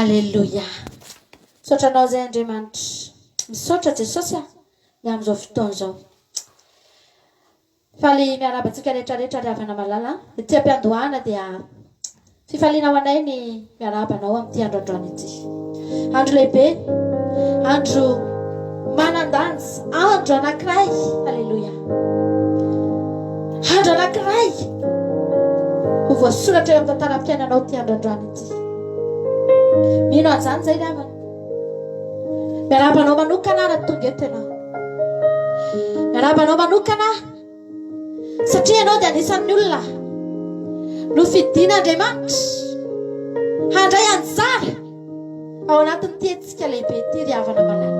Alléluia. Sotranao zay Andriamanitra. Misaotra Jesosy amin'izao fotoana izao. Faly miarabantsika rehetrarehetra ry havana malala. Ity am-piandohana dia Fifaliana ho anay ny miarabanao amin'ity androandroany ity. Andro lehibe, andro manandanja, andro anankiray. Alleluia. Andro anankiray ho voasoratra eo amin'ny tantaram-piainanao ity androandroany ity. Mino an'izany izay namana. Miarabanao manokana raha tonga eto ianao. Miarabanao manokana satria ianao dia anisan'ny olona nofidian'Andriamanitra handray anjara ao anatin'ny tiantsika lehibe ity ry havana malala.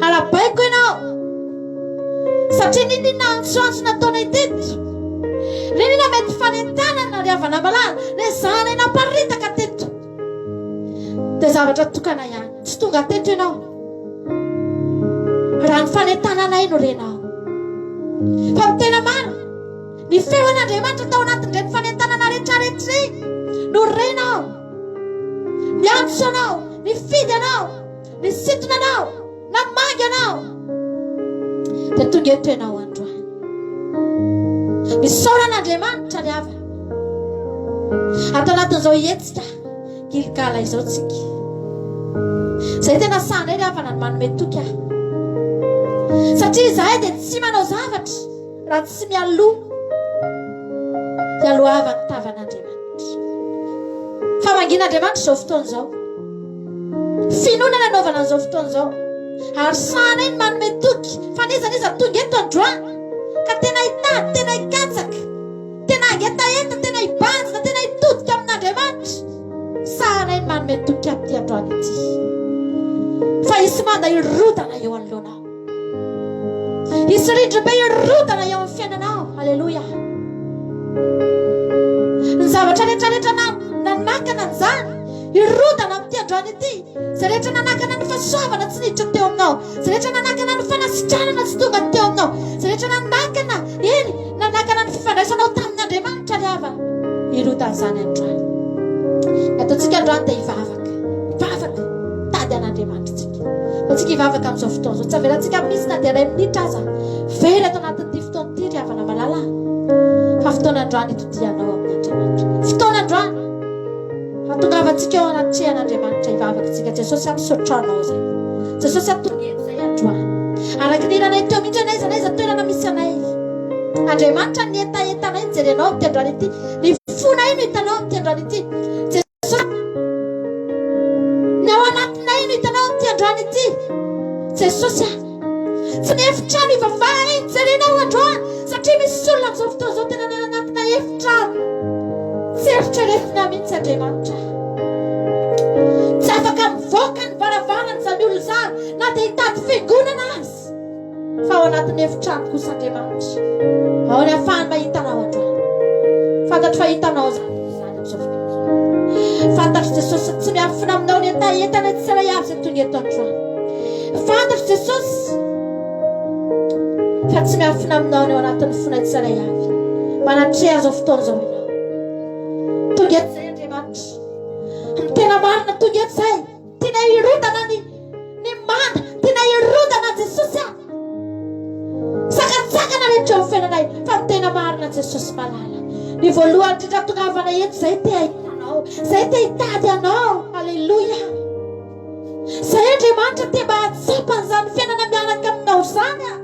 Arabaiko ianao satria ninona antsoantso nataonay teto, ninona mety fanentanana ry havana malala, ny zanay namparitaka teto dia zavatra tokana ihany. Tsy tonga teto ianao raha ny fanentananay no renao. Fa ny tena marina ny feon'Andriamanitra tao anatin'ireny fanentanana rehetrarehetra no renao, ny antso anao, ny fidy anao, ny sitona anao, namangy anao dia tonga eto ianao androany. Misaoran'Andriamanitra ry havana. Ato anatin'izao hetsika Gilgala izao tsika. Izay tena sanay ry havana ny manome toky aho. Satria izahay dia tsy manao zavatra raha tsy mialoha hialohavany tavan'Andriamanitra. Fa mangin'Andriamanitra izao fotoana izao, finoana nanaovana an'izao fotoana izao, ary sanay ny manome toky fa nizaniza tonga eto androany ka tena hitady, tena hikatsaka, tena angetaeta, tena hibanjina, tena hitodika amin'Andriamanitra. Sanay ny manome toky amin'ity androany ity. Fa hisy manda hirodana eo anoloanao, hisy rindrim-be hirodana eo amin'ny fiainanao. Alleluia. Ny zavatra rehetrarehetra nanakana an'izany hirodana amin'ity androany ity. Izay rehetra nanakana ny fahasoavana tsy niditra teo aminao, izay rehetra nanakana ny fanasitranana tsy tonga teo aminao, izay rehetra nanakana ny fifandraisanao tamin'Andriamanitra ry havana, hirodana izany androany. Ataontsika androany dia hivavaka tady an'Andriamanitra tsika. Ataontsika hivavaka amin'izao fotoana izao. Tsy avelantsika misy na dia iray minitra aza very ato anatin'ity fotoana ity ry havana malala. Fa fotoana androany hitodianao amin'Andriamanitra. Fotoana androany hatongavantsika eo anaty trehan'Andriamanitra hivavaka tsika. Jesosy amisaotranao izay. Jesosy atongety izay androany. Araka ny iranay teo mihitsy anay iza toerana misy anay. Andriamanitra ny etaetanay nijerenao amin'ity androany ity. Ny fonay no hitanao amin'ity androany ity. Jesosy ny ao anatinay no hitanao amin'ity androany ity. Jesosy tsy mihefitrano ivavahana iny jerenao androany, satria misy olona amin'izao fotoana izao tena ny anatina efitrano. Tsy eritreretina mihitsy Andriamanitra. Tsy afaka mivoaka ny varavarana izany olona izany na dia hitady fiangonana azy. Fa ao anatin'ny efitrano kosa Andriamanitra. Ao ny ahafahany mahitanao androany. Fantatro fa hitanao izany amin'izao fotoana izao. Fantatro Jesosy tsy miafina aminao ny etaetana tsy iray avy izay tonga eto androany. Fantatro Jesosy fa tsy miafina aminao ny ao anatin'ny fonay tsiray avy. Manatreha izao fotoana izao ianao. Tonga eto izay Andriamanitra. Ny tena marina tonga eto izay. Tiana hirodana ny manda, tiana hirodana Jesosy aho. Sakatsakana rehetra eo fiainanay. Fa ny tena marina Jesosy malala. Ny voalohany indrindra tongavana eto izay te ahitanao, izay te hitady anao. Alleluia. Izay Andriamanitra te mba hatsapany izany fiainana miaraka aminao izany a.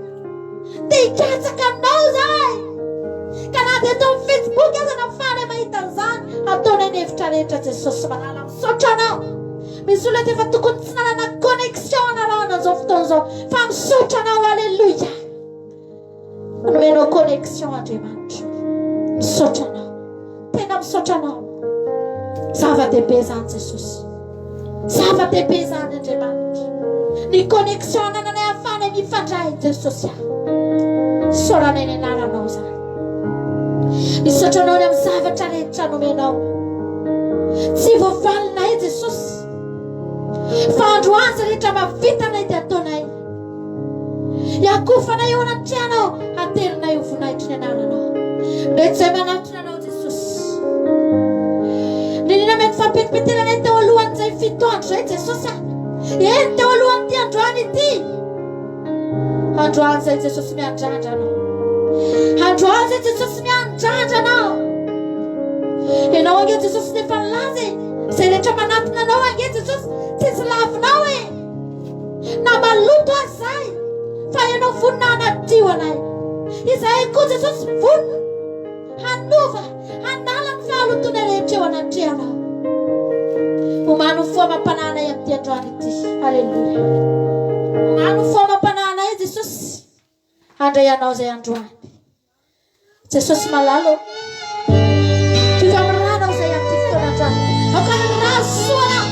Te hikatsaka aminao izay. Ka na dia atao amin'ny Facebook aza na faly mahita an'izany, ataonay ny hevitra rehetra Jesosy malala. Misaotra anao. Misy olona efa tokony tsy nanana connexion anarahana an'izao fotoana izao, fa misaotra anao. Alleluia. Anomenao connexion Andriamanitra. Misaotra anao. Tena misaotra anao. Zava-dehibe izany Jesosy. Zava-dehibe izany Andriamanitra. Ny connexion ananay ahafahanay mifandray Jesosy aho. Soranay ny anaranao izany. Misaotra anao ny amin'ny zavatra rehetra nomenao. Tsy voavalinay Jesosy. Fa androany izay rehetra mahavitanay dia ataonay. Iakofanay eo anatrehanao, aterinay ho voninahitry ny anaranao. Mety izay manatona anao Jesosy. Ninona mety fampetipetelanay teo alohan'izay fito andro izay Jesosy aho. Eny teo alohan'ity androany ity. Androany izay Jesosy miandrandra anao. Androany izay Jesosy miandrandra anao. Ianao ange Jesosy nefa nilaza izay rehetra manatona anao ange Jesosy tsy sy lavinao na maloto azy zahay fa ianao vonona hanadio anay. Izahay koa Jesosy vonona hanova handala ny fahalotona rehetra eo anatrehanao. Omano foa mampananay amin'ity androany ity. Halleluja. Omano foa mampananay Jesosy handray anao izay androany. Jesosy malalo fifamoranao izay amin'ity fotoana androany. Aoka ny rasoa anao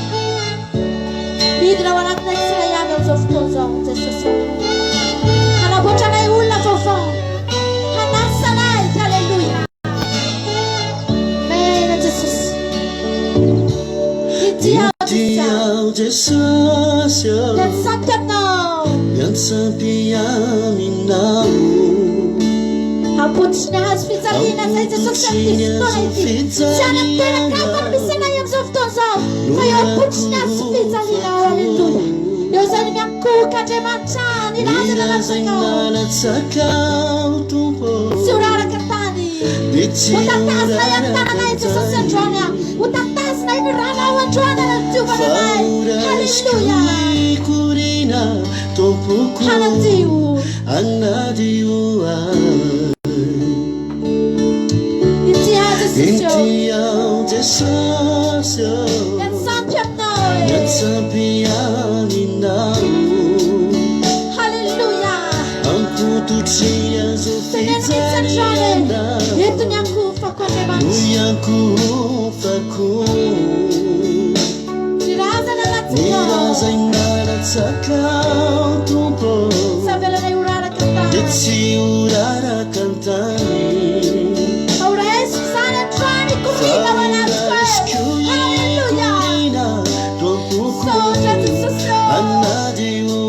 midina ao anatina Israely amin'izao fotoana izao Jesosy. Hanamboatranay olona vaovao, hanasanay. Halleluja. Mena Jesosy. Itiao Jesosy, miansampy aminao, miansampy aminao. Ampotry ny hazo fijaliana zay Jesosy amin'ity fotoana ity. Tsy anateraka fa misy anay amin'izao fotoana izao fa eo ampotry ny hazo fijaliana. Halleluja. Eo zany miankoka Andriamanitra nilazana latsakao sy horaraka tany. Hotatazonay amin'ny tananay Jesosy androany. Hotatazonay ny ranao androany anatiovananay. Halleluja. Hanadio Itiao Jesosy, miansampy aminao. Halleluja. Ampototry azo fijaliana, eto ny ankofako Andriamanitra. Nirazana latsakao tompo, savelanay horaraka tany. Dia tsy horaraka tany. Auresco zany androany korina ao anatiko. Halleluja. Sotra Jesosy. Anadio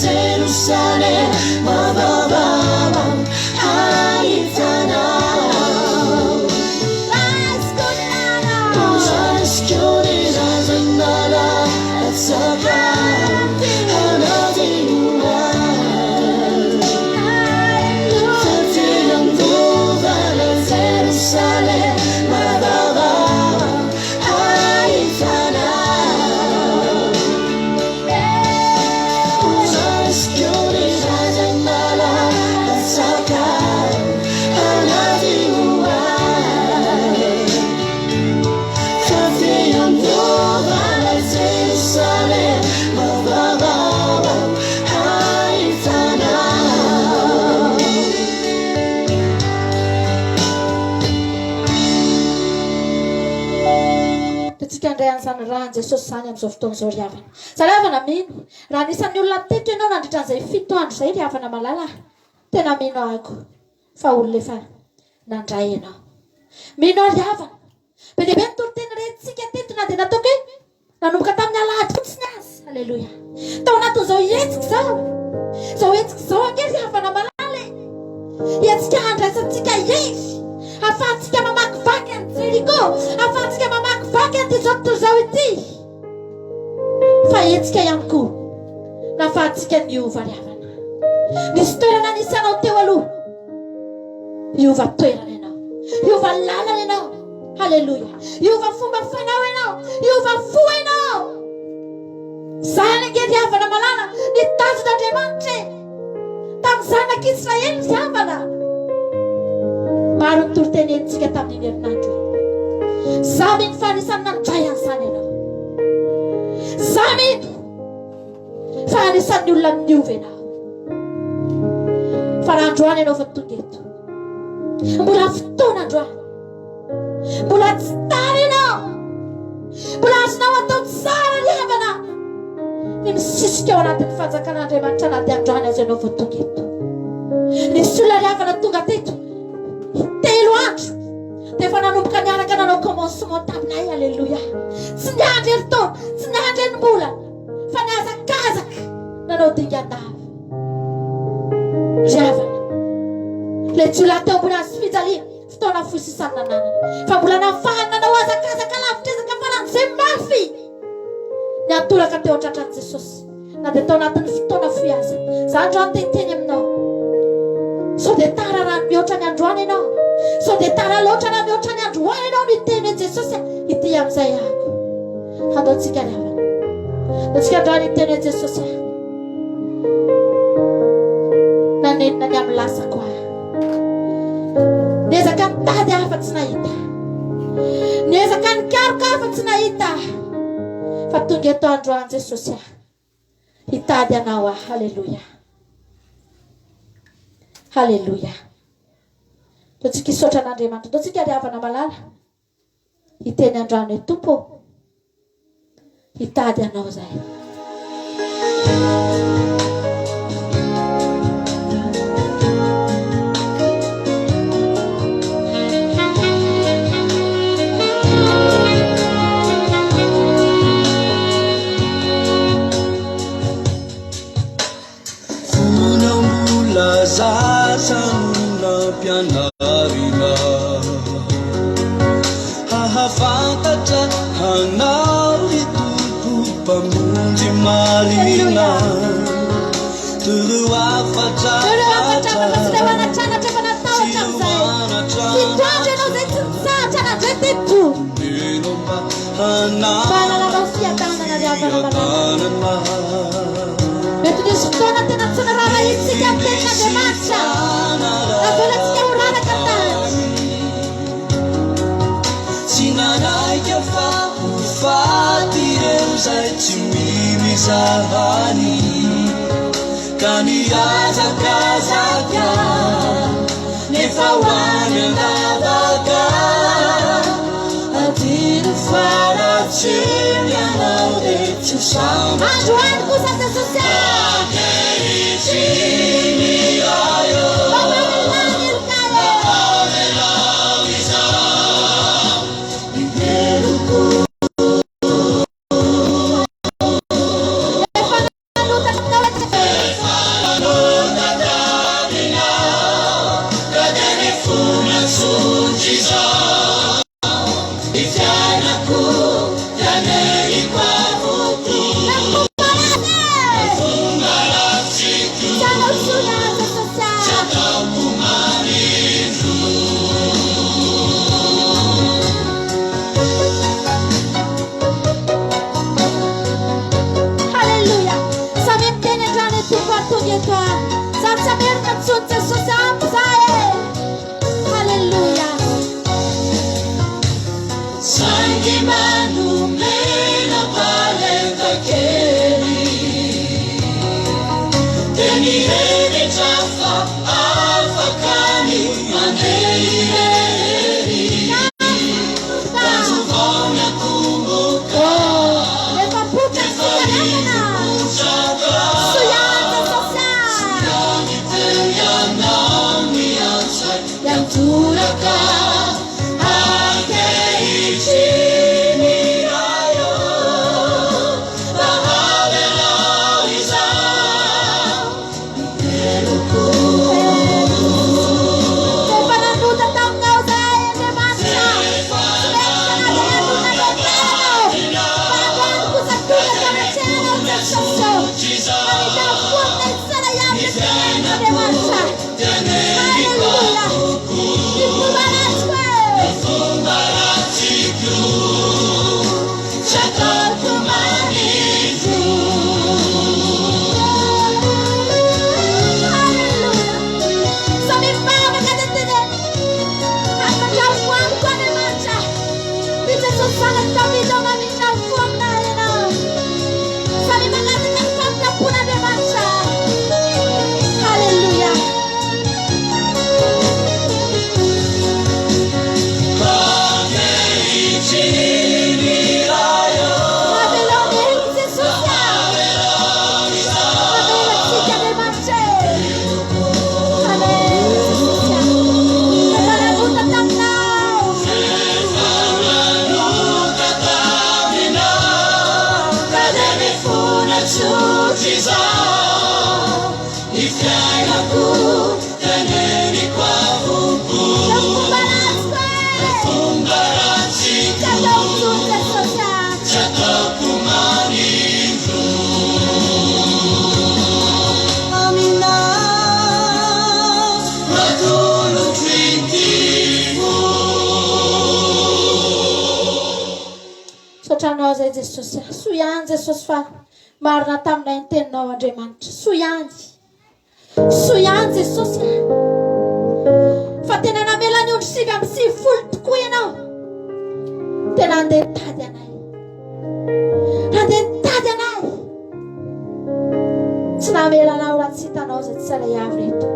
Jerusalem. raha Jesosy zany amin'izao fotoan'izao ry havana. Zary havana mino. Raha anisan'ny olona teto ianao nandritra an'izay 7 andro izay ry havana malala. Tena mino ahako. Fa olona efa nandray ianao. Mino ry havana. Be dia be ny toro-teny rehetritsika teto na dia nataoko hoe nanomboka tamin'ny alahady fotsiny azy. Halleluia. Tao anatin'izao hetsika izao. Izao hetsika izao ake ry havana malala. Hetsika handraisantsika izy. Ahafahantsika mamakivaky ny Jeriko. Ahafahantsika mamakivaky ny tontolo izao ity. Fa hetsika ihany koa nahafahantsika ny hiova ry havana. Nisy toerana nisy anao teo aloha. Hiova toerana ianao. Hiova lalana ianao. Halleluia. Hiova fomba fanao ianao. Hiova fo ianao. Zany ange ry havana malala nitazon'Andriamanitra tamin'ny zanak'Israely ry havana. Maro ny toro-teny enitsika tamin'iny herinandro. Za mino fa anisan'ny nandray an'izany ianao. Za mino fa anisan'ny olona niova ianao. Fa raha androany ianao fa tonga eto. Mbola fotoana androany. Mbola tsy tara ianao. Mbola azonao atao tsara ry havana. Ny misisika ao anatin'ny fanjakan'Andriamanitra na dia androany azy ianao fa tonga eto. Nisy olona ry havana tonga teto 3 andro dia efa nanomboka niaraka nanao commencement taminay. Halleluia. Tsy niandry eritaona, tsy niandry enim-bola, fa niazakazaka nanao dingan-dava. Ry havana, ilay jiolahy teo ambony azy fijaliana fotoana fosisan'ny nananana. Fa mbola nahafahany nanao azakazaka lavitezaka faran'izay mafy. Niatolaka teo an-tratran'i Jesosy na dia tao anatin'ny fotoana fiaza. Za androany teteny aminao. Sao dia tara raha mihoatra ny androany ianao. Sao dia tara loatra raha mihoatra ny androany ianao no hiteny hoe Jesosy ity amin'izay ahako. Ataontsika ry havana. Ataontsika androany hiteny hoe Jesosy nanenina ny amin'ny lasako aho. Niezaka nitady aho fa tsy nahita. Niezaka nikaroka aho fa tsy nahita. Fa tonga eto androany Jesosy hitady anao aho. Halleluia. Halleluia. Ataontsika hisaotra an'Andriamanitra. Ataontsika ry havana malala hiteny androany hoe Tompo hitady anao zay. Sasana pianarina hahafantatra hanao hitoto mpamonjy marina toro afatra menomba hanao Mety nisy fotoana tena tsy nirara itsika amin'ny tenin'Andriamanitra. Navolatsika ho raraka tany. Tsy nanaiky fa ho faty ireo zay tsy mimizahany ka niazakazaka nefa hoany andavaka adino faratsiny anao dia tsy samba. Androany kosa Jesosy Sotranao zay Jesosy, soa ihany Jesosy fa marina taminay ny teninao Andriamanitra, soa ihany Jesosy fa tena namela ny ondro 7 tokoa ianao, tena andeha tady anay, tsy namelanao raha tsy hitanao zay tsara avy reto,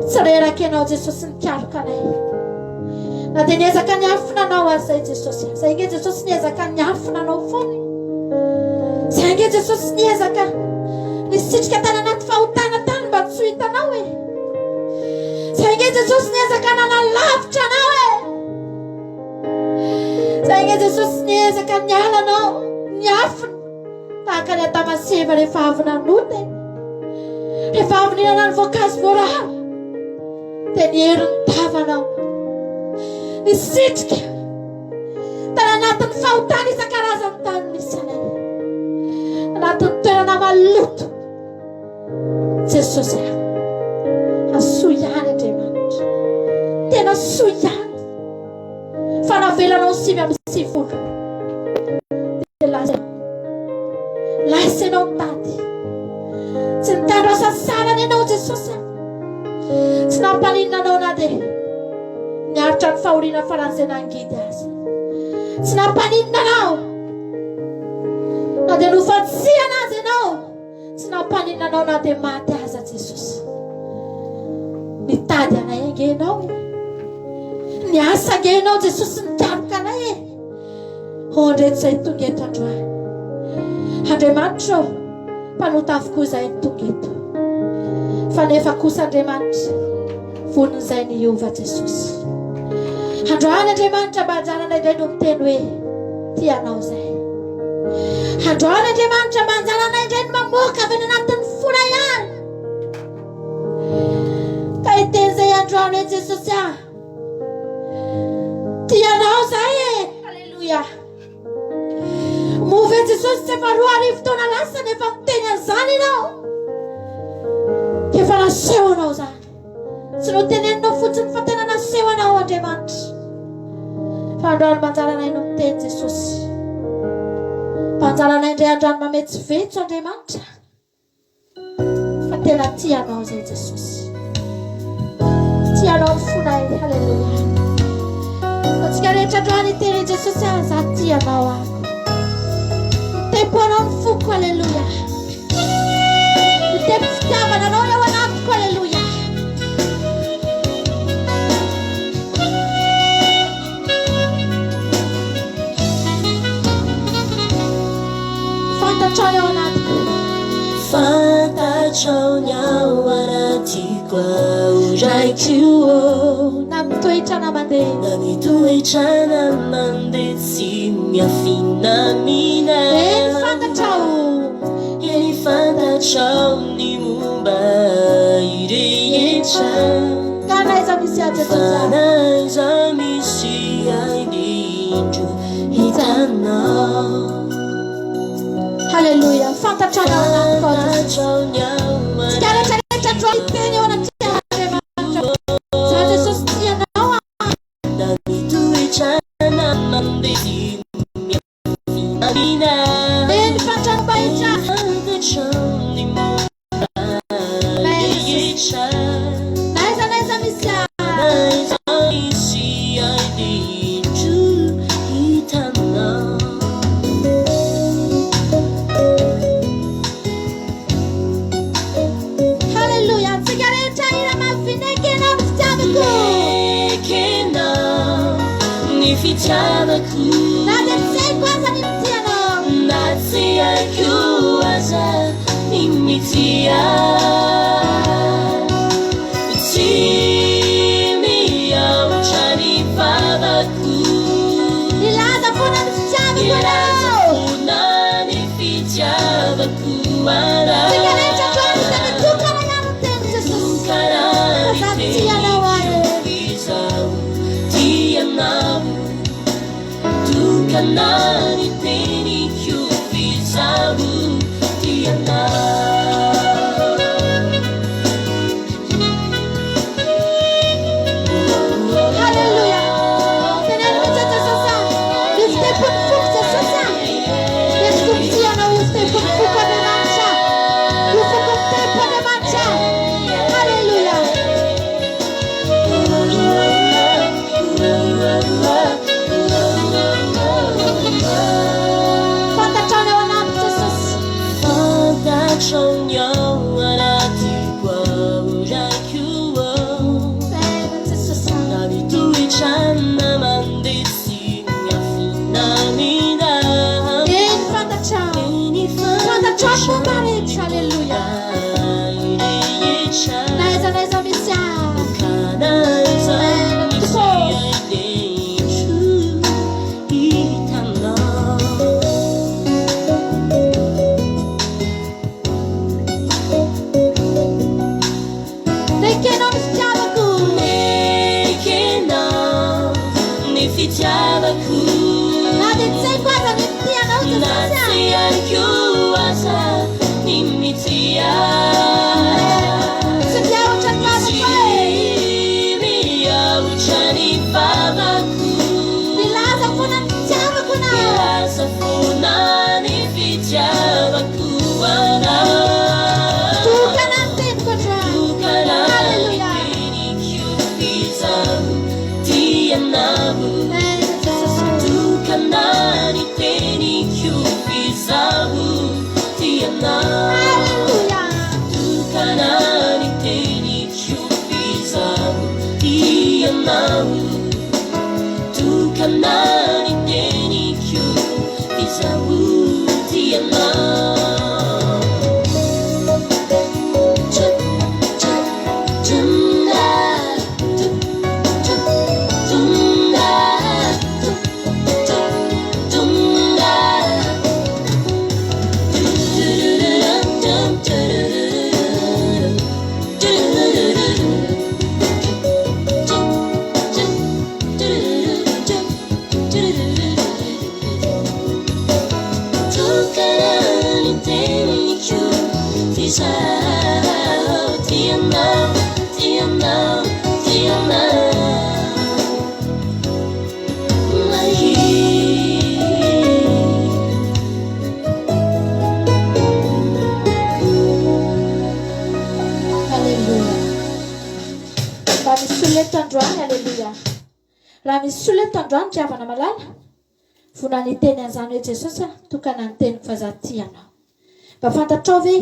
tsareraka ianao Jesosy nikaroka anay. Na dia niezaka niafinanao azy zay Jesosy, zay nge Jesosy niezaka niafinanao foana, zay nge Jesosy niezaka nisitrika tany anaty fahotana tany mba tsy ho hitanao e, zay nge Jesosy niezaka nanalavitra anao e, zay nge Jesosy niezaka nialanao niafina tahaka ny Adamaseva rehefa avy nanoty, rehefa avy nihinana ny voankazo voarahaba dia niheriny tavanao nisitrika tany anatin'ny fahotana isan-karazany tany misy anay, anatin'ny toerana maloto Jesosy asoa ihany Andriamanitra, tena soa ihany fa navelanao 7 dia laisanao mitady, tsy nitandro sasarany ianao Jesosy, tsy nampaninanao na dia niaritra ny fahoriana faran'izay nangidy azy, tsy nampaninanao na dia nofatsihana azy ianao, tsy nampaninanao na dia maty aza Jesosy, nitady anay ange ianao e, niasa ange ianao Jesosy nikaroka anay e, ondreto izay tonga eto androany Andriamanitra, mpanota avokoa izay tonga eto, fa nefa kosa Andriamanitra vonin'izay niova Jesosy. Androany Andriamanitra mba anjaranay indray no miteny hoe tianao zay, androany Andriamanitra mba anjaranay indray no mamoaka avy any anatin'ny fona ihany, ka hiteny zay androany hoe Jesosy tianao zay e, halleluja. Move Jesosy tsy efa 2 taona lasa nefa miteny an'izany ianao, efa naseho anao zany, tsy noteneninao fotsiny fa tena naseho anao Andriamanitra, fa androany manjaranay no miteny Jesosy, manjaranay indray androany mametsivetsy Andriamanitra, fa tena tianao zay Jesosy, tianao ny fonay, halleluja. Atsika rehetra androany iteny Jesosy za tianao ako, tempo anao ny foko, halleluja, tempo fitiavana anao eo anatiko, halleluja. Fantatrao eo anatiko, fantatrao ny ao anatiko ao raiko, na mitoetra na mandeha, na mitoetra na mandeha tsy miafinamina, eny fantatrao ny momba irehetra, fa naiza misy aindindro hitanao, halleluja. Fantatrao ny ao fantatrao ny ao tsika rehetrarehetra androany iteny eo anaty Andriamanitra, za Jesosy tianao na mitoetra na mandeha tsy miafinamina, eny fantrano bahitra, fantatrao ny momba irehetra, naiza misy misy aindindro hitanao. halleluja. Tsika rehetra ira mavinekena ny fitiavako, Nekenao ny fitiavako, na dia tsy haiko aza ny tianao, na tsy haiko aza ny mitia, tsy miaotra ny vavako, nilaza foana ny fitiavako ilaza anao, fona ny fitiavako, Raha misy soleta androany tiavana malala vonany teny an'izany hoe Jesosy tokana ny teny fa za tia anao. Mba fantatrao ve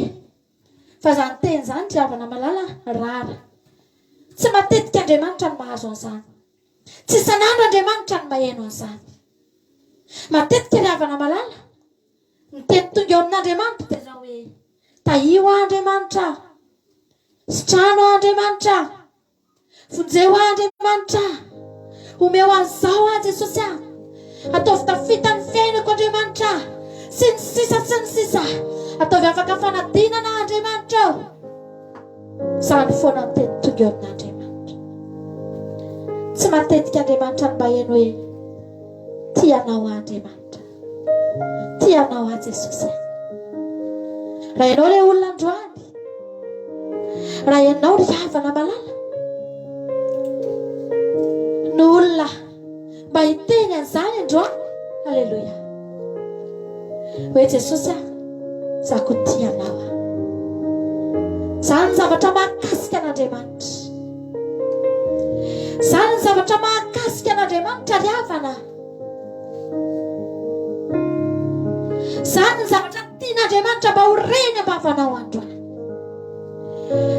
fa zany teny zany tiavana malala rara. Tsy matetika Andriamanitra no mahazo an'izany. Tsy isan'andro Andriamanitra no maheno an'izany. Matetika ry havana malala ny teny tonga eo amin'Andriamanitra dia zao hoe tahio Andriamanitra, sitrano Andriamanitra, vonjeo Andriamanitra, omeo an'izao Jesosy ataovy tafita ny fiainako Andriamanitra, sy ny sisa ataovy afaka fanadinana Andriamanitra. Zany foana ny teny tonga eo amin'Andriamanitra. Tsy matetika Andriamanitra no maheno hoe tianao Andriamanitra, tianao Jesosy. Raha ianao ilay olona androany, raha ianao ry havana malala ny olona mba hiteny an'izany androany, alleluia, hoe Jesosy za ko tianao. Zany zavatra mahakasika an'Andriamanitra, zany zavatra mahakasika an'Andriamanitra ry havana, zany zavatra tian'Andriamanitra mba horeny ambavanao androany.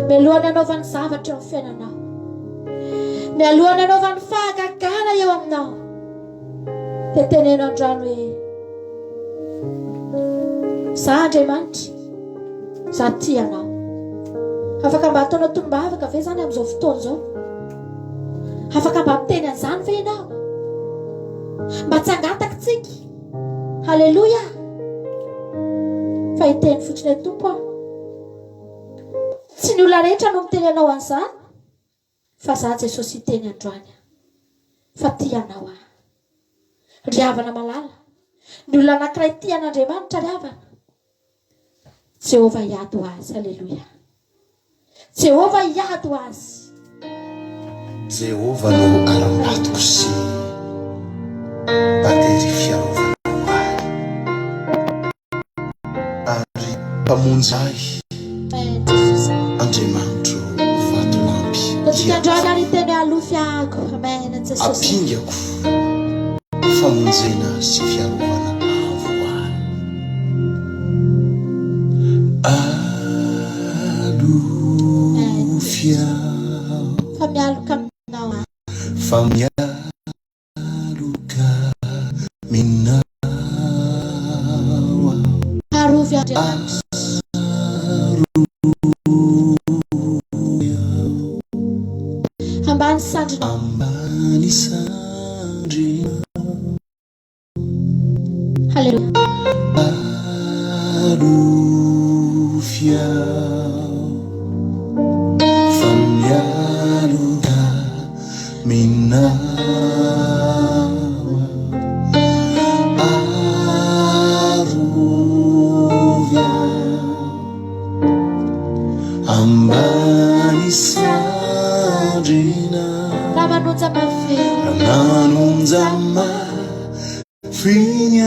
Mialohany anaovany zavatra eo amin'ny fiainanao, mialohany anaovany fahagagana eo aminao, dia teneno androany hoe za Andriamanitra, za tianao. Afaka mba ataonao tolombavaka ve zany amin'izao fotoana izao? Afaka mba miteny an'izany ve ianao? Mba tsy hangataka tsika, halleluia. Fa fahiteny fotsiny tompo tsy ny olona rehetra no miteny anao an'izany fa za Jesosy teny androany fa tia anao ry havana malala ny olona anankiray tia an'Andriamanitra ry havana Jehova hiady ho azy alleluia Jehova hiady ho azy Jehova no aram-batoko sy batery fiarovana ary mpamonjy Andriamanitro vatolampy androany teny alofiako amen Jesosy apingako famonjena sy fiarovana alofia famialoka aminao famialoka minawa arovy Andriamanitra ambany sandrina ambany sandrina halleluia alofia famialoka minawa arovia ambany sandrina ramanonja mafiny rananonja mafiny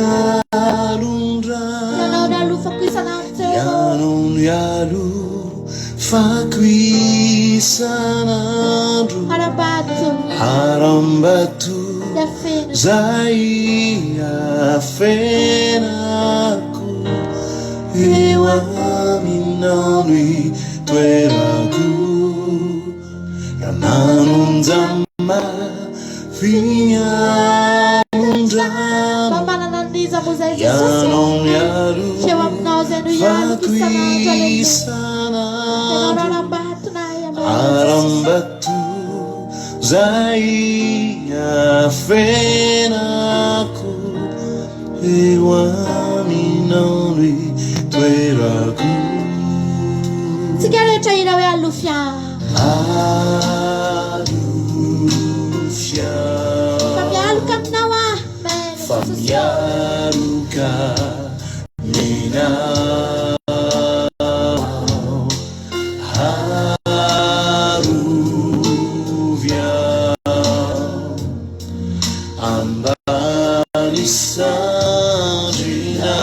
alondra ianao ny alofako isanandro ianao ny alofako isanandro aram-bato zay afenako eo aminao ny toerako rananonja mafiny alondrano mamanana niza mo zay ianao ny feo aminao zay no alofako isanandro aram-bato zay afenako eo aminao ny toerako tsika rehetra ira hoe alofia alofia famialoka aminao famialoka minao arovia ambany sandrina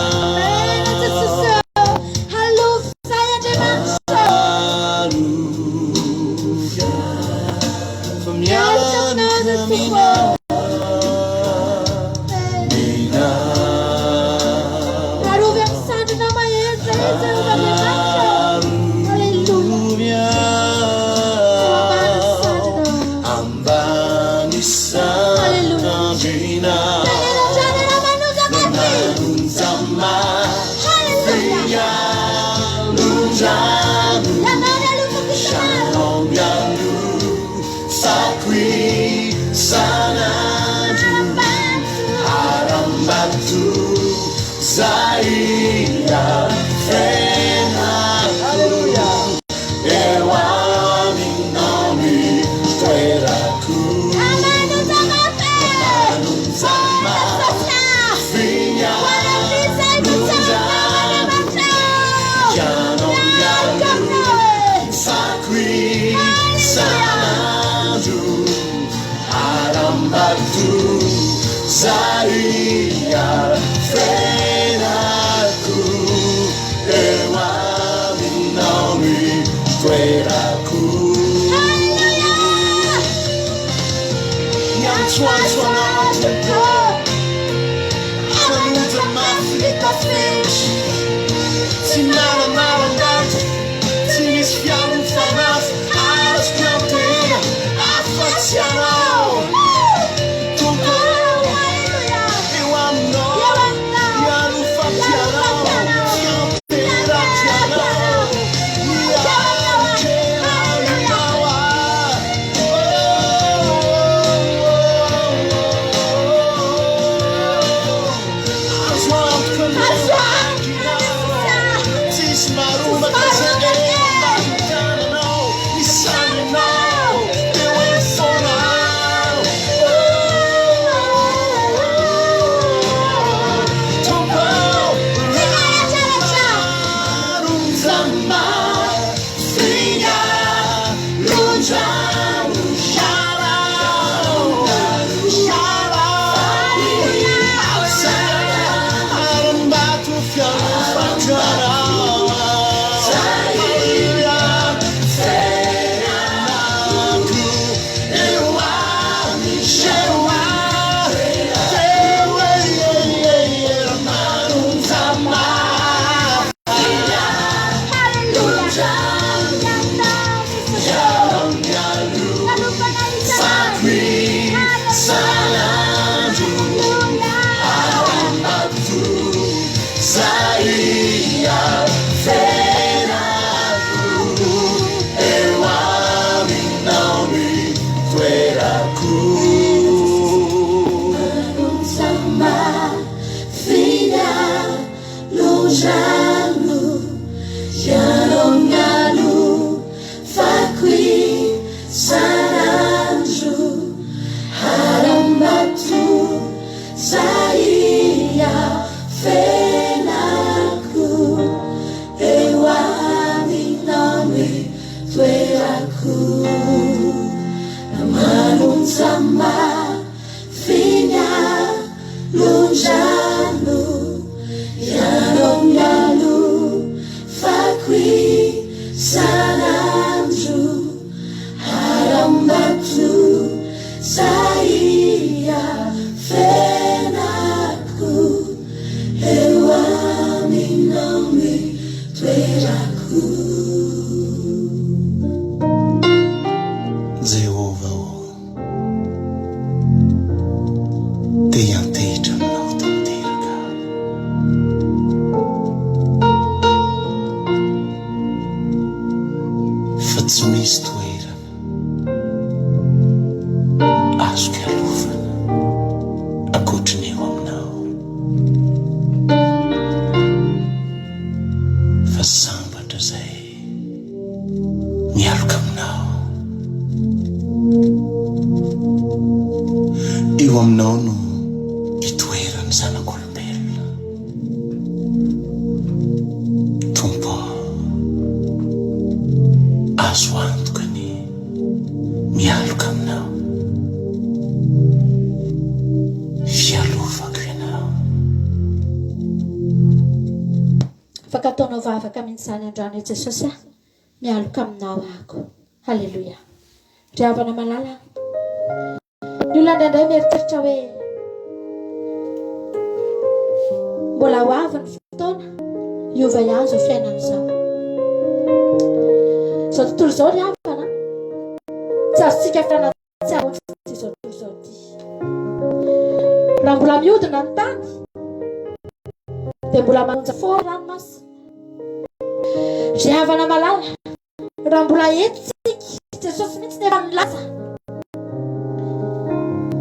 Manunzama finya lunjanu yalu fakwi sananju harambatu saya fenaku hewani nami tweraku Tsy misy toerana azo kalofana ankoatriny eo aminao fa sambatra zay mialoka aminao eo aminao no hitoerany zanak'olombelona tompo azo antoka ny mialoka aminao fialovako ianao afaka ataonao vavaka mihitsy zany androany Jesosy mialoka aminao ako halleluja ry havana malala ny olona indraindray mieritreritra hoe mbola ho avy ny fotoana hiova ihany zao fiainan'izao zao tontolo zao ry havana tsy azontsika fiainatsy ahontsy zao tontolo zao ty raha mbola mihodina ny tany dia mbola manonja fo ranomasy ry havana malala raha mbola etsika Jesosy mihitsy nefa nilaza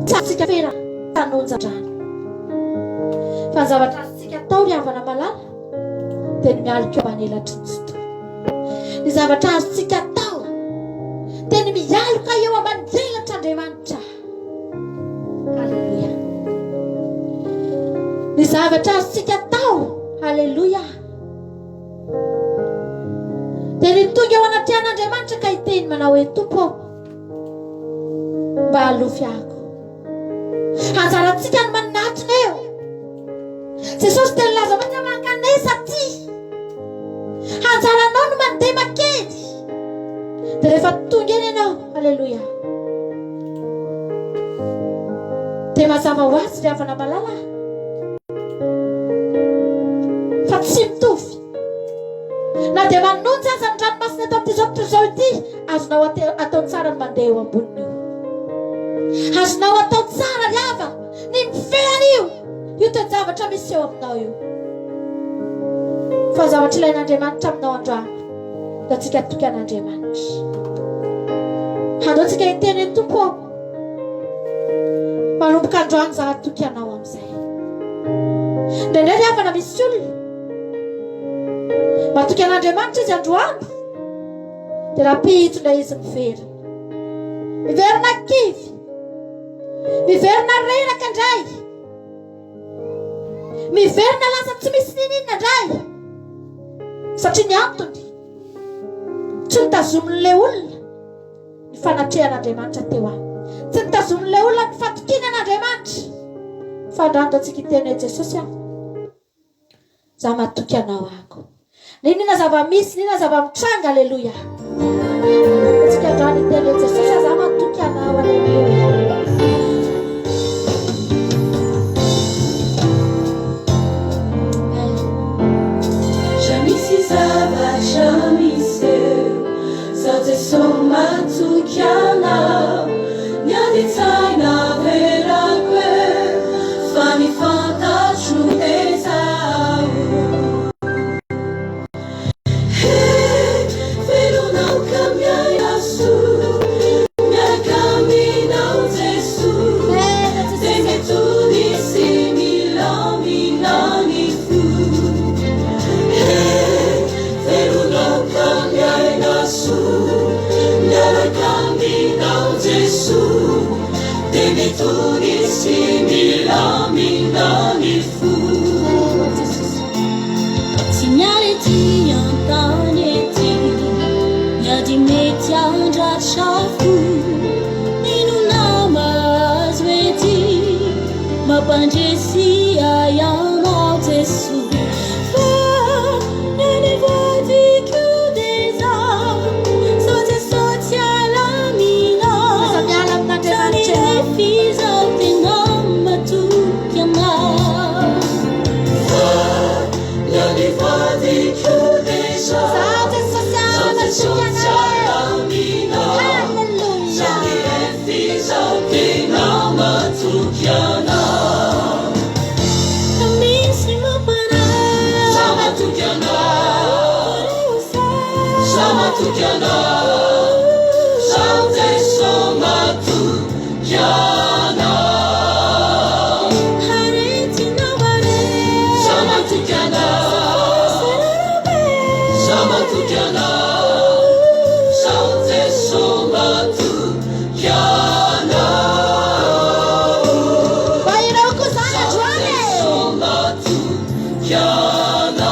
tsy azontsika fera tanonja-drano fa ny zavatra azontsika atao ry havana malala dia ny mialika eo manelatry ny sotoa ny zavatra azontsika atao dia ny mialoka eo ambanin'Andriamanitra halleluja ny zavatra azontsika atao halleluja dia ny tonga eo anatrehan'Andriamanitra ka hiteny manao hoe tompo mba alofy ako anjarantsika ny maninatona eo Jesosy dia nilaza manina mankanesa ty anjaranao no mandeha makely dia rehefa tonga eny ianao halleluja dia mazava ho azy ry havana malala fa tsy mitovy na dia manonjy aza ny ranomasina eto amin'ity zao tontolo zao ity azonao atao tsara ny mandeha eo amboniny io azonao atao tsara ry havana ny mifehana io toejavatra misy eo aminao io fa zavatra ilain'Andriamanitra aminao androany da tsika toky an'Andriamanitra andao tsika hiteny ny tompo manomboka androany za toky anao amin'izay ndraindray ry havana misy olona matoky an'Andriamanitra izy androany dia raha pihitondra izy miverina miverina kivy miverina reraka indray miverina lasa tsy misy ninina indray satria ny antony tsy nitazomin'ilay olona ny fanatrehan'Andriamanitra teo any tsy nitazomin'ilay olona ny fatokinan'Andriamanitra fa andranto antsika hiteny hoe Jesosy za matoky anao ako ninina zava-misy ninina zava-mitranga halleluja antsika androany hiteny hoe Jesosy za matoky anao halleluja Somatukiana Nyadi taina verakwe Fani fanta chumezau Hey, vero não caminha yasu Minha caminho Mampandresia ianao Jesù fa nelle vuoti chiudesa sote sote alla mina tani e fisa tenamba tu chiama fa nelle vuoti chiudesa sote sote alla mina tani e fisa tenamba tu chiama Tukiana, saute soma tukiana. Haretina bare, sama tukiana, sama tukiana, saute soma tukiana. Bairro kusana juane. Soma tukiana.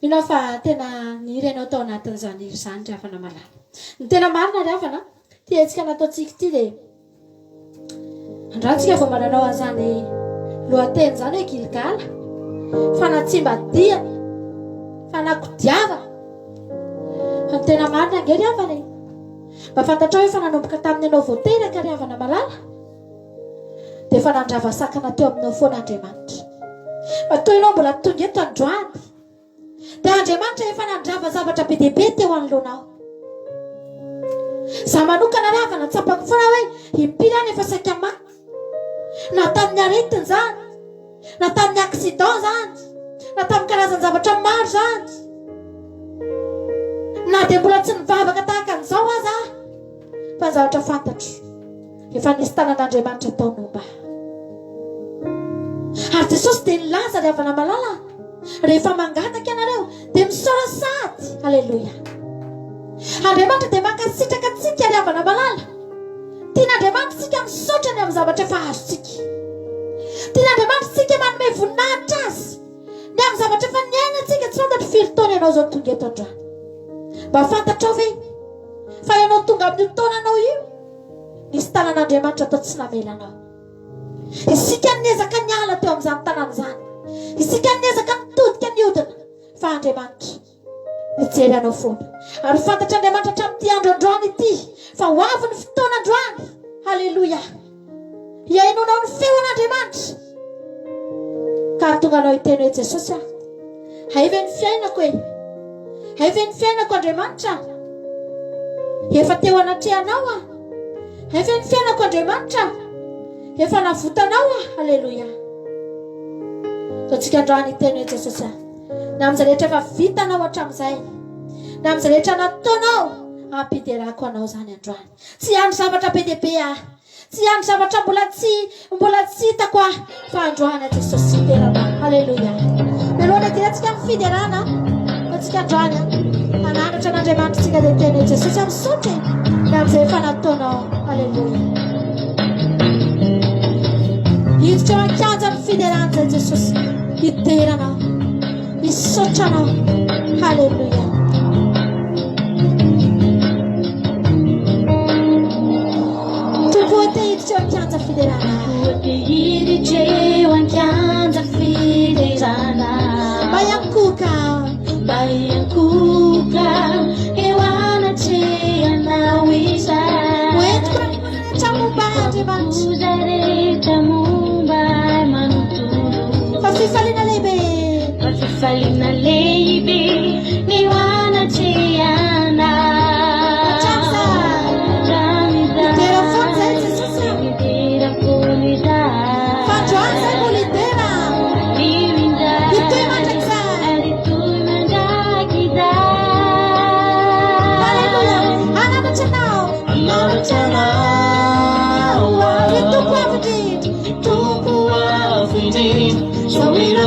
Minao fa tena nirenao tao anatin'izany hira izany ry havana malala. Ny tena marina ry havana, ty antsika nataontsika ty dia andrantsika vao mananao an'izany lohateny izany hoe Gilgala, fanatsimbadiana, fanakodiavana. Ny tena marina ange ry havana e. Mba fantatrao hoe fananomboka tamin'ny ianao vao teraka ry havana malala, dia fanandrava sakana teo aminao foana Andriamanitra. Mba toy ianao mbola tonga eto androany, dia Andriamanitra efa nandrava zavatra be dia be teo anoloanao. Za manokana ry havana tsapako foana hoe impiry any efa saika maty, na tamin'ny aretina izany, na tamin'ny accident izany, na tamin'ny karazany zavatra maro izany, na dia mbola tsy nivavaka tahaka an'izao aza, fa ny zavatra fantatro efa nisy tanan'Andriamanitra taonomba. Ary Jesosy dia nilaza ry havana malala, rehefa mangataka ianareo dia misaora sady. Aleloia. Andriamanitra dia mankasitraka antsika ry havana malala. Tian'Andriamanitra tsika misaotra ny amin'ny zavatra efa azontsika. tian'Andriamanitra tsika manome voninahitra azy ny amin'ny zavatra efa niainantsika tsy fantatro firy taona ianao zao tonga eto androany. Mba fantatrao ve fa ianao tonga amin'ny taonanao io nisy tanan'Andriamanitra tao tsy namelanao. Isika niezaka niala teo amin'izany tanana izany, isika niezaka nitodika niodina, fa Andriamanitra nijery anao foana. Ary fantatra Andriamanitra hatramin'ity andro androany ity fa ho avy ny fotoana androany. Halleluja. Iainonao ny feon'Andriamanitra ka tonga anao hiteny hoe Jesosy aho, aive ny fiainako e, aive ny fiainako Andriamanitra, efa teo anatrehanao aho, aive ny fiainako Andriamanitra, efa navotanao aho. Halleluja. Taontsika androany hiteny hoe Jesosy aho, na amin'izay rehetra efa vitanao hatramin'izay, na amin'izay rehetra nataonao ampiderako anao zany androany. Tsy andro zavatra be dia be aho, tsy andro zavatra mbola tsy hitako aho, fa androany a Jesosy fiderana. Halleluja. Mialoha dirantsika amin'ny fiderana taontsika androany manandratra an'Andriamanitra tsika dia teny hoe Jesosy misaotra na amin'izay efa nataonao. Halleluja. Hiditra mankanja ny fiderana zay Jesosy hiderana misaotra anao. Halleluja. Kianja fiderana kianja fiderana bayankuka ewana cheana wisa wetu chamumba manutulu fafifalina lebe niwana cheana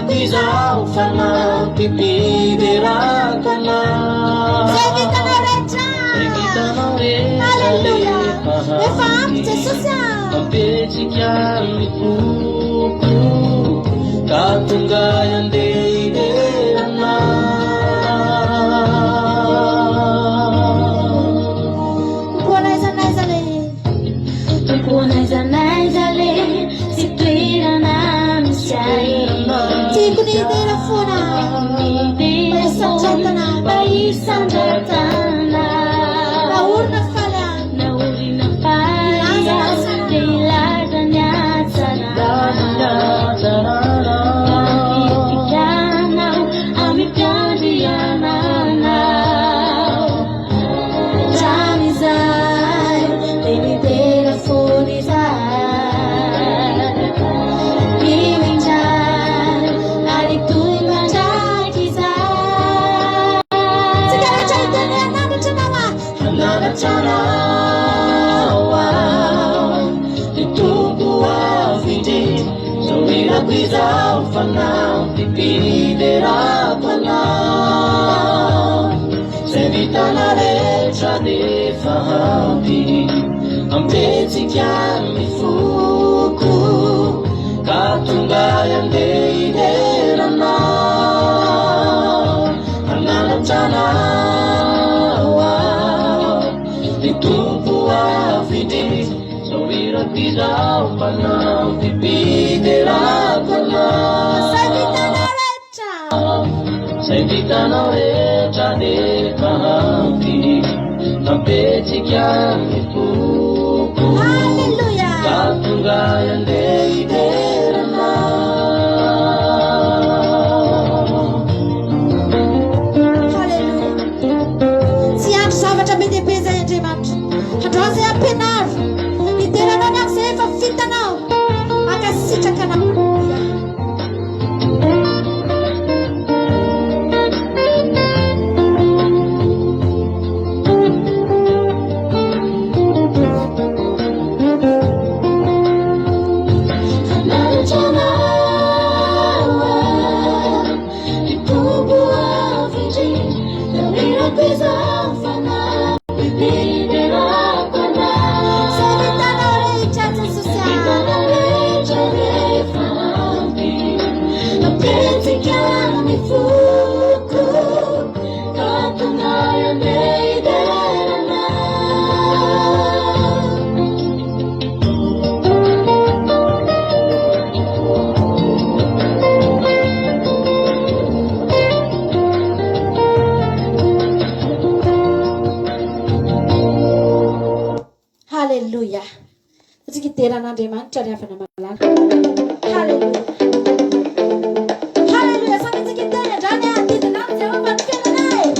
Pisau fana pipiderakana Sevitana recha. Halleluja. Efam Jesus ya. Ampetikan ibuku katungayan deidana Buona zanazale situirana misai Tikuni dera funa Baisan jatana Naurna fala Deilada nyatsana Pikana Amipiadiana Jamizai Demi dera funizai Pisau fana pipiderakana Sevitana recha de fahampi Ampetikan mifuku katungayan deiderana Analamchana Ditumpu afidi Sawira pisau fana pipiderakana Sevitana recha de fahampi Ampetikan mifuku Halleluja. Katungayan deiderana Halleluja. Tsy andro zavatra be dia be zay Andriamanitra. Androany zay ampianaro hideranao ny amin'izay efa vitanao akasitraka anao. Hallelujah. Zikitera na ndema ntari hapa na malala. Hallelujah. Hallelujah. Sasa zikitera ndani ya ndani na Jehova mpenda naye.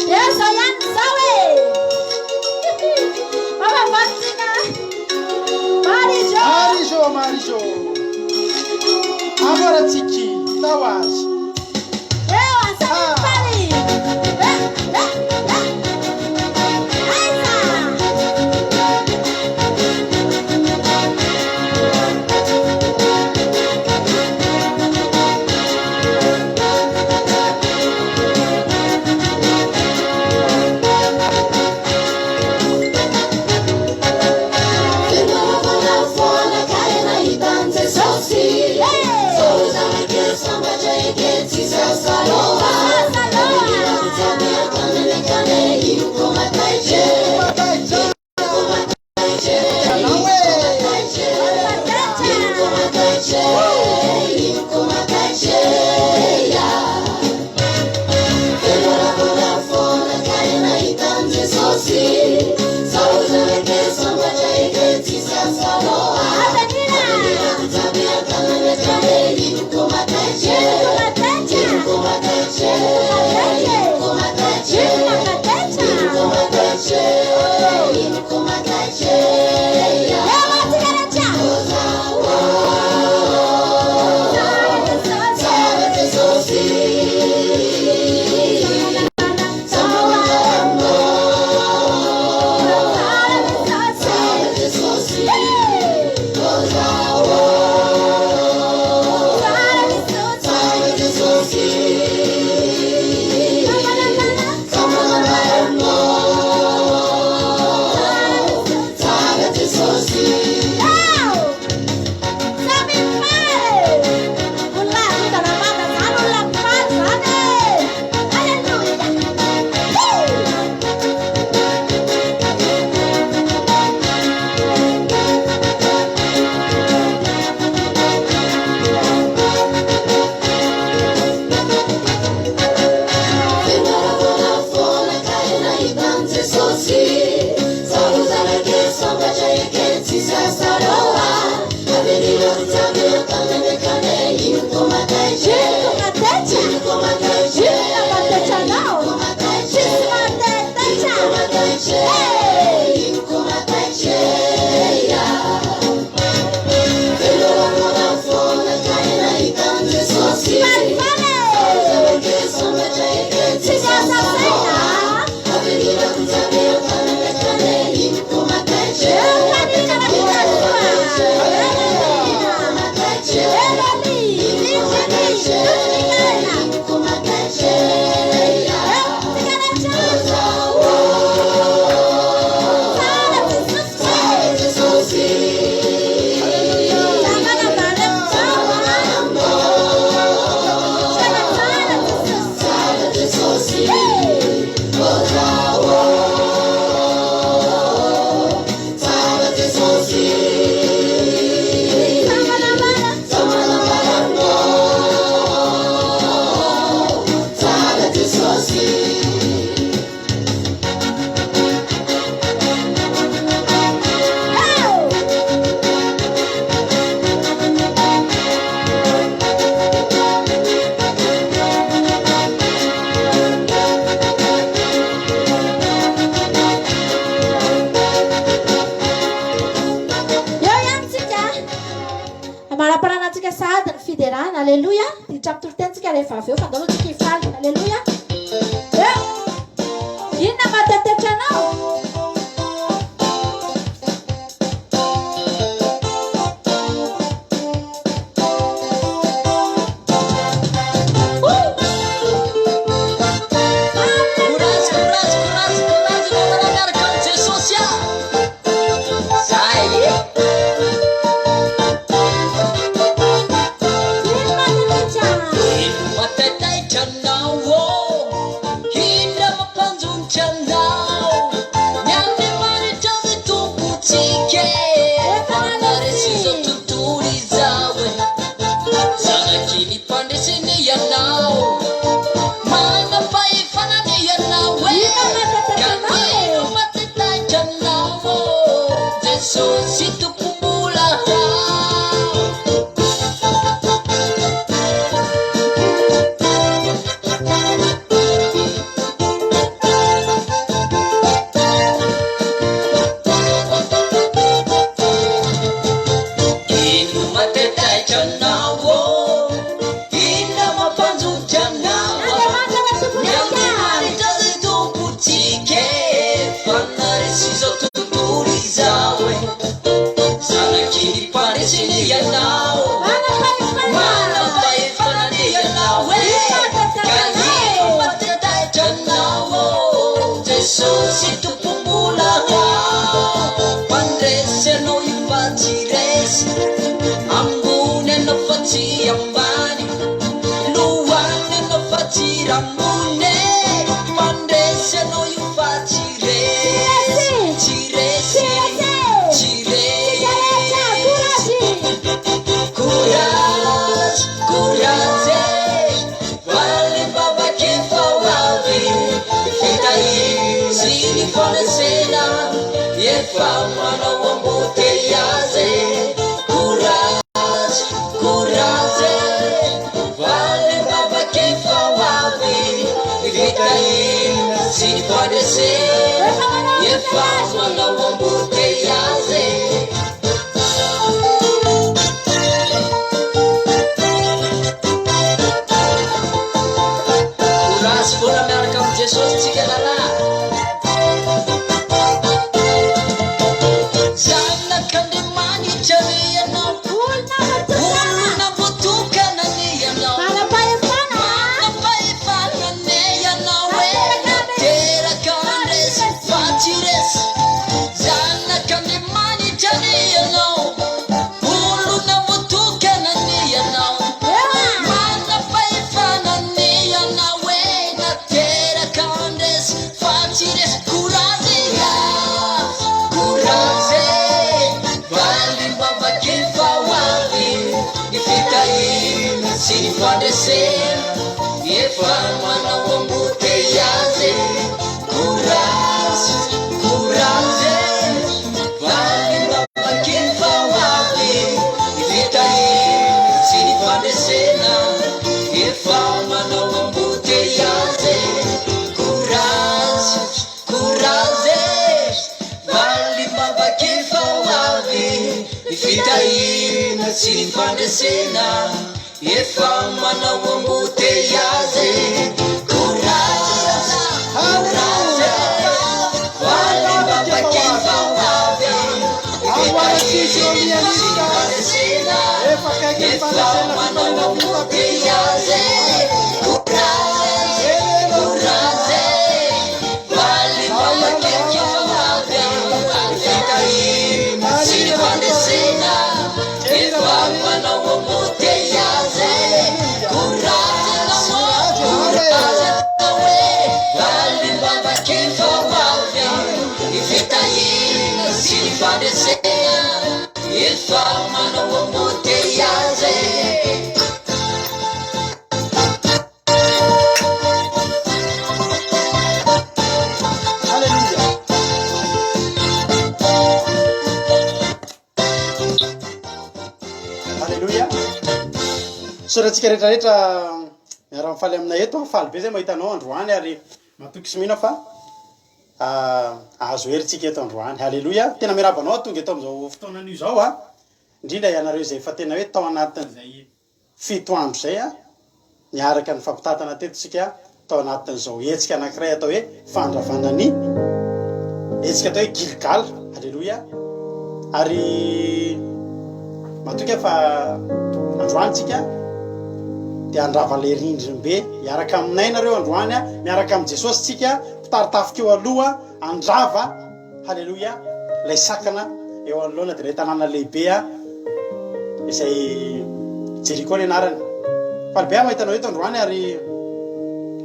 Yes, Oh Marijo, agora Tiki, tao azy. Eo, asante pale. Aiza. Alléluia. Ditrapotoritentsika rehefa avy eo fandaloantsika hifaly. Alléluia. Eo. Inona mahatatetra anao? Matataitra Firamune mandese no io facile ciresi courage courage vale baba che fa wavi fitai si fone sera e fa mano bombote yaze courage courage vale baba che fa wavi fitai si fone sera e fa mano bombote yaze Pura miaraka am Jesosy tsika lalà zanak'Andriamanitra re ianao olona voatokana ne ianao manam-pahefana ne ianao e teraka andresy fa tsy resy zanak'Andriamanitra re ianao olona voatokana ne ianao manam-pahefana ne ianao e Fatires courage courage vale baba che fa wavi di fitai si fadese e fa mana wambute yaze courage courage vale baba che fa wavi di fitai si fadese e fa mana wambute yaze courage vale baba che fa wavi ifitaina si fandesena e fa mana wambute yaze courage courage vale baba che fa wavi ifitaina si fandesena e fa mana wambute yaze courage courage vale baba che fa wavi ifitaina si fandesena e fa mana wambute yaze courage vale baba che fa wavi ifitaina si fandesena e fa mana wambute yaze soratsika rehetrarehetra miara-mifaly aminay eto faly be zay mahitanao androany ary matoky sy mihina fa azo heritsika eto androany halleloia tena miarabanao tonga eto am'izao fotoanan'io zao indrindra ianareo zay fa tena hoe tao anatin'izay fito andro zay miaraka ny fampitatana tetitsika tao anatin'izao etsika anankiray atao hoe fandravanany etsika atao hoe Gilgal halleloia ary matoky fa androany tsika dia andrava le rindrim-be miaraka aminay nareo androany miaraka amin'ny Jesosy tsika mpitaritafika eo aloha andrava halleloia lay sakana eo anoloana dia ilay tanàna lehibe izay Jeriko ny anarany falibe mahitanao eto androany ary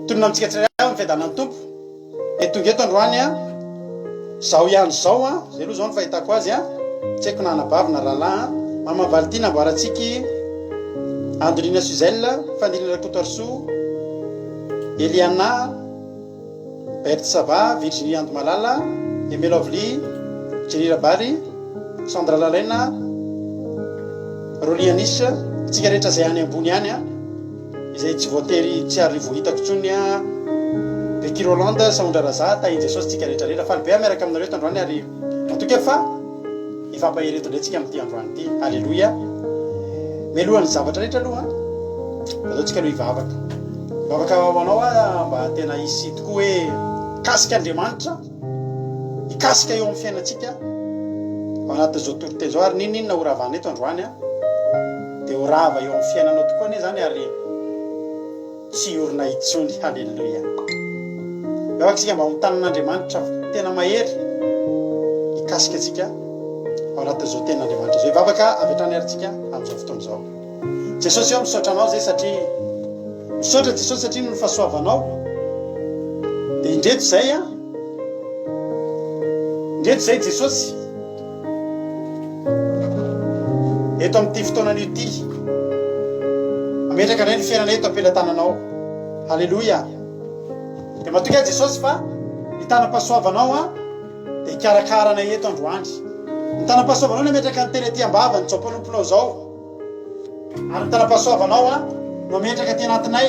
tonona amintsika tsirairay mifiadanany tompo tonga eto androany zao ihany zao zay aloha zao ny fahitako azy tsy haiko na anabavy na rahalahy mama Valentine amboaratsika Andrina Suzelle, Fanilina Kotarso, Eliana, Bert Sava, Virginie Andomalala, Emile Ovli, Jenny Rabary, Sandra Lalena, Rolianis, tsika rehetra zay any ambony any izay tsy voatery tsy ary vohitako tsony Becky Rolande, Saondra Raza, tahin Jesosy tsika rehetrarehetra faly be miaraka aminareo eto androany ary matoky fa ifampahereto ndray tsika amin'ity androany ity halleloia melohan'ny zavatra rehetra aloha azao tsika aloha ivavaka ho anao mba tena hisy tokoa hoe kasika Andriamanitra ikasika eo amin'ny fiainatsika ao anatin'izao toriteny zao ary ninina ho ravana eto androany dia ho rava eo amin'ny fiainanao tokoa ane zany ary tsy orina itsony halleloia miavaka tsika mba mitanan'Andriamanitra tena mahery ikasika atsika ao anatin'izao ten'Andriamanitra zao ivavaka avetrany ary tsika amin'izao fotoana izao Jesosy eo misaotra anao zay satria misaotra Jesosy satria no fahasoavanao dia indreto zay indreto zay Jesosy eto amin'ity fotoanany ity ametraka indray ny fiainana eto ampelantananao. Halleloja. Dia matoky ahy Jesosy fa ny tanam-pahasoavanao dia hikarakarana eto androandry. Ny tanam-pahasoavanao no ametraka ny teny aty ambava ny tsaompanomponao zao, ary ny tanam-pahasoavanao no ametraka aty anatinay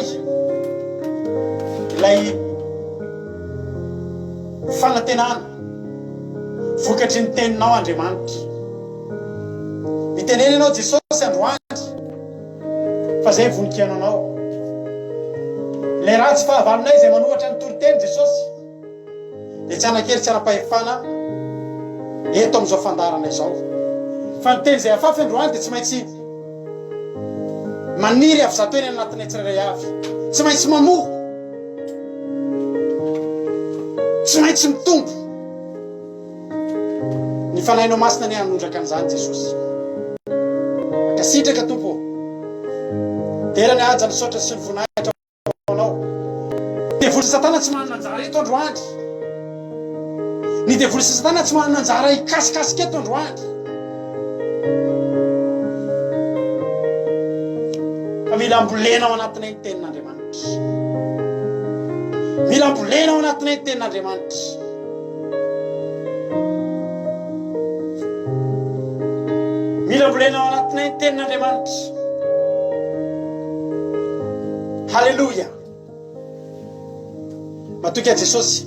ilay fanantenana vokatry ny teninao Andriamanitra. Mitenena ianao Jesosy androandry fa zay voninkiana anao. Le ratsy fahavalonay zay manohatra ny toro-teny Jesosy dia tsy anankely tsy anam-pahefana eto amin'izao fandaranay zao. Fa ny teny zay afafy androany dia tsy maintsy maniry avy zato eny anatinay tsirairay avy, tsy maintsy mamoha, tsy maintsy mitombo. Ny fanahinao masina ny hanondraka an'izany Jesosy. Akasitraka Tompo, tera ny aja ny saotra sy ny voninahitra anao. Ny devoly sy Satana tsy manana anjara eto androandry. Ny devoly sy Satana tsy manana anjara hikasikasika eto androandry. Fa mila ambolena ao anatinay ny tenin'Andriamanitra. Mila ambolena ao anatinay ny tenin'Andriamanitra. Mila ambolena ao anatinay ny tenin'Andriamanitra. Halleluja. Matoky a Jesosy,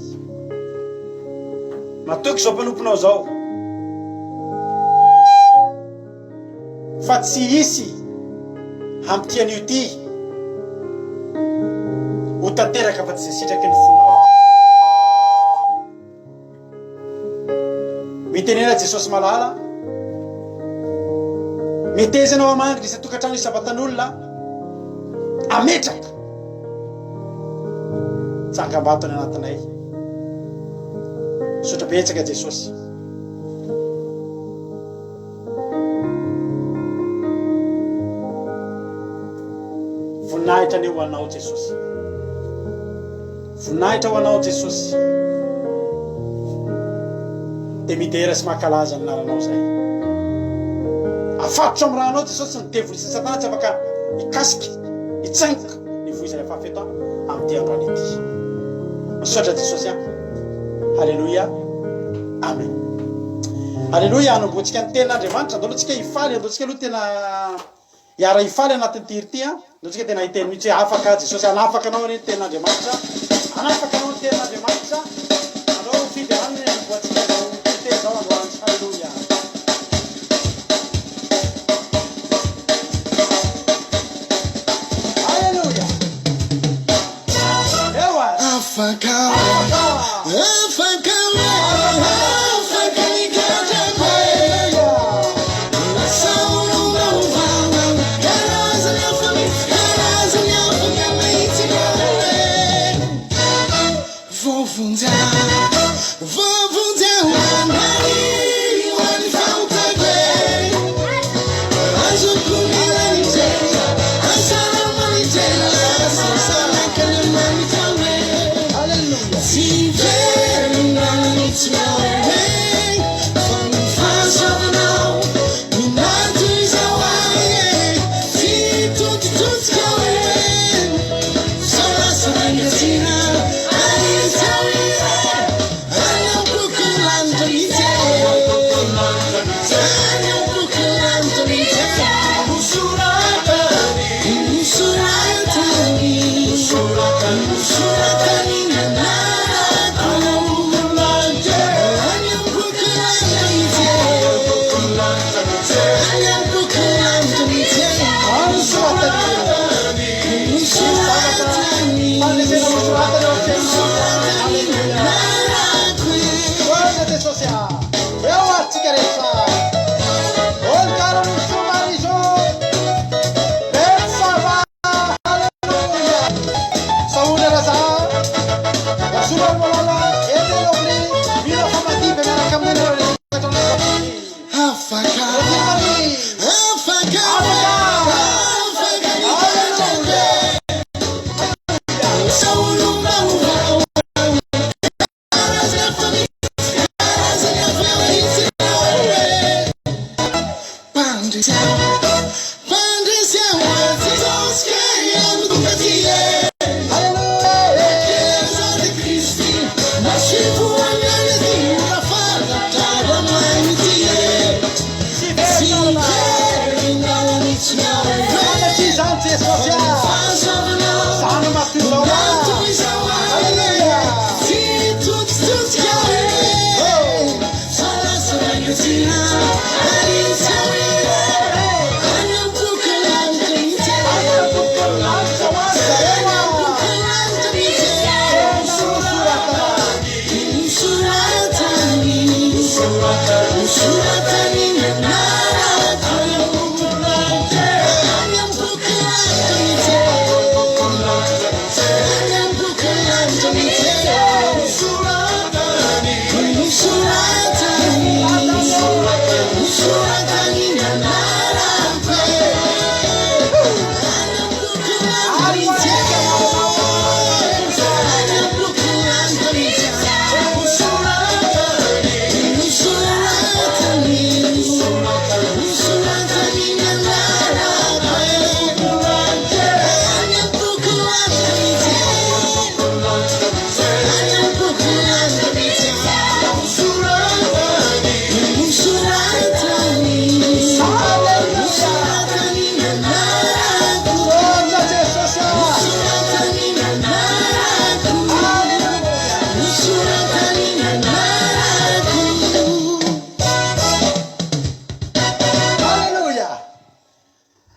matoky zao mpanomponao zao fa tsy hisy hamitian'io ty ho tanteraka fa tsy sitraky ny fonao. Mitenena Jesosy malala, miteza anao amandry isy tokantrano isy avatan'olona ametraka tsangam-bato ny anatinay. Misaotra betsaka Jesosy. Voninahitra ny ho anao Jesosy, voninahitra ho anao Jesosy. Dia midera sy mankalaza ny naranao zay. Afatotra amin'ny rahanao Jesosy ny devoly sy Satana tsy afaka hikasika, hitsaingoka ny voizany afafeto amin'ity androany ity. Misaotra Jesosy. Halleluja. Amen. Halleluja. Anomboantsika ny tenin'Andriamanitra. Andoloantsika hifaly, andoloantsika aloha tena hiara hifaly anatin'ny tiry ity. Andoloantsika tena hiteny mihitsy hoe afaka Jesosy, anafaka anao ny tenin'Andriamanitra, anafaka anao ny tenin'Andriamanitra. Anao fidy aminy ny anomboantsika teny zao androandro. Halleluja. Halleluja. Afaka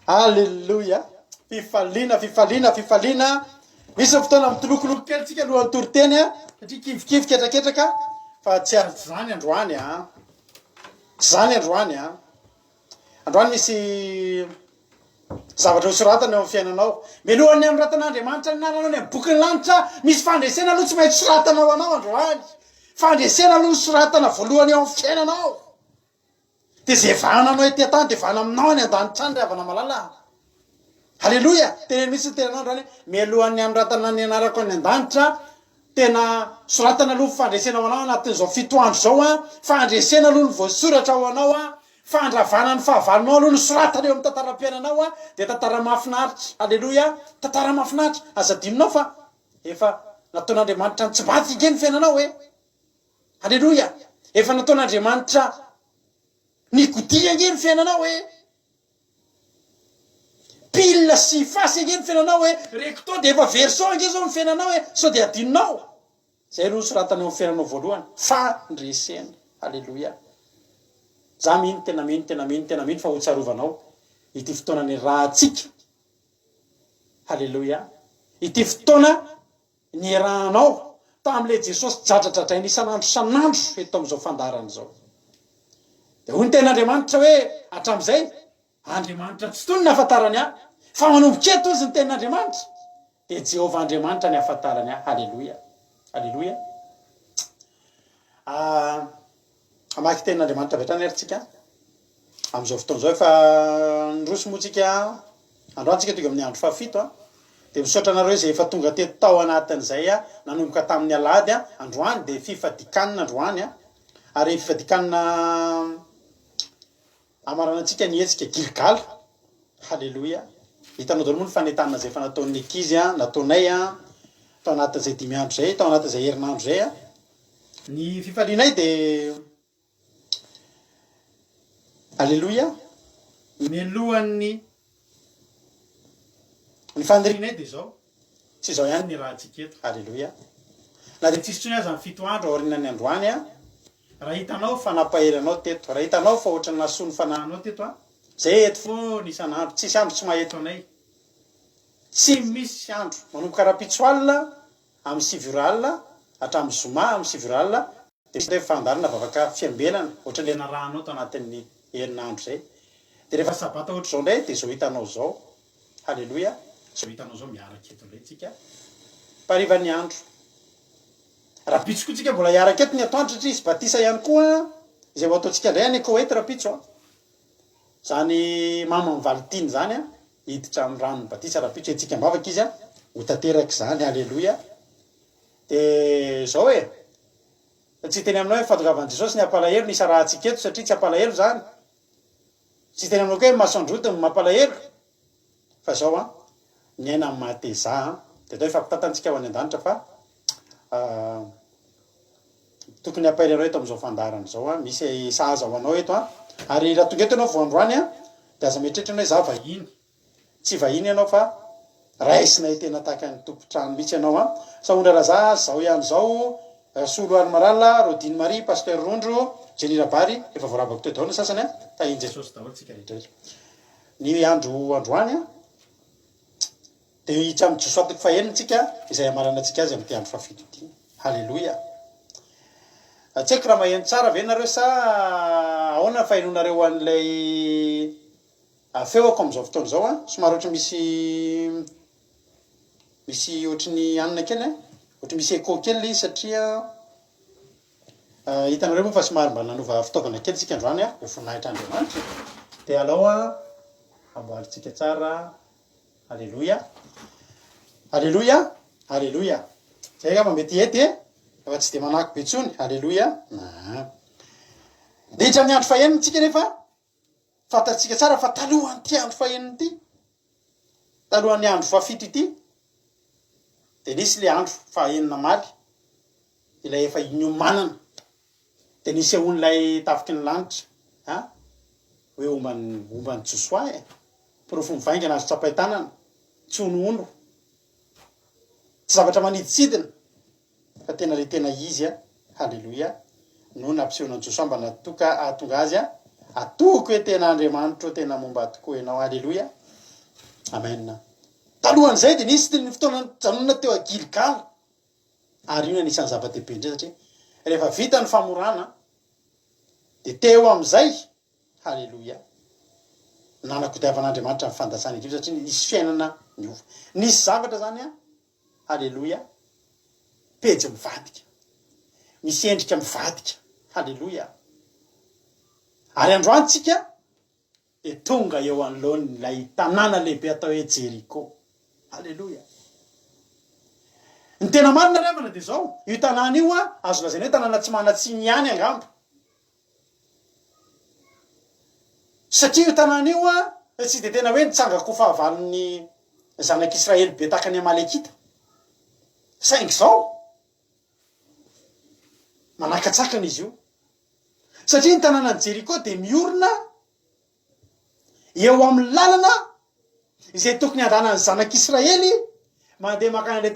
Alléluia. Fifaliana. Misy fotoana mitolokoloko kely tsika alohan'ny toriteny satria kivikivy ketraketraka fa tsy azo zany androany Tsy zany androany Androany misy zavatra hosoratana eo amin'ny fiainanao. Mialohan'ny amin'ny ratan'Andriamanitra ny nananao ny boky ny lanitra misy fandresena aloha tsy maintsy soratanao anao androany. Fandresena aloha soratana voalohany eo amin'ny fiainanao. De zay vahananao ety an-tany de vahana aminao any an-danitra any ravana malala. Halleluja. Teneny misy tenanao androany mialohan'ny amin'ny ratana ny anarako any an-danitra tena soratana aloha fandresena ho anao anatin'izao 7 andro zao fandresena aloha ny voasoratra ho anao fandravana ny fahavalonao aloha ny soratana eo amin'ny tantaram-piainanao de tantara mahafinaritra. Halleluja. Tantara mahafinaritra. Aza adinonao fa efa nataon'Andriamanitra tsy baty ige ny fiainanao Halleluja. Efa nataon'Andriamanitra nigodia ige ny fiainanao pile sy fasy ige ny fiainanao recto de efa verso ige zao ny fiainanao so de adinonao. Zay aloha soratana eo amin'ny fiainanao voalohany fandresena. Halleluja. Za mino tena mino fa ho tsarovanao ity fotoana ny rahatsika. Halleluja. Ity fotoana ny rahanao tam'le Jesosy jadradradrainy isan'andro eto am'izao fandarana zao. De hoy ny ten'Andriamanitra hoe hatram'izay Andriamanitra tsy tony ny ahafantarany fa manomboka eto izy ny ten'Andriamanitra de Jehovah Andriamanitra ny ahafantarany Halleluja. Halleluja. Amaky ten'Andriamanitra avy hatrany ary tsika am'izao fotoana zao efa nroso motsika androantsika tonga amin'ny andro fahafito de misaotra anareo zay efa tonga teto tao anatin'izay nanomboka tamin'ny alady androany de fifadikanina androany ary fifadikanina amaranantsika nietsika Gilgal. Halleluja. Hitanao daholo moa ny fanentanana zay efa nataon'ny ekizy nataonay tao anatin'izay 5 andro zay tao anatin'izay herinandro zay ny fifalianay de Halleluja. Mialohan'ny ny fandrinay de zao tsy zao ihany ny rahantsika eto. Halleluja. Na de tsisy tsony aza ny 7 andro aorinan'ny androany raha hitanao fa nampahelanao teto, raha hitanao fa ohatrany nasoa ny fanahinao teto zay eto fo ny isan'andro tsisy andro tsy maheto anay. Tsy misy andro manomboka rapitso alina amin'ny 7 alina hatramin'ny zoma amin'ny 7 alina de misy fandarina vavaka fiambelana ohatrany le narahanao tao anatin'ny herinandro zay. De rehefa sabata ohatra zao ndray de zao hitanao zao. Halleluja. Zao hitanao zao miaraka eto ndray tsika parivany andro. Rapitso koa tsika mbola hiaraka eto ny atoandro satria izy batisa ihany koa izay ho ataontsika ndray any Koweït rapitso zany mama mivalintiny zany hiditra amin'ny ranony batisa rapitso etsika ambavaka izy ho tanteraka zany. Halleluja. De zao tsy teny aminao hoe fahatongavan'i Jesosy ny hampalahelo nisy rahantsika eto satria tsy hampalahelo zany. Tsy teny aminao hoe masoandroty ny mampalahelo fa zao ny aina amin'ny mahateza de atao hoe fampitantantsika ho any an-danitra fa tokony apairareo eto am'izao fandarana zao a misy sahaza ho anao eto a ary raha tonga eto anao voandroany a de aza mieritreritra anao za vahiny tsy vahiny ianao fa raisina tena tahaka ny tompotrano mihitsy ianao a saondra raha za zao ihany zao solo ary marala rodiny marie pasteur rondro jenirabary efa voaravako teo daholo ny sasany a tahiny jesosy daholo tsika rehetrarehetra ny androany a de hitsy amy jisoatoko fahenitsika izay amarana atsika azy amty andro fafito ty halleloia tsy haiko raha maheno tsara ve nareo sa ahoana fahenonareo an'ilay feoko am'izao fotoana zao a somary ohatry misy ohatry anina kely ohatry misy écho kely satria hitanareo moa fa somary mba nanova fitaovana kely tsika androany a ho voninahitra andriamanitra de alao a amboaritsika tsara halleloia halleloia halleloia zay ka mety ety fa tsy de manako be tsony halleloia de hitra amin'ny andro faheniny tsika nefa fantatsika tsara fa talohan'ny ty andro faheniny ty talohan'ny andro fafito ity de nisy le andro fahenina maly ilay efa iniomanana de nisy aon'lay tafiky ny lanitra hoe ombany josoa profo mivaingana azo tsapay tanana tsonoondro tsy zavatra maniditsidina fa tena le tena izy a halleloia no nampisehona josoa mba natoka ahatonga azy a atoko hoe tena andriamanitro tena momba atoko ianao halleloia amen talohan'izay de nisy ny fotoana janonona teo agilgala ary io no anisan'ny zava-dehibe indray satria rehefa vita ny famorana de teo am'izay halleloia nanakodiavan'andriamanitra amin'ny fandasana ekipo satria nisy fiainana miova nisy zavatra zany a halleloia pejy mivadika misy endrika mivadika halleloia ary androantsika de tonga eo anoloany lay tanàna lehibe atao hoe Jeriko halleloia ny tena marina revana de zao io tanàna io a azo lazaina hoe tanàna tsy manatsiny ihany angamba satria io tanàna io a tsy de tena hoe nitsangako fahavalon'ny zanak'Israely be takany Amalekita saingy zao manakatsakana izy io satria ny tanànany Jeriko de miorina eo amin'ny lalana izay tokony andanany zanak'Israely mandeha makany le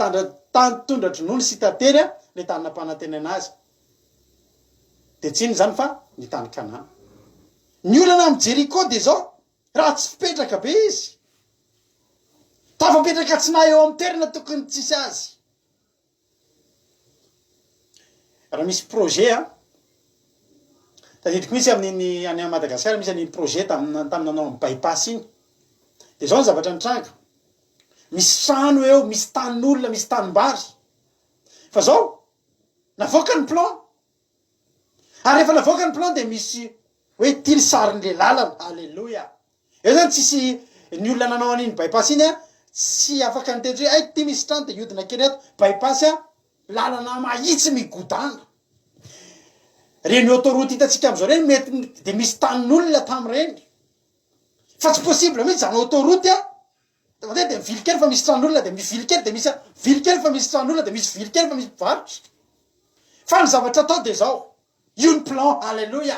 tany tondra-dronono sy tatery le tany nampanantenana azy de tsiny zany fa ny tany Kanana ny olana amy Jeriko de zao raha tsy fipetraka be izy tafapetraka tsy na eo amy toerana tokony tsisy azy raha misy projet tadidiko misy amin'iny any Madagasikara misy an'iny projet tamin'ny nanao amy bypass iny de zao ny zavatra nitranga misy trano eo misy tanin'olona misy tanimbary fa zao navoaka ny plan ary rehefa navoaka ny plan de misy hoe tily sarin'le lalana halleloia eo zany tsisy ny olona nanao an'iny bypass iny a tsy afaka nitendry hoe ty misy trano de iodina kely eto bypass lalana mahitsy migodana reny autoroute hitatsika am'izao reny mety de misy tanin'olona tam'ireny fa tsy possible mihitsy zany autoroute de mivily kely fa misy tran'olona de misy vily kely de misy vily kely fa misy tran'olona de misy vily kely fa misy mpivarotra fa ny zavatra atao de zao io ny plan halleloia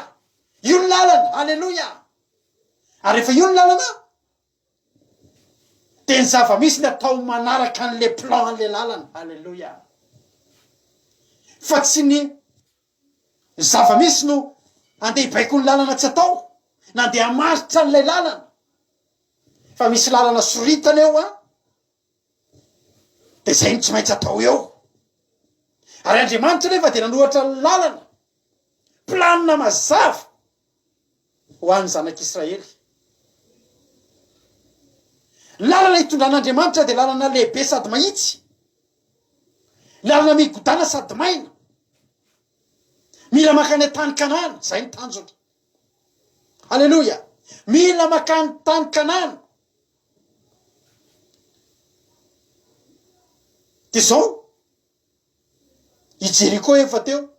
io ny lalana halleloia ary rehefa io ny lalana de ny zava-misy ny atao manaraka an'le plan an'le lalana halleloia fa tsy ny zava-misy no andeha hibaiko ny lalana tsy atao na andeha hamaritra an'lay lalana fa misy lalana soritana eo de zay no tsy maintsy atao eo ary Andriamanitra nefa de nanohatra ny lalana planina mazava ho an'ny zanak'Israely lalana hitondran'Andriamanitra de lalana lehibe sady mahitsy lalana migodana sady maina mila makany tany Kanana zay ny tanjona halleloia mila makany tany Kanana de zao i Jeriko efa teo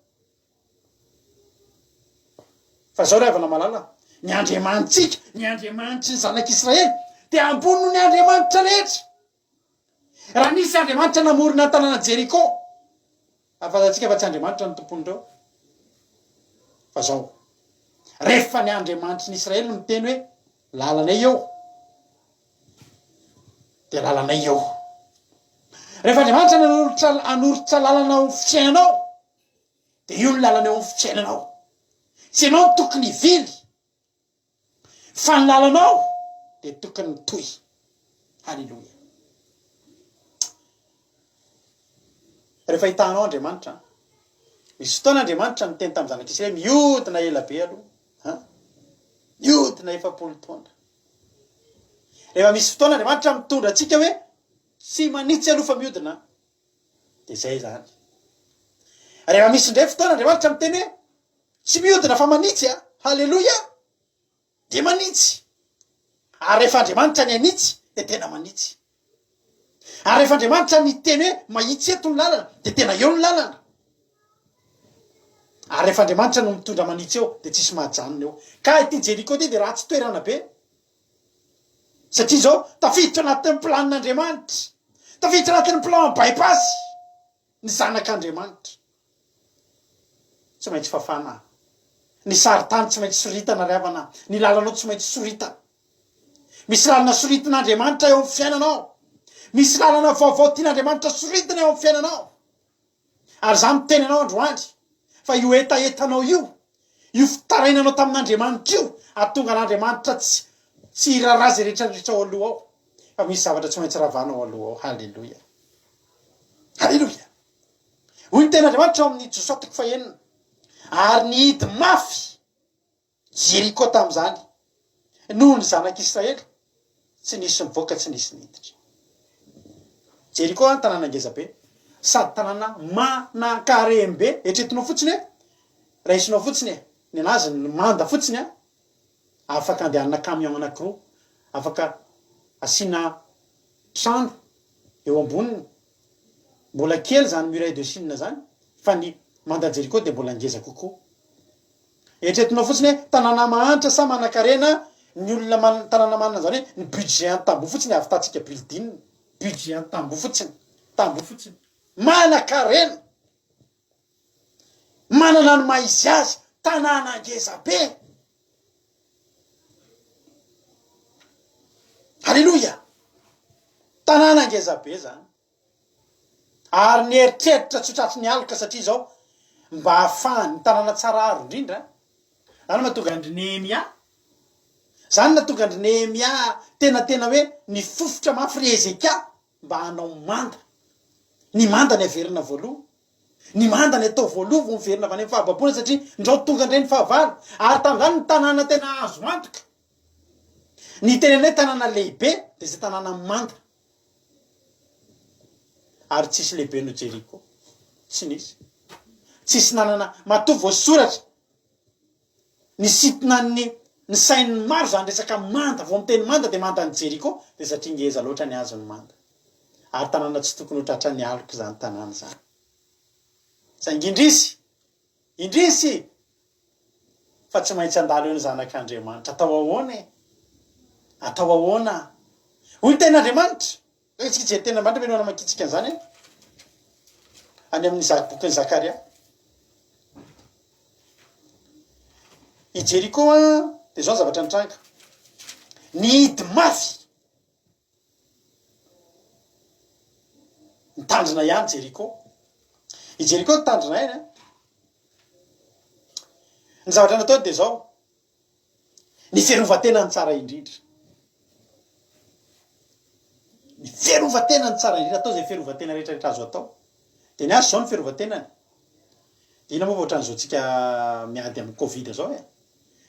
fa zao ravana malala ny Andriamanitsika ny Andriamanitry ny zanak'Israely de ambony no ny Andriamanitra rehetra raha nisy Andriamanitra namorona ny tanàna Jeriko afantatsika fa tsy Andriamanitra ny tompony reo fa zao rehefa ny Andriamanitra ny Israely no miteny hoe lalanay eo de lalanay eo. Rehefa Andriamanitra anorotra lalana ao fiainanao de io ny lalana eo amin'ny fiainanao. Tsy ianao tokony hivily fa ny lalanao de tokony mitohy. Halleloja. Rehefa hitanao Andriamanitra, misy fotoana Andriamanitra miteny tamin'ny zanak'Israely mihodina ela be aloha, mihodina 7 taona. Rehefa misy fotoana Andriamanitra mitondra antsika hoe tsy manitsy aloha fa mihodina, de zay zany. Rehefa misy ndray fotoana Andriamanitra miteny hoe tsy mihodina fa manitsy, halleloja, de manitsy. Ary rehefa Andriamanitra ny anitsy de tena manitsy. Ary rehefa Andriamanitra miteny hoe mahitsy eto ny lalana de tena eo ny lalana. Ary rehefa Andriamanitra no mitondra manitsy eo de tsisy mahajanona eo. Ka ity Jeriko ty de ratsy toerana be. Satria zao tafiditra anatin'ny planin'Andriamanitra, tafiditra anatin'ny plan bypass ny zanak'Andriamanitra. Tsy maintsy fafana. Ny saritany tsy maintsy soritana ry havana. Ny lalanao tsy maintsy sorita. Misy lalana soritin'Andriamanitra eo amin'ny fiainanao. Misy lalana vaovao tian'Andriamanitra soritana eo amin'ny fiainanao. Ary za miteny anao androany fa io etaetanao io fitarainanao tamin'Andriamanitra io, atonga an'Andriamanitra tsy rarazy rehetrarehetra ao aloha ao. Fa misy zavatra tsy maintsy ravanao aloha ao. Halleloja. Halleloja. Hoy ny ten'Andriamanitra ao amin'ny Josua 9. Ary nihidy mafy Jeriko tamin'izany noho ny zanak'Israely, tsy nisy mivoaka, tsy nisy niditra. Jeriko tanàna ngezabe, sady tanàna manan-karem-be. Etretinao fotsiny hoe raisinao fotsiny ny anazy ny manda fotsiny afaka andehanana camion anankiroa, afaka asina trano eo amboniny. Mbola kely zany muraille de Chine zany, fa ny manda Jeriko de mbola ngeza kokoa. Etretinao fotsiny hoe tanàna mahantra sa manan-karena, ny olona tanàna manana zany hoe ny budget an-tamboho fotsiny avy tatsika building, budget an-tamboho fotsiny, tamboho fotsiny. Manan-karena, manana ny maizy azy, tanàna ngeza be. Halleloja. Tanàna ngeza be zany. Ary ny eritreritra tsotratry ny aloka satria zao mba hahafahany tanàna tsara aro indrindra. Zany mahatonga andry Nehemia. Zany natonga andry Nehemia tena hoe ny fofotra mafy ry Ezekia mba hanao manda. Ny manda ny averina voaloha. Ny manda ny atao voaloha vao miverina avy any amin'ny fahababoana satria ndrao tonga indray ny fahavalo. Ary tamin'izany ny tanàna tena azo antoka. Ny tenenay tanàna lehibe de zay tanàna manda. Ary tsisy lehibe no Jeriko. Tsy nisy. Tsisy nanana matoa voasoratra. Ny sitina ny sain'ny maro zany resaka manda, vao miteny manda de manda ny Jeriko, de satria ngeza loatra ny azo ny manda. Ary tanàna tsy tokony ho tratra ny aloka zany tanàna zany. Saingy indrisy fa tsy maintsy andalo eo ny zanak'Andriamanitra. Atao ahoana? Atao ahoana? Hoy ten'Andriamanitra. Tsika je ten'Andriamanitra menao makitsika an'izany any amin'ny bokin'ny Zakaria. I Jeriko de zao zavatra nitranga. Nihidy mafy. Nitandrina ihany Jeriko. I Jeriko nitandrina ihany. Ny zavatra nataony de zao. Ny fiarovatena ny tsara indrindra. Ny fiarovatena ny tsara indrindra. Atao zay fiarovatena rehetrarehetra azo atao. De ny azo zao ny fiarovatena. Ina moa ohatran'izao tsika miady amin'ny Covid zao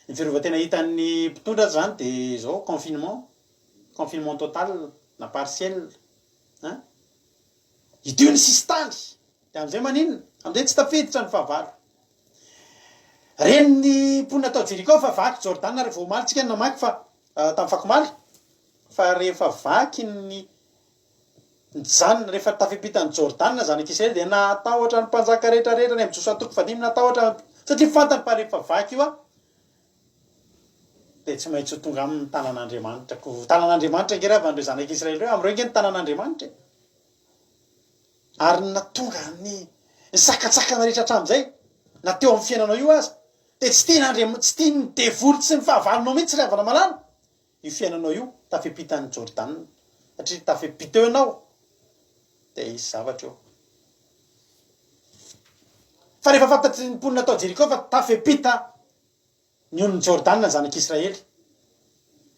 Ny fiarovatena hitan'ny mpitondra zany de zao confinement total na partiel. Idio ny sisy tany. De am'izay maninona? Am'izay tsy tafiditra ny fahavalo. Reny ny mponina atao Jeriko fa vaky Jordan rehefa omaly tsika namaky fa tamin'ny fakomaly. Fa rehefa vaky ny janona rehefa tafipitany Jordan zanak'Israely de natahotra ny mpanjaka rehetrarehetra ny amin'ny Josua 5 natahotra satria fantany fa rehefa vaky io de tsy maintsy ho tonga amin'ny tanàn'Andriamanitra. Tanàn'Andriamanitra nge raha andreo zanak'Israely reo am'ireo nge ny tanàn'Andriamanitra. Ary natonga ny sakatsakana rehetra hatramin'izay na teo amin'ny fiainanao io aza de tsy tia ny devoly tsy ny fahavalonao mihitsy ravana malala io fiainanao io tafepitany Jordan satria tafepita eo ianao de isy zavatra eo fa rehefa fantatry ny mponina atao Jeriko fa tafepita ny olony Jordan zanak'Israely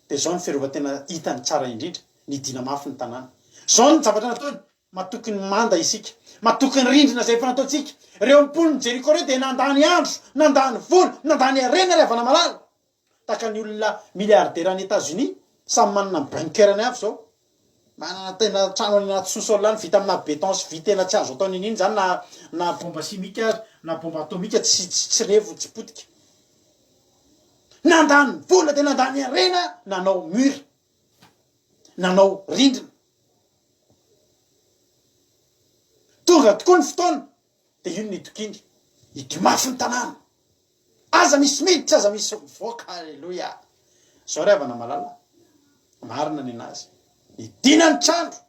de zao ny fiarovatena hitany tsara indrindra ny dina mafy ny tanàna zao ny zavatra nataony matoky ny manda isika matoky ny rindrina zay efa nataontsika reo mponiny Jeriko reo de nandany andro nandany voly nandany arena ravana malala taka ny olona milliardaire any États-Unis samy manana ny bankerany avy zao manana tena trano any anaty sous-sol vita amina béton sy vy tena tsy azo atao nininy zany na bomba simika na bomba atomika tsy revo tsy potika nandany vola de nandany arena nanao mur nanao rindrina tonga tokoa ny fotoana de io ny tokiny idio mafy ny tanàna aza misy miditra aza misy voaka halleloia zao ravana malala marina ny anazy ny dina ny trandro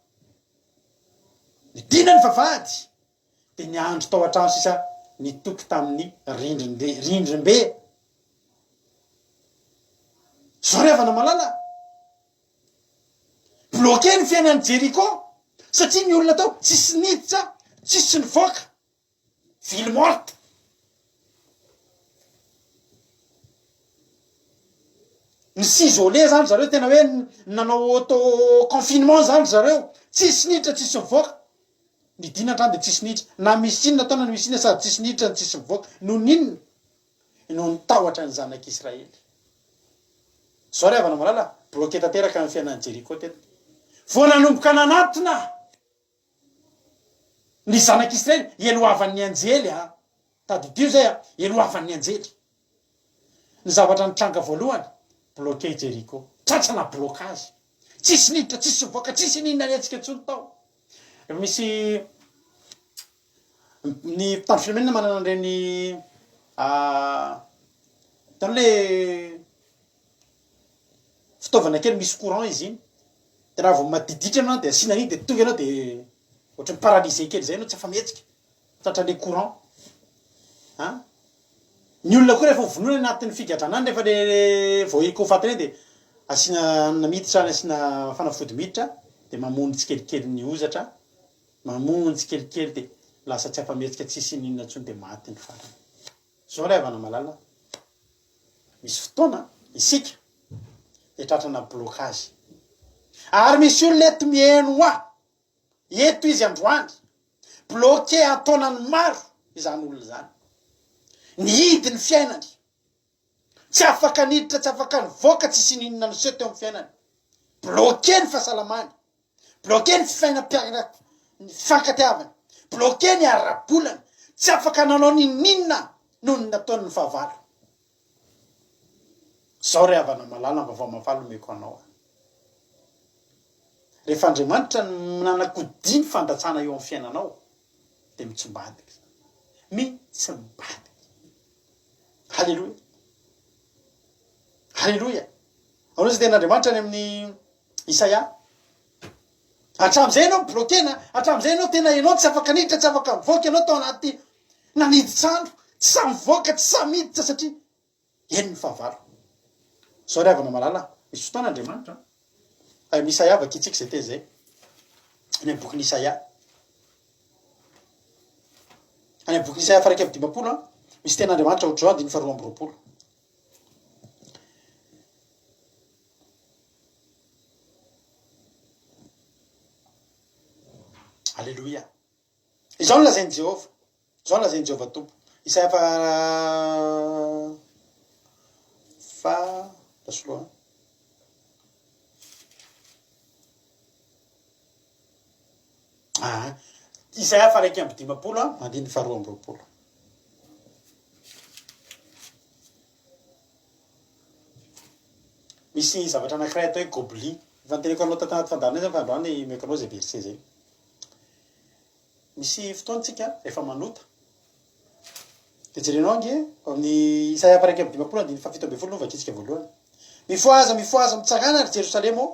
ny dina ny vavahady de ny andro tao an-trano sisa nitoky tamin'ny rindrimbe zao ravana malala bloqué ny fiainan'ny Jeriko satria ny olona tao tsisy niditra tsisy ny voaka ville morte ny s'isoler zany zareo tena hoe nanao auto confinement zany zareo tsisy niditra tsisy mivoaka ny dina trano de tsisy niditra na misy inona taona ny misy inona sady tsisy niditra ny tsisy mivoaka no ninona no nitahotra ny zanak'Israely zao ravana malala bloqué tanteraka ny fiainan'ny Jeriko teto vo nanomboka nanatona ny zanak'Israely eloavan'ny anjely tadidio zay eloavan'ny anjely ny zavatra nitranga voalohany bloqué Jeriko tratrana blocage tsisy niditra tsisy mivoaka tsisy ninona ny atsika tsony tao misy ny mpitandro filaminana manana an'ireny tano le fitaovana kely misy courant izy iny de raha vao madiditra anao de asina an'iny de tonga anao de ohatra ny paralysé kely zay anao tsy afa mihetsika tratra le courant ny olona koa rehefa vonoina anatin'ny figadranany rehefa le vao ekofatiny de asina na miditra ny asina fanafody miditra de mamono tsikelikely ny ozatra mamono tsikelikely de lasa tsy afa-mihetsika tsisy ninona ntsony de maty ny farany zao ravana malala misy fotoana isika de tratrana blocage ary misy olona eto mieno eto izy androany bloqué ataonany maro izany olona zany ny hidy ny fiainany tsy afaka niditra tsy afaka nivoaka tsisy ninona niseho teo amin'ny fiainany bloqué ny fahasalamany bloqué ny fifankatiavany bloqué ny ara-bolany tsy afaka nanao ninona noho ny nataony ny fahavalo zao ry havana malala mba vao mafalo meko anao rehefa Andriamanitra nanakodi ny fandatsana eo amin'ny fiainanao de mitsombadika mitsombadika halleloia halleloia ao izy ten'Andriamanitra any amin'ny Isaia hatram'izay anao bloqué na hatram'izay anao tena ianao tsy afaka niditra tsy afaka mivoaka ianao tao anaty naniditsandro tsy sa mivoaka tsy sa miditra satria eny ny fahavalo zao ry havana malala misy fotoana Andriamanitra misy Isaia vakitsika zay te zay any amin'ny bokin'ny Isaia any amin'ny bokin'ny Isaia faraika amin'ny 50 misy ten'Andriamanitra ohatr'izao 2:20 Alléluia. Izao no lazainy Jehova. Izao no lazainy Jehova tompo. Isaia lasoloa. Isaia faraika amby 50 mandiny 2:20. Misy zavatra anankiray atao hoe gobelin. Fanteneko anao tantanaty fandarana zay fandroany meko anao zay verset zay. Misy fotoantsika rehefa manota de jerenao nge amin'ny Isaia faraika amby 50 andiny 7:20 vakitsika voalohany. Mifoaza mitsangana ry Jerosalema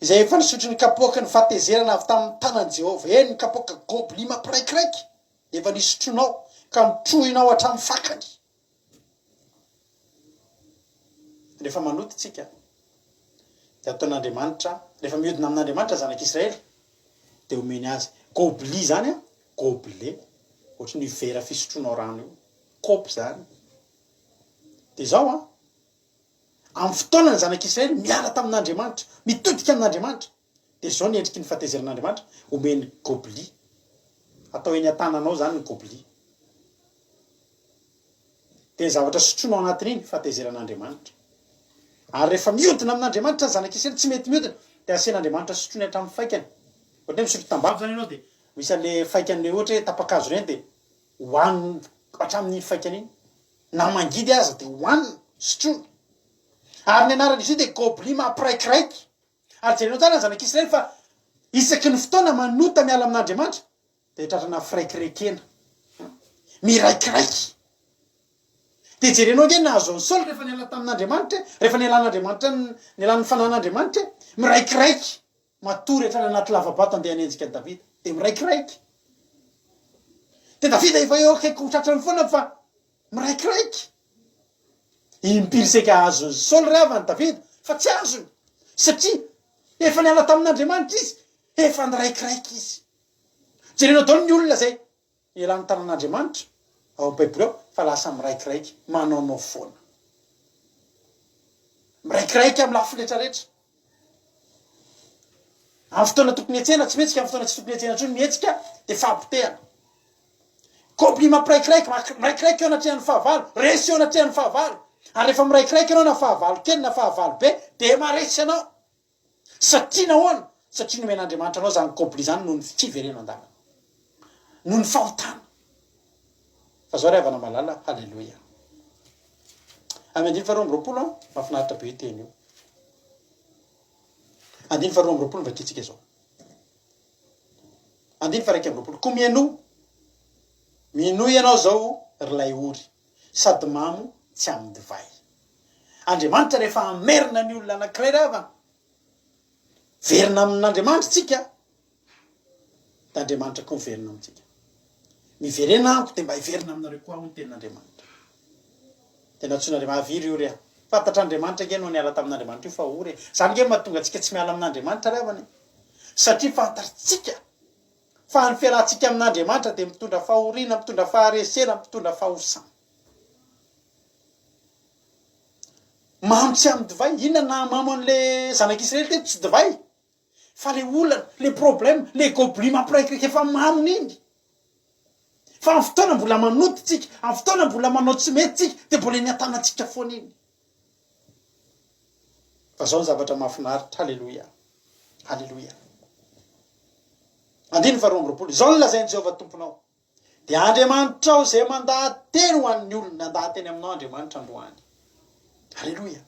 izay efa nisotro ny kapoaka ny fatezerana avy tamin'ny tanan'i Jehova. Eny ny kapoaka gobelin mampiraikiraiky efa nisotronao ka nitrohinao hatramin'ny fakany. rehefa manoty tsika de ataon'Andriamanitra rehefa mihodina amin'Andriamanitra zanak'Israely de omeny azy gobli zany a goble ohatry ny vera fisotroanao rano io kopy zany de zao a amin'ny fotoanany zanak'Israely miala tamin'Andriamanitra mitodika amin'Andriamanitra de zao ny endriky ny fahatezeran'Andriamanitra omeny gobli atao eny an-tananao zany ny gobli de ny zavatra sotroanao anatin'iny fahatezeran'Andriamanitra ary rehefa mihodina amin'Andriamanitra zanak'Israely tsy mety mihodina de asian'Andriamanitra sotrony hatramin'ny faikany ohatra hoe misotro tambavy zany ianao de misy an'le faikany ohatra hoe tapakazo reny de hoaniny hatramin'ny faikany iny na mangidy aza de hoaniny sotrony ary ny anaran'izy io de gobli mampiraikiraiky ary jerenao tsara ny zanak'Israely fa isaky ny fotoana manota miala amin'Andriamanitra de tratrana firaikiraikena miraikiraiky de jerenao nge nahazo ny Saoly rehefa niala tamin'Andriamanitra rehefa nialan'Andriamanitra nialan'ny fanan'Andriamanitra miraikiraiky matory hatrany anaty lavabato andeha hanenjika ny Davida de miraikiraiky de Davida efa eo akaiky ho tratrany foana fa miraikiraiky impiriseka azony Saoly ravany Davida fa tsy azony satria efa niala tamin'Andriamanitra izy efa niraikiraiky izy jerenao daholo ny olona zay ialany tanan'Andriamanitra ao Baibly ao fa lasa miraikiraiky manaonao foana miraikiraiky amin'ny lafiny rehetrarehetra amin'ny fotoana tokony etsena tsy mihetsika amin'ny fotoana tsy tokony etsena ntsony mihetsika de fampitehana gobli mampiraikiraiky miraikiraiky eo anatrehan'ny fahavalo resy eo anatrehan'ny fahavalo ary rehefa miraikiraiky ianao na fahavalo kely na fahavalo be de maresy anao satria nahoana satria nomen'Andriamanitra anao zany gobli zany noho ny fiverena andalana noho ny fahotana fa zao ravana malala halleloia amin'ny 2:20 mahafinaritra be teny io 2:20 vakitsika zao 2:20 ko mino ianao zao rylay ory sady mamo tsy amin'ny divay Andriamanitra rehefa amerina ny olona anankiray ravana verina amin'Andriamanitra tsika da Andriamanitra koa miverina amintsika miverena amiko de mba hiverina aminareo koa ny tenin'Andriamanitra de natsoin'Andriamanitra aviry io rea fantatr'Andriamanitra nge no niala tamin'Andriamanitra io fa ory zany nge mahatonga atsika tsy miala amin'Andriamanitra ravany satria fantatritsika fa ny fialantsika amin'Andriamanitra de mitondra fahoriana mitondra faharesena mitondra fahosana mamo tsy amin'ny divay inona na mamo an'le zanak'Israely teto tsy divay fa le olana le problème le gobli mampiraikiraiky efa mamony iny fa amin'ny fotoana mbola manoty tsika amin'ny fotoana mbola manao tsy mety tsika de mbola ny atanantsika foana iny fa zao ny zavatra mahafinaritra halleloia halleloia 2:20 zao ny lazainy Jehovah tomponao de Andriamanitra ao zay mandahateny ho an'ny olona andahateny aminao Andriamanitra androany halleloia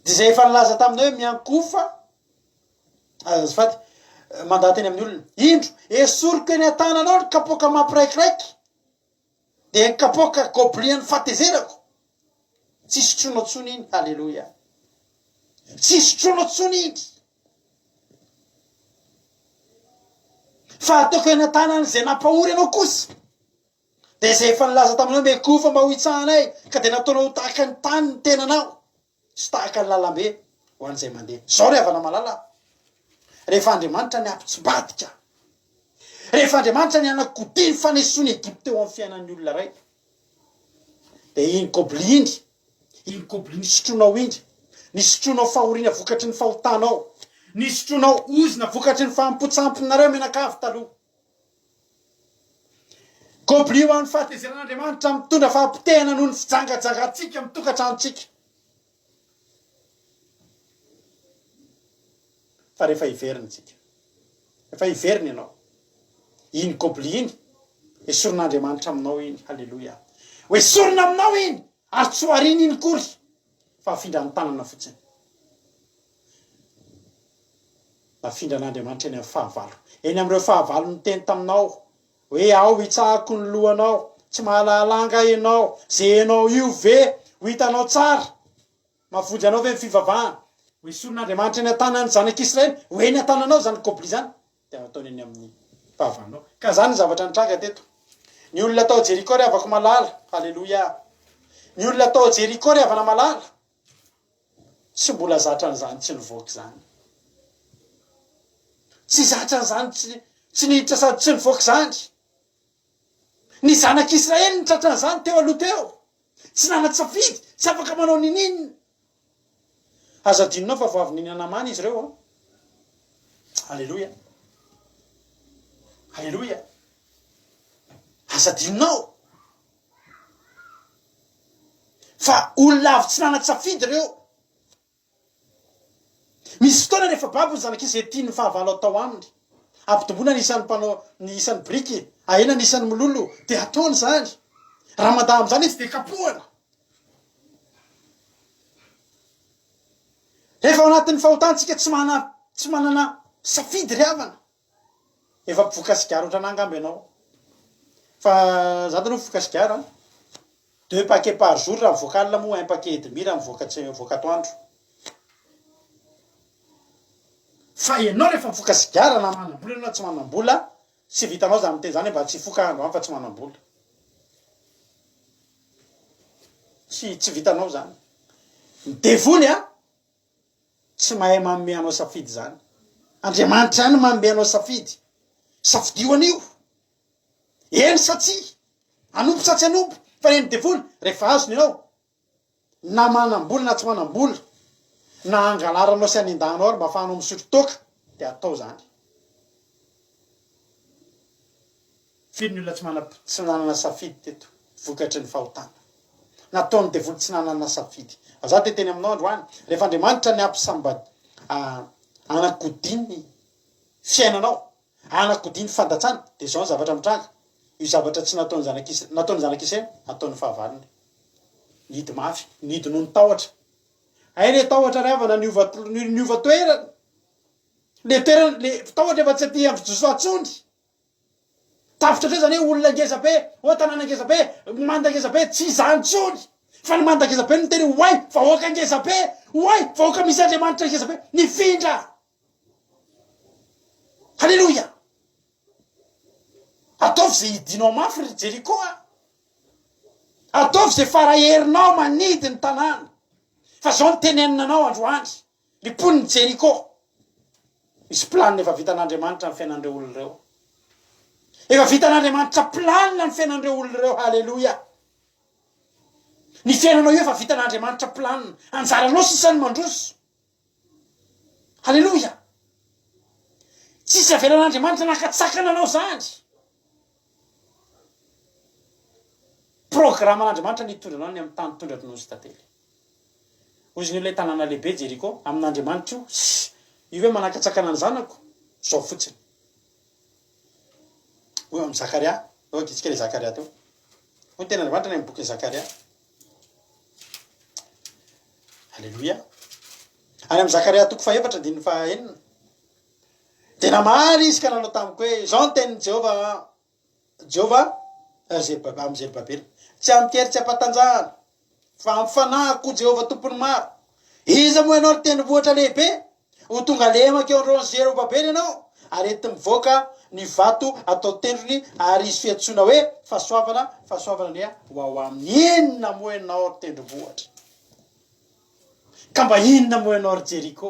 de zay efa nilaza taminao hoe miankofa azafady mandahateny amin'ny olona indro esoriko eny an-tananao ny kapoka mampiraikiraiky de ny kapoka goblian'ny fahatezerako tsy sotroanao tsony iny halleloia tsy sotroanao tsony iny fa ataoko eny an-tanany zay nampahory anao kosa de zay efa nilaza taminao miankofa mba ho hitsahanay ka de nataonao tahaka ny tany ny tenanao sy tahaka ny lalambe ho an'izay mandeha zao ry havana malala rehefa Andriamanitra ny apitsibadika rehefa Andriamanitra ny anakodiny fanesony Egypte eo amin'ny fiainan'ny olona ray de iny gobli ny sotronao iny ny sotronao fahoriana vokatry ny fahotanao ny sotronao ozina vokatry ny fahampotsampinareo menakavy taloha gobli ho an'ny fahatezeran'Andriamanitra mitondra fahampitehana noho ny fijangajangatsika mitokantranotsika fa rehefa hiveriny tsika rehefa hiveriny ianao iny gobli iny esorin'Andriamanitra aminao iny halleloia ho esorina aminao iny ary tsy hoariny iny kory fa afindra ny tanana fotsiny afindra an'Andriamanitra eny amin'ny fahavalo eny amin'ireo fahavalo niteny taminao hoe ao hitsahako ny lohanao tsy mahalalanga ianao zay ianao io ve ho hitanao tsara mavojy anao ve ny fivavahana ho esorin'Andriamanitra eny an-tanany zanak'Israely ho eny an-tananao zany gobli zany de ataony eny amin'ny fahavalonao ka zany ny zavatra nitranga teto ny olona atao Jeriko ry avako malala halleloia ny olona tao Jeriko ry avana malala tsy mbola zatra an'izany tsy nivoaka zany tsy zatra an'izany tsy niditra sady tsy nivoaka zany ny zanak'Israely nitratra an'izany teo aloha teo tsy nana-tsafidy tsy afaka manao ninina aza dinonao fa voavy ninanamany izy ireo alleluia alleluia aza dinonao fa olona avy tsy nana-tsafidy reo misy fotoana rehefa babony zanak'izy tiany fahavalo atao aminy ampitomboina ny isan'ny mpanao ny isan'ny briky ahena ny isan'ny mololo de ataony zany raha mandà am'izany izy de kapohana rehefa ao anatin'ny fahotantsika tsy manana safidy ry havana efa mpivoaka sigara ohatrana angamby ianao fa zato aloha mivoaka sigara 2 paquets par jour raha mivoaka alina moa 1 paquet et demi raha mivoaka atoandro fa ianao rehefa mivoaka sigara na manam-bola ianao tsy manam-bola tsy vitanao zany miteny zany mba tsy foka andro fa tsy manam-bola tsy vitanao zany devony tsy mahay manome anao safidy zany Andriamanitra ihany manome anao safidy safidio anio eny satsia anompo sa tsy anompo fa eny devony rehefa azony ianao na manam-bola na tsy manam-bola na angalaranao sy anindanao ary mba afahanao misotro toka de atao zany firy ny olona tsy nanana safidy teto vokatry ny fahotana nataony devony tsy nanana safidy za te teny aminao androany rehefa Andriamanitra ny ampisambady anakodiny fiainanao anakodiny fandatsana de zao ny zavatra mitranga io zavatra tsy nataony zanak'Israely ataony fahavalony nidy mafy nidy noho ny tahotra ay le tahotra ry havana niova toerana le toerana le tahotra efa tsy aty andro josoatsondry tafitra tre zany hoe olona ngezabe tanàna ngezabe manda ngezabe tsy zany tsony fa ny manda ngezabe ny teny oay vahoaka ngezabe oay vahoaka misy Andriamanitra ngezabe nifindra halleloia ataovy zay hidinao mafy ry Jeriko ataovy zay faraherinao manidy ny tanàna fa zao ny tenenanao androany ny poniny Jeriko misy planiny efa vitan'Andriamanitra ny fiainan'ireo olona reo efa vitan'Andriamanitra planina ny fiainan'ireo olona reo halleloia ny fiainanao io efa vitan'Andriamanitra planina anjaranao sisany mandroso halleloia tsisy avelan'Andriamanitra nakatsakana anao zany programan'Andriamanitra nitondra anao ny amin'ny tany tondra tinozy tantely ozy ny ilay tanàna lehibe Jeriko amin'Andriamanitra io hoe manakatsakana ny zanako zao fotsiny hoy amin'ny Zakaria ohatsika le Zakaria teo hoy tena Andriamanitra ny boky Zakaria halleluia any amin'ny Zakaria 4:7 tena mary izy ka nanao tamiko hoe zao ny tenin'ny Jehova amin'ny Zerubabely tsy amikery tsy ampatanjahana fa amfanahiko Jehova tompony maro iza moa ianao tendrombohitra lehibe ho tonga lemaka eo androany Zerubabely ianao ary ety mivoaka ny vato atao tendrony ary izy fiantsoana hoe fahasoavana nia ho ao amin'ny inona moa ianao tendrombohitra ka mba inona moa ianao ry Jeriko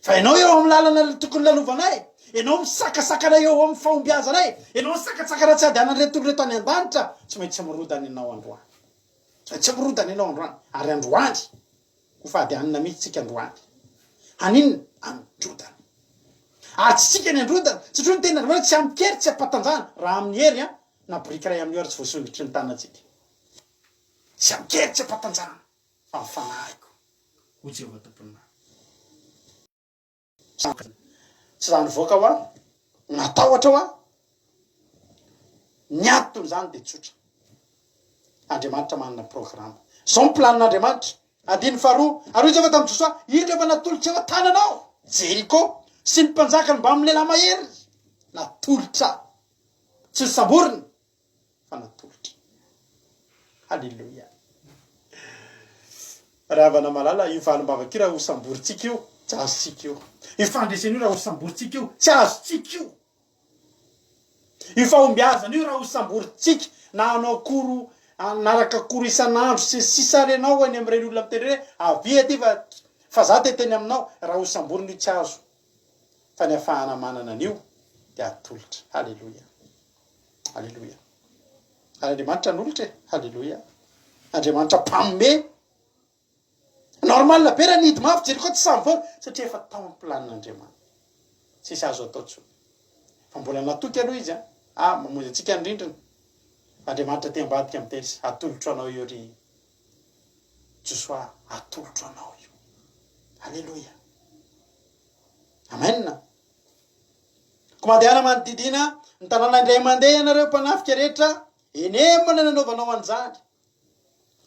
fa ianao eo amin'ny lalana tokony lalovanay ianao misakasakana eo amin'ny fahombiazanay ianao misakasakana tsy adianany retoloreto any an-danitra tsy maintsy mirodany ianao androany tsy maintsy mirodany ianao androany ary androany ho fahadianana mihitsy tsika androany haninona androdana tsy tsika ny androdana satria ny tena androany tsy amikery tsy ampatanjahana raha amin'ny hery na biriky ray amin'ny ora tsy voasondritry ny tanantsika tsy amikery tsy ampatanjahana fa mifanahiko ho Jehova tompony tsy zany voaka ho natahotra ho ny antony zany de tsotra Andriamanitra manana programa zao ny planin'Andriamanitra adiny faharoa ary izy efa tamin'ny Josoa ino rehefa natolotra eo tananao Jeriko sy ny mpanjakany mba amin'ny lehilahy mahery natolotra tsy ny samboriny fa natolotra halleluia raha havana malala io valim-bavaka io raha ho samboritsika io tsy azotsika io io fandresen'io raha ho samboritsika io tsy azotsika io fahombiazana io raha ho samboritsika na anao koro anaraka kory isan'andro sy sisarenao any am'ireny olona miteny hoe avia ty fa za teteny aminao raha osamboriny io tsy azo fa ny afahana manana an'io de atolotra. Halleloia, halleloia. Ary Andriamanitra n'olotra e, halleloia. Andriamanitra mpagnome normal be raha nidy mafy jeriko tsy samy foana satria efa tao amin'ny planin'Andriamanitra sisy azo atao tsony fa mbola natoky aloha izy mamonjy antsika ny rindrina. Andriamanitra te ambadika amin'ny teny atolotro anao io ry Josoa, atolotro anao io. Halleloia, amen. Ko mandehana manodidina ny tanàna indray mandeha ianareo mpanafika rehetra, enemana nanaovanao an'izany.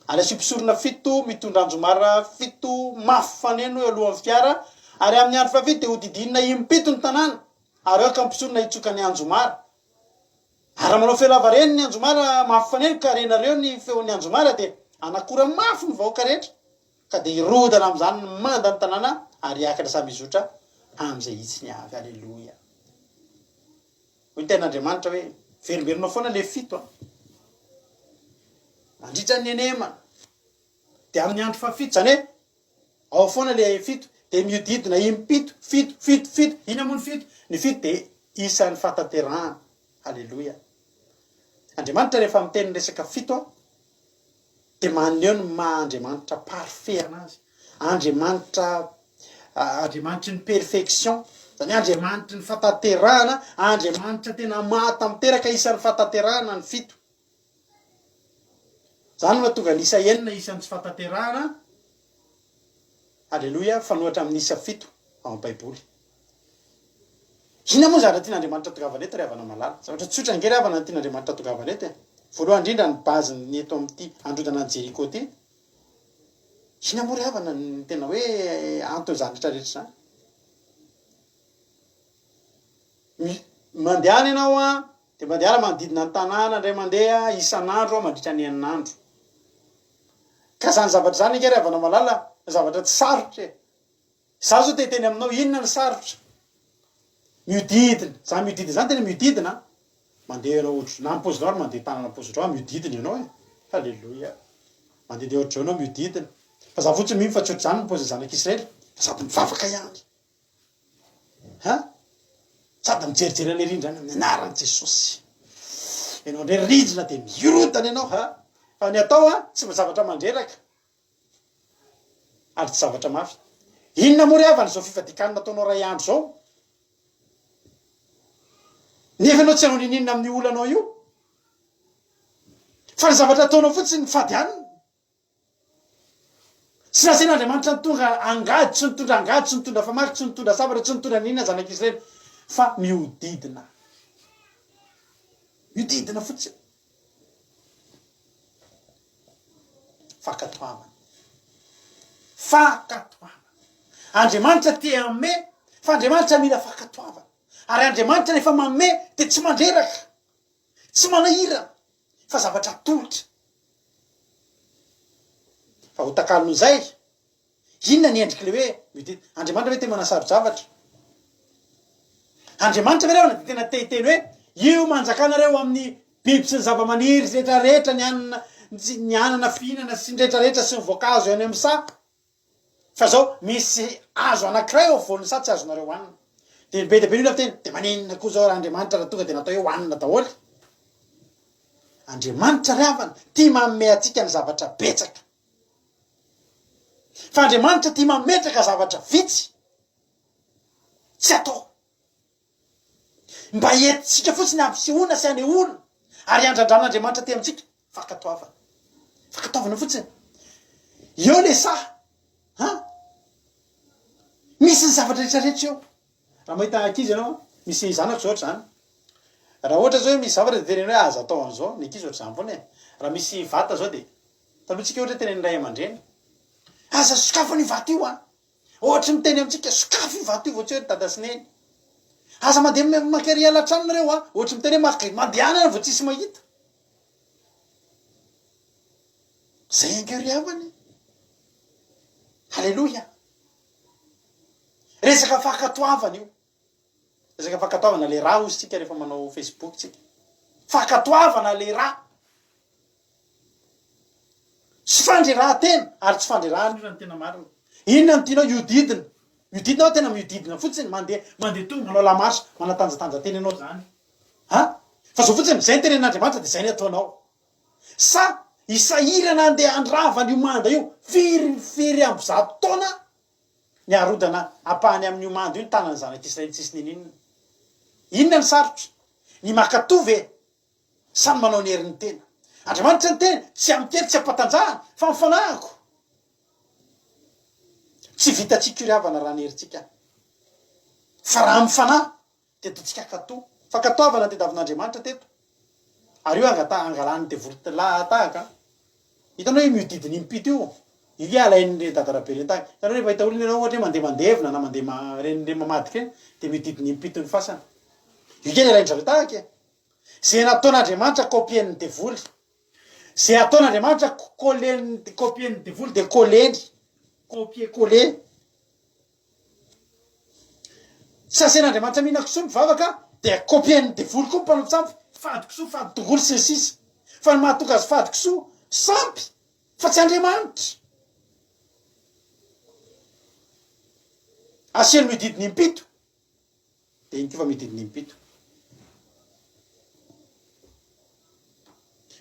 Ary asipisorona 7 mitondra anjomara 7 mafy faneno alohan'ny fiara, ary amin'ny andro fahavita dia hodidinina impito ny tanàna, ary eo ka ampisorona hitsoka ny anjomara. Ary manao felava reny ny anjomara mafy faneno ka renareo ny feon'ny anjomara dia anakora mafy ny vahoaka rehetra, ka dia irodana amin'izany ny manda ny tanàna ary hiakatra samy izotra amin'izay hitsiny avy. Halleloia. Hoy ny ten'Andriamanitra hoe verimberinao foana le 7 mandritra ny enemana dia amin'ny andro fahavita zany hoe ao foana le 7 dia miodidina impito 7 iny amony 7 ny 7 dia isan'ny fataterahana. Halleloia. Andriamanitra rehefa miteny resaka 7 dia maneo ny maha-Andriamanitra parfait anazy, Andriamanitra ny perfection, zany Andriamanitra ny fataterahana, Andriamanitra tena mahata miteraka isan'ny fataterahana ny 7. Zany mahatonga ny isa 9 isan'ny tsy fataterahana. Halleloia, fanohatra amin'ny isa 7 ao amin'ny Baiboly. Ina moa zany tian'Andriamanitra tongavana eto ry havana malala. Zavatra tsotra ngery havana tian'Andriamanitra tongavana eto. Voalohany indrindra ny baziny eto amin'ity androdana ny Jeriko ty. Ina moa ry havana ny tena hoe antony zany rehetrarehetra zany. Mandehana ianao dia mandehana manodidina ny tanàna indray mandeha isan'andro mandritra ny 9 andro. Ka zany zavatra zany ngery havana malala, zavatra tsy sarotra. Za zao teteny aminao inona ny sarotra? Miodidina, za miodidina zany tena miodidina. Mandeha ianao ohatry na ampozinao ary mandeha tanàna ampozinao miodidina ianao e. Halleloia. Mandeha ohatry ianao miodidina. Fa za fotsiny mino fa tsy ohatry zany ny paozin'ny zanak'Israely, sady mivavaka ihany. Sady mijerijery any rindrina amin'ny anaran'i Jesosy. Ianao ndray rindrina dia mirodana ianao fa ny atao tsy zavatra mandreraka ary tsy zavatra mafy. Inona moa ry havana zao fifadikanina ataonao ray andro zao? Nefa ianao tsy hanao ninina amin'ny olanao io, fa ny zavatra ataonao fotsiny fadianina. Tsy nasen'Andriamanitra ny tonga angady, tsy nitondra angady, tsy nitondra famaky, tsy nitondra sabatra, tsy nitondra ninona zanak'Israely, fa miodidina. Miodidina fotsiny. Fakatoavana. Andriamanitra te hanome, fa Andriamanitra mila fakatoavana. Ary Andriamanitra rehefa manome dia tsy mandreraka, tsy manahirana, fa zavatra atolotra. Fa ho takalon'izay, inona ny endrika le hoe miodidina? Andriamanitra hoe te manasaro-javatra. Andriamanitra ve rehana dia tena tehiteny hoe io manjakanareo amin'ny biby sy ny zava-maniry rehetrarehetra, ny anana fihinana sy ny rehetrarehetra sy ny voankazo any amin'ny sa. Fa zao misy azo anankiray ao afovoan'ny sa tsy azonareo hoanina. Dia be dia be ny olona fiteny, dia maninona koa zao raha Andriamanitra raha tonga dia natao hoe hoanina daholo. Andriamanitra ry havana tia manome antsika ny zavatra betsaka. Fa Andriamanitra tia mametraka zavatra vitsy. Tsy atao. Mba entintsika fotsiny ampisehoana sy anehoana. Ary andradran'Andriamanitra tia amintsika fakatoavana. Fakatoavana fotsiny. Eo le sa. Misy ny zavatra rehetrarehetra eo. Raha mahita ankizy ianao, misy zanako zao ohatry zany. Raha ohatra zao hoe misy zavatra dia teneny hoe aza atao an'izao, ny ankizy ohatry zany foana e. Raha misy vata zao dia talohantsika ohatra teneny ray aman-dreny. Aza sokafo ny vato io ohatra miteny amintsika sokafo io vato io vao tsy hoe dada sy neny. Aza mandeha mankary hiala-trano nareo ohatra miteny hoe mandehanana vao tsisy mahita. Zay angeo ry havany. Halleloia. Resaka fakatoavana io. Resaka fakatoavana le raha ozy tsika rehefa manao Facebook tsika. Fakatoavana le raha. tsy fandrerahan-tena ary tsy fandrerahan'irany tena marina. Inona no tianao iodidina? Iodidina tena miodidina fotsiny mandeha tonga manao lamarche manatanjatanja tena ianao zany. Fa zao fotsiny zay ny tenen'Andriamanitra dia zay ny ataonao. Sa isahirana andeha andrava ny manda io firy amby 100 taona ny arodana apahany amin'io manda io ny tanany zanak'Israely tsisy ninina. Inona ny sarotra? Ny makatove samy manao ny herin'ny tena. Andriamanitra ny tena tsy amikery tsy ampatanjahana fa mifanahako. Tsy vitatsika io havana raha ny herintsika. Fa raha mifanahy dia totsika katò. Fa katoavana tediavin'Andriamanitra teto. Ary io angalany devoly tahaka. Hitanao hoe miodidiny impito io. Io alain'ny dadarabe reny tahaka. Hitanao rehefa hita olona ianao ohatra mandeha mandevina na mandeha reny mamadika reny dia miodidiny impito ny fasana. Io kely alain-jareo tahaka. Zay nataon'Andriamanitra kopien'ny devoly. Zay ataon'Andriamanitra kopien'ny devoly dia koleny. Copier-coller. Sasen'Andriamanitra mihina kisoa mivavaka dia kopien'ny devoly koa mpanao tsampy. Fady kisoa, fady tongolo sy ny sisa. Fa ny mahatonga azy fady kisoa sampy fa tsy Andriamanitra. Asely mididiny impito dia iny koa fa mididiny impito.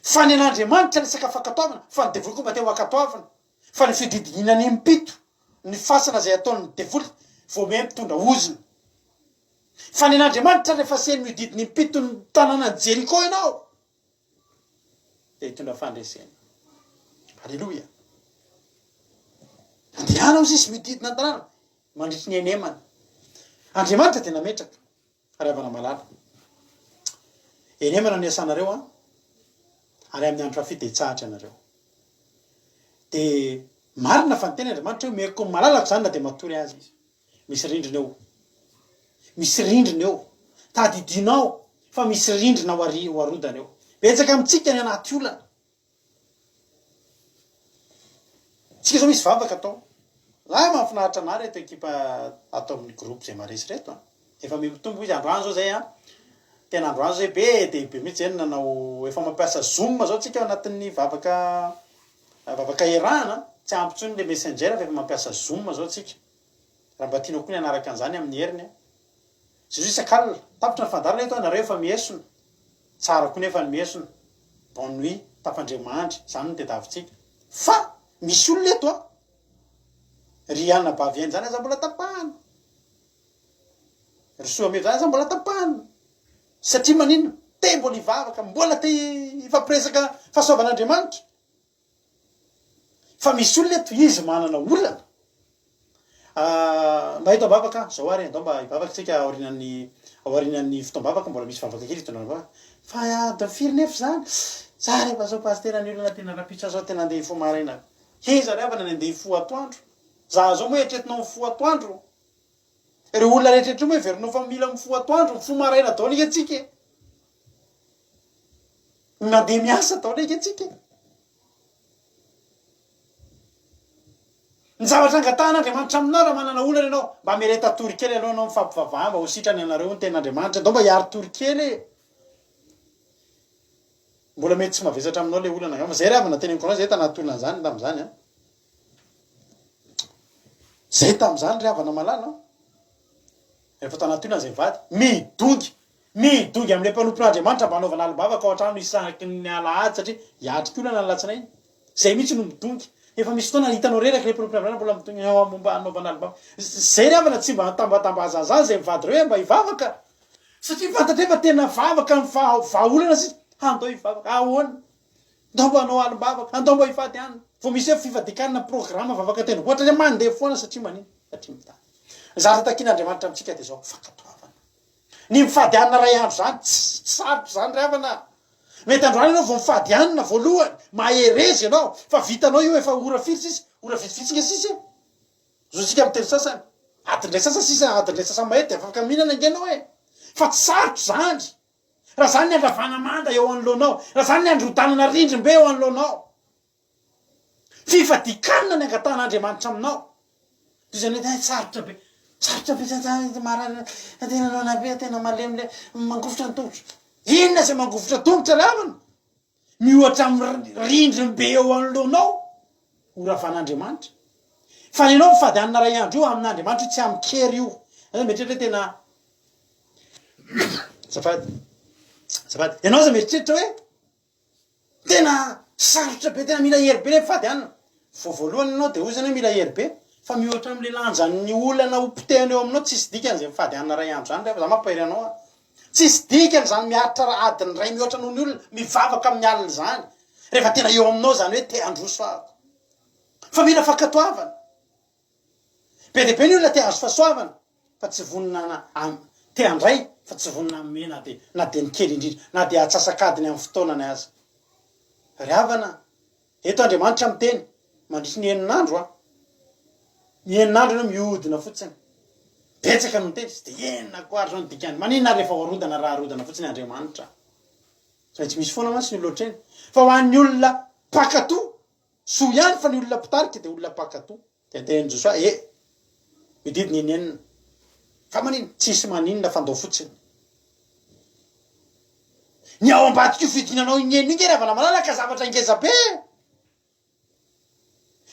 Fa ny an'Andriamanitra resaka fankatoavana fa ny devoly koa mba teo ankatoavana. Fa ny fididinany impito ny fasana zay ataon'ny devoly vao mitondra ozina. Fa ny an'Andriamanitra rehefa seny mididiny impito ny tanànan'i Jeriko ianao dia hitondra fandresena. Halleloja. Andehanao sisy mididina ny tanàna mandritry ny enemana. Andriamanitra dia nametraka ary avana malala. Enemana ny asanareo ary amin'ny andro fafy dia tsahatra anareo. Dia marina fa ny tena Andriamanitra io meko malalaka zany na dia matory azy izy. Misy rindrina eo. Misy rindrina eo. Tadidinao fa misy rindrina ho arodana eo. Betsaka amintsika ny anaty olana. Tsika zao misy vavaka atao. Laha mahafinaritra anareo reto ekipa atao amin'ny groupe zay maresy reto. Efa mitombo izy androany zao zay tena androany zao be dia be mihitsy zany nanao efa mampiasa Zoom zao tsika anatin'ny vavaka erahana tsy ampitsony le messenger fa efa mampiasa Zoom zao tsika. Raha mba tianao koa ny anaraka an'izany amin'ny heriny. Jésus sakala tapitra ny fandarana eto anareo efa miesona. Tsara koa nefa ny miesona. Bonne nuit, tapandriamandry, zany ny tedavitsika. Fa misy olona eto Rihanna Bavienne zany aza mbola tapahana. Rosoa mevy zany aza mbola tapahana. Satria manino? Te mbola hivavaka, mbola te hifampiresaka fahasoavan'Andriamanitra. Fa misy olona eto izy manana olana. Mba hito bavaka zao ary andao mba hivavaka tsika aorinan'ny fotoam-bavaka mbola misy vavaka kely hitondrana. Fa da firy nefa zany. Za rehefa zao pasitera ny olona tena rapitra zao tena andeha hifo maraina. Iza rehefa ny andeha hifo atoandro. Za zao moa etretinao mifo atoandro. Ireo olona rehetra moa heverinao fa mila mifo atoandro, mifo maraina daholo ika atsika. Mandeha miasa daholo ika atsika. Ny zavatra angatan'Andriamanitra aminao raha manana olana ianao mba mereta tory kely ianao mifampivavaha mba ho sitrany anareo ny ten'Andriamanitra. Ndao mba hiaro tory kely. Mbola mety tsy mavesatra aminao le olana. Zay rehavana teneniko anao zay tanaty olana zany tamin'izany. Zay tamin'izany rehavana malala. Rehefa tanaty olana zay vady midongy amin'ilay mpanompon'Andriamanitra mba hanaovana alibavaka ao an-trano isaky ny alahady satria hiatrika olana ny latsinainy. Zay mihitsy no midongy. Efa misy fotoana hitanao reraka le mpanompon'Andriamanitra mbola midongy momba hanaovana alibavaka. Zay rehavana tsy mba tambatambaza zay mivady reo mba hivavaka. Satria fantatra efa tena vavaka ny vahaolana sisa. Andao hivavaka ahoana? Andao mba hanao alibavaka, andao mba hifady hanina. Vao misy hoe fifadikanana programa vavaka tena ohatra mandeha foana satria manino? Satria mitady. Zara takian'Andriamanitra amintsika dia zao fankatoavana. Ny mifady hanina ray andro zany tsy sarotra zany rehavana. Mety androany ianao vao mifady hanina voalohany, maherezy ianao, fa vitanao io efa ora firy sisa, ora vitsivitsika sisa. Zao tsika amin'ny teny sasany. Adindray sasa sisa, adindray sasa mahety afaka mihinana ingenao fa tsy sarotra zany. Raha zany ny andravana manda eo anoloanao, raha zany ny androtanana rindrim-be eo anoloanao. Fifadikanana ny angatan'Andriamanitra aminao. Toy izany sarotra be marana tena nona be tena malemile mangofotra ny tongotra. Inona zay mangofotra tongotra lavana? Miohatra amin'ny rindrim-be eo anoloanao. oravan'Andriamanitra fa ianao mifady anina ray andro io amin'Andriamanitra tsy amikery io zany meritreritra tena zafady ianao za meritreritra hoe tena sarotra be tena mila hery be le mifady anina voalohany ianao de ozany hoe mila hery be fa mihoatra am'le lanjan'ny olana hopitehana eo aminao tsisy dikany zay mifady anina ray andro zany rehefa za mampahery anao a tsisy dikany zany miaritra adiny ray mihoatra noho ny olona mivavaka amin'ny alina zany rehefa tena eo aminao zany hoe te androso ahako fa mila fankatoavana be de be ny olona te azo fahasoavana fa tsy vonina te andray fa tsy vonina ame na de ny kely indrindra na de atsasakadiny amin'ny fotoanany azy ry havana eto Andriamanitra miteny mandritry ny enin'andro a ny enin'andro ianao mihodina fotsiny betsaka no teny sy de enina koa zao ny dikany maninona rehefa hoarodana raha rodana fotsiny Andriamanitra zay tsy misy foana mantsy ny loatra eny fa ho an'ny olona pakato so ihany fa ny olona mpitarika de olona pakato de teny Josoa mididiny eny enina fa manino tsisy maninona fandao fotsiny ny ao ambadika io fidinanao iny enina iny rehefa malalaka zavatra ingeza be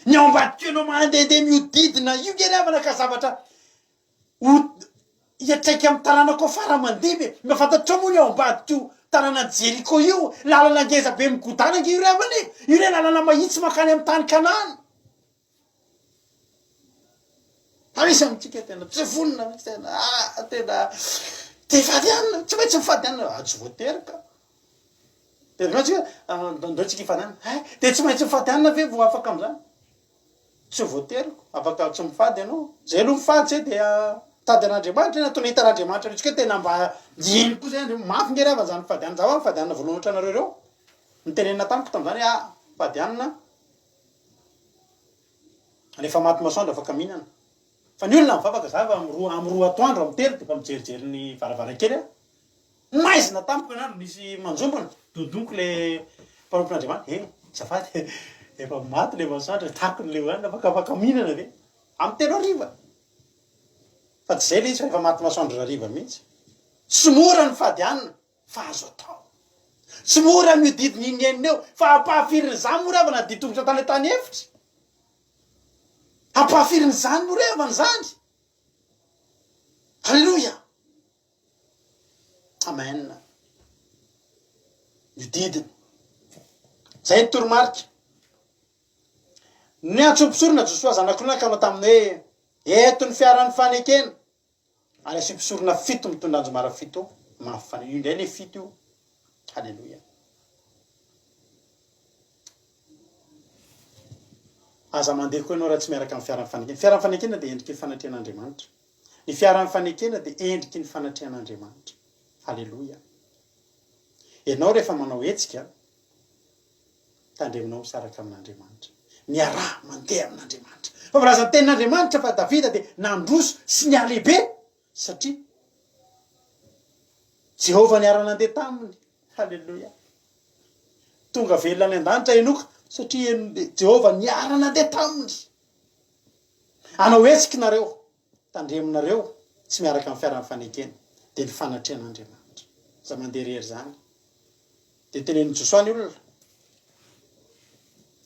ny ao ambadika io anao mandehandeha miodidina io ngerevana ka zavatra iatraika amin'ny taranako fara mandiby mafantatra moa ny ao ambadika io tanàna Jeriko io lalana ngeza be migodana nge io revany io re lalana mahitsy makany amin'ny tany Kanana aisa amitsika tena tsy vonina tena tena te fady anina tsy maintsy mifady anina tsy voaterika de tsika ndotsika ifady anina de tsy maintsy mifady anina ve vo afaka am'zany tsy voateriko afaka tsy mifady ianao zay aloha mifady zay de tady an'Andriamanitra eny ataony hitan'Andriamanitra retsika hoe tena mba iny koa zay mafy nge reva zany mifady anina zaho mifady anina voalohany ohatranareo reo nitenenina tamiko tam'zany mifady anina rehefa maty masoandro afaka mihinana fa ny olona mivavaka za fa amroa atoandro amitelo de fa mijerijery ny varavarakely maizina tamiko anandro misy manjombona dodoniko le mpanompon'Andriamanitra zafady efa maty le masoandro takony le hoanina afaka mihinana ve amy telo ariva fa tsy zay le izy fa efa maty masoandro rariva mihitsy tsy mora ny fady anina fa azo atao tsy mora miodidiny iny enina eo fa ampahafiriny zany mora avana di tongotra tany le tany efitra ampahafiriny zany morevany zany halleloia amen miodidiny zay ny toromarika ny antsom-pisorona Josoa zanak'olona kanao taminy hoe eto ny fiaran'ny fanekena any asom-pisorona 7 mitondra anjomara 7 mafana io indray le 7 io halleloia aza mandeha koa ianao raha tsy miaraka amin'ny fiaran'ny fanekena fiaran'ny fanekena de endriky ny fanatrehan'Andriamanitra ny fiaran'ny fanekena de endriky ny fanatrehan'Andriamanitra halleloia ianao rehefa manao hetsika tandreminao misaraka amin'Andriamanitra miaraha mandeha amin'Andriamanitra fa voalaza tenin'Andriamanitra fa Davida de nandroso sy nialehibe satria Jehova niara-nandeha taminy halleloia tonga velona any an-danitra enoka satria Jehova niara-nandeha taminy anao hetsika nareo tandreminareo tsy miaraka amin'ny fiaran'ny fanekena de ny fanatrehan'Andriamanitra za mandeha rery zany de tenen'ny Josoa ny olona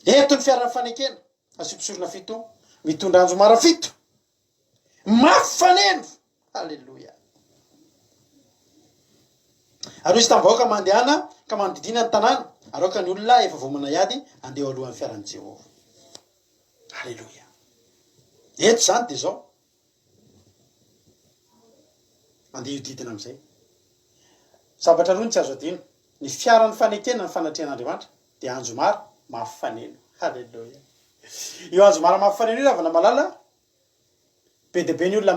eto ny fiaran'ny fanekena asom-pisorona 7 mitondra anjomara 7 mafy faneno halleloia ary izy tambahoaka mandehana ka manodidina ny tanàna aroka ny olona efa vomana iady andeha alohan'ny fiaran'ny Jehova halleloia eto zany de zao andeha iodidina am'izay sabatra roa ny tsy azo adino ny fiaran'ny fanekena ny fanatrehan'Andriamanitra de anjomara mafy faneno halleloia io anjomara mafy faneno io ravana malala be de be ny olona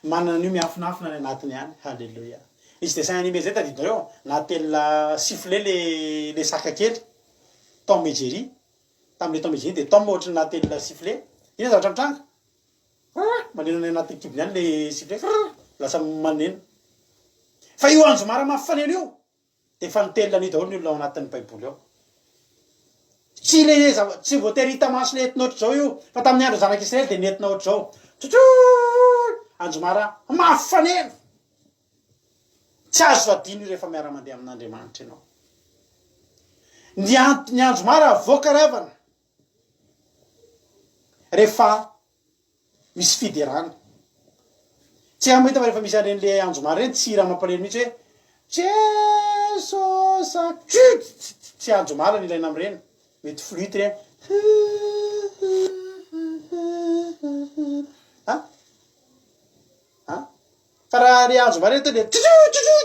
manana an'io miafinafina ny anatiny any halleloia izy de sainy me zay tadidinareo natelina sifflet le saka kely Tom et Jerry tam'le Tom et Jerry de Tom ohatry natelina sifflet ina zavatra mitranga maneno ny anaty kibony any le sifflet lasa maneno fa io anjomara mafy faneno io de fa nitelina an'io daholo ny olona ao anatin'ny baiboly ao tsy voatery hita maso le entina ohatry zao io fa tamin'ny andro zanak'Israely de nentina ohatry zao anjomara mafy faneno tsy azo adino rehefa miara-mandeha amin'Andriamanitra ianao ny andro mara avoaka ravana rehefa misy fiderana tsy mahita fa rehefa misy an'le andro mara reny tsy raha mampaleny mihitsy hoe Jesosa tsy andro mara ny ilaina am'ireny mety flûte reny fa raha le andro mara reny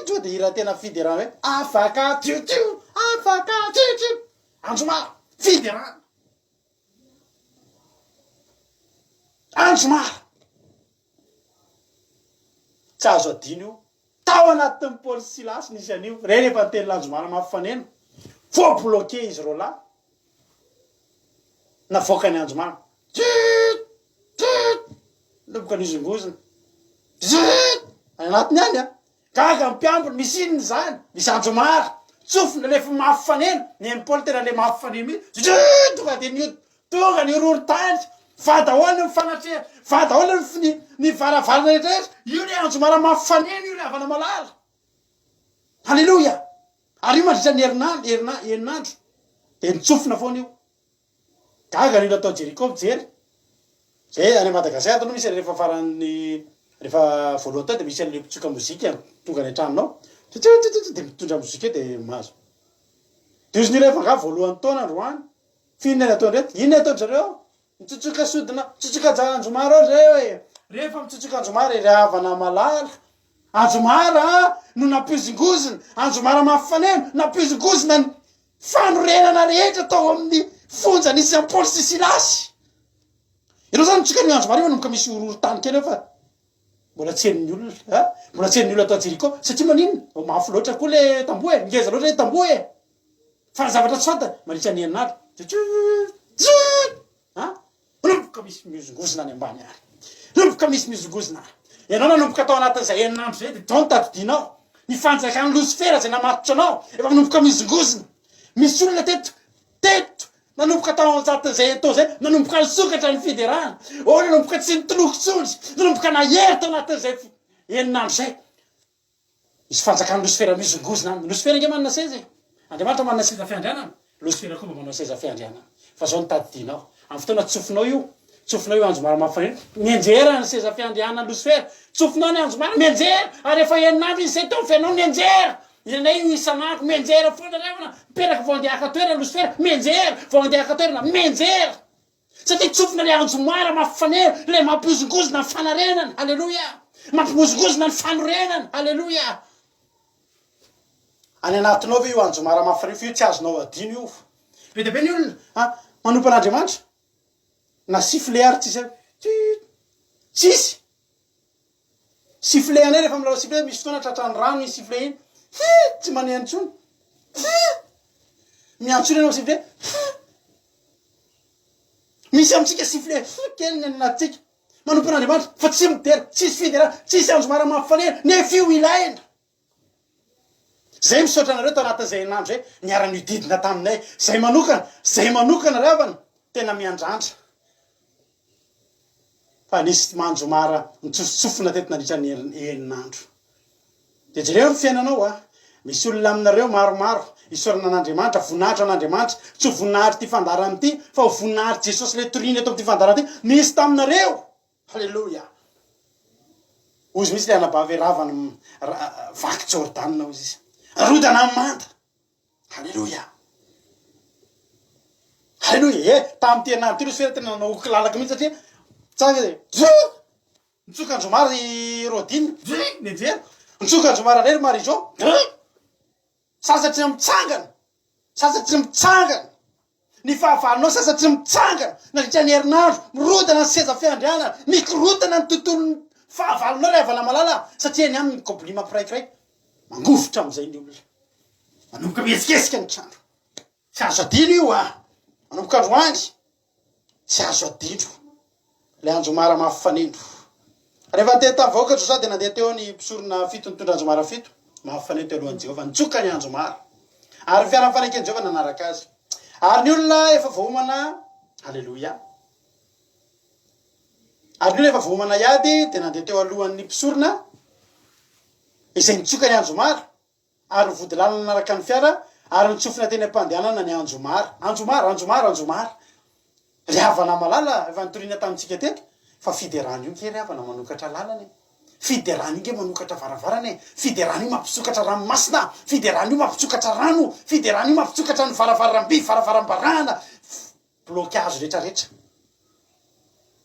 to de hira tena fiderana hoe afaka afaka andro mara fiderana andro mara tsy azo adino io tao anatin'ny Paoly sy Silasy nisy an'io reny efa niteny l'andro mara mampifanena fo bloqué izy ro là navoaka ny andro mara loboka nizongozona anatiny any gaga mpiambony misy inony zany misy andro mara tsofina lefa mampifanena ny amin'ny Paoly tena le mampifanena mihitsy tonga de tonga ny roro-tany va daholo mifanatreha va daholo ny varavarana rehetrarehetra io le andro mara mampifanena io le avana malala halleloja ary io mandritra ny herinandro de nitsofina foana io gaga nilo atao Jeriko mijery zay any Madagasikara taloha misy rehefa farany rehefa voaloha tao de misy an'le mpitsoka mozika tonga ny antranonao de mitondra mozika de mahazo de izy ny rehefa nga voalohany taona androany fihinany atao ndreky inona atao zareo mitsotsoka sodina mitsotsoka andro mara ao zay hoe rehefa mitsotsoka andro mara ry havana malala andro mara no nampizongozina andro mara mampifanena nampizongozina ny fanorenana rehetra tao amin'ny fonja nisy amin'ny Paoly sy Silasy ireo zany mitsoka ny andro mara io manomboka misy orotany kely eo fa mbola tsy hen'ny olona mbola tsy hen'ny olona atao Jeriko satria maninona mafy loatra koa le tamboho e ngeza loatra le tamboho e fa zavatra tsy fanta mandritra ny herinandro manomboka misy mizongozina any ambany ary manomboka misy mizongozina ianao nanomboka atao anatin'izay herinandro zay de tao nitadidinao ny fanjakany Lucifera zay namatotra anao efa manomboka mizongozina misy olona teto nanomboka atao anatin'izay atao zay nanomboka nisokatra ny fiderana nanomboka tsy nitolokotsondry nanomboka nahery tao anatin'izay herinandro zay misy fanjakany Lucifera mizongozina aminy Lucifera nge manana seza Andriamanitra manana seza fiandrianana Lucifera koa mba manao seza fiandrianana fa zao nitadidinao amin'ny fotoana tsofinao io andro mara mampifanena mianjera ny seza fiandrianana Lucifera tsofinao ny andro mara mianjera ary efa herinandro izy zay tao fianao mianjera ianay io isan'andro mianjera foana revana miperaky vao andeha toerana Lucifera mianjera vao andeha toerana mianjera satria tsofina le andro mara mampifanena le mampizongozona ny fanarenana halleloja mampizongozona ny fanorenana halleloja any anatinao ve io andro mara mampifanena fa io tsy azonao adino io be de be ny olona manompan'Andriamanitra na siffle ary tsisy siffle anay rehefa milao siffle misy fotoana tratrany rano iny siffle iny tsy maneno intsony miantsony anao siffle misy amitsika siffle kely ny anatsika manompan'Andriamanitra fa tsy midera tsisy fidera tsisy andro mara mampifanena nefio ilaina zay misaotra anareo tao anatin'izay herinandro zay niara-ny didina taminay zay manokana ravana tena miandrandra fa nisy mandro mara nitsofitsofina teto nandritra ny herinandro de jereo ny fiainanao misy olona aminareo maromaro isorana an'Andriamanitra voninahitra an'Andriamanitra tsy voninahitra ty fandarany ty fa ho voninahitra Jesosy le toriny eto amty fandarany ty misy taminareo halleloja ozy misy le anabavy ravany vaky Jordana ozy izy rodana amin'ny manta halleloja tamty herinandro ty Lucifera tena nanao kilalaka mihitsy satria tsaka zay mitsoka andro mara rodina nianjera mitsoka andro mara nery Marie-Jo sasatry ny mitsangana ny fahavalinao sasatry ny mitsangana nandritra ny herinandro mirodana ny seza fiandrianana mikorotana ny tontolon'ny fahavalinao le avana malala satria ny aminy kobli mampiraikiraiky mangofotra am'izay ny olona manomboka mihetsikesika ny trandro tsy azo adino io manomboka androany tsy azo adino le andro mara mampifanendro rehefa teta vaoka tro za de nandeha teo ny mpisorona fito nitondra andro mara fito mampifaneny teo alohan'i Jehova nitsoka ny andro mara ary fiara mifanekeny Jehova nanaraka azy ary ny olona efa vohomana halleloja ary ny olona efa vohomana iady de nandeha teo alohan'ny mpisorona izay nitsoka ny andro mara ary vody lalana nanaraka ny fiara ary nitsofina teny am-pandehanana ny anjomara le havana malala efa nitoriana tamintsika teto fa fiderana io ke ry havana manokatra lalany fiderana io ke manokatra varavarana fiderana io mampisokatra ranomasina fiderana io mampitsokatra rano fiderana io mampitsokatra ny varavaramby varavarambarana blocage rehetrarehetra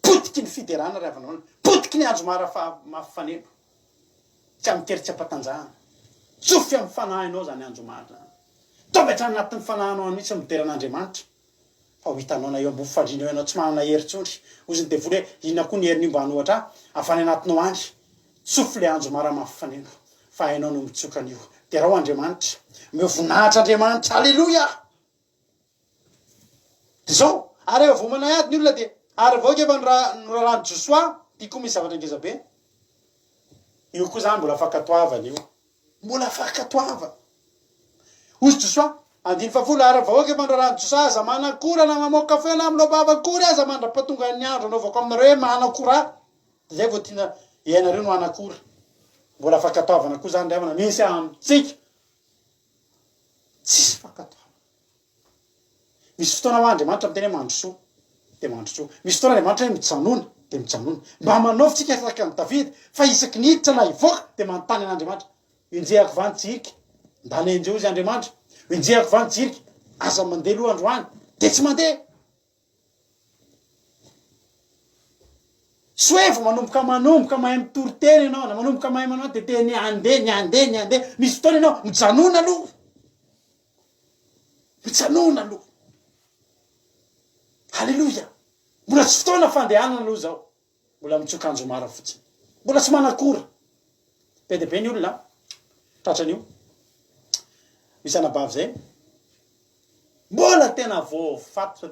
potiky ny fiderana ry havana malala potiky ny anjomara mafifaneno tsy amitery-tsy ampatanjahana tsofy amin'ny fanahinao zany anjomara tobatra anatin'ny fanahinao mihitsy miteran'Andriamanitra fa ho hitanao na eo ambo fandrina eo ianao tsy manana herintsondry ozy ny devoly hoe inona koa ny heriny mba anohatra afany anatinao andry tsofy le anjomara mafifaneno fa hainao no mitsokana io de raha ho Andriamanitra meo voninahitra Andriamanitra alleloia de zao ary eo vomana ady ny olona de ary vao kefa norarano Josoa ty koa misy zavatra ngeza be io koa zany mbola afaka toavana io mbola afaka toava ozy Josoa 10 ary vao kefa norarano Josoa aza manakora na mamoaka kafe na amilobavakory aza mandrapatonga ny andro anaovako aminareo hoe manakora de zay vao tiana ianareo no anakora mbola afaka toavana koa zany ravana misy amitsika tsisy fakatoavana misy fotoana ho Andriamanitra miteny hoe mandrosoa de mandrosoa misy fotoana Andriamanitra hoe mitsanona de mitsanona mba manaovitsika afaka ny Davidy fa isaky ny hiditra na ivoaka de manontany an'Andriamanitra enjehako vanitsirika ndana enjeo izy Andriamanitra enjehako vanitsirika aza mandeha aloha androany de tsy mandeha soevo manomboka mahay mitory teny ianao na manomboka mahay manao de te nyandeha misy fotoana ianao mijanona aloha halleluja mbola tsy fotoana fandehanana aloha zao mbola mitsoka anjomara fotsiny mbola tsy manakora be de be ny olona tratran'io misy anabavy zay mbola tena voafatotra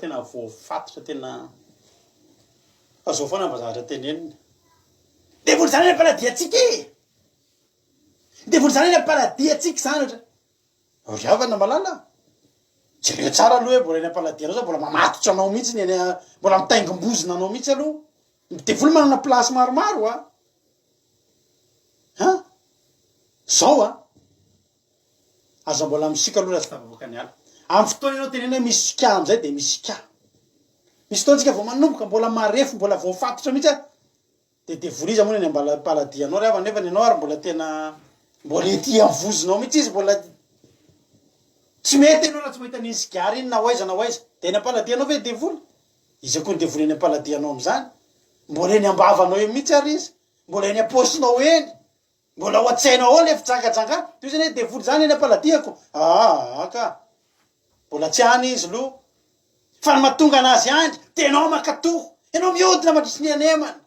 tena azao foana mba zavatra tenenina devoly zany eny am-paladiatsika devoly zany eny am-paladiatsika zany ohatra riavana malala jereo tsara aloha hoe mbola eny am-paladianao zao mbola mamatotra anao mihitsy ny eny mbola mitaingombozina anao mihitsy aloha devoly manana plasy maromaro zao aza mbola misika aloha tsy tavavoaka ny ala amin'ny fotoana ianao tenena hoe misy sika amizay de misy sika misy fotoantsika vao manomboka mbola marefo mbola voafatotra mihitsy de devoly izy amony eny am-paladianao ravana nefa ny anao ary mbola tena mbola ety avozinao mihitsy izy mbola tsy mety anao raha tsy mahita niny sigary iny na hoaiza de eny am-paladianao ve devoly izy koa ny devoly eny am-paladianao amizany mbola eny ambavanao eny mihitsy ary izy mbola eny am-posinao eny mbola ho atsainao ao le fijangajanga toy zany hoe devoly zany eny am-paladiako aka mbola tsy any izy lo fa ny mahatonga anazy andry tenao makatoho ianao miodina mandrisy ny anemana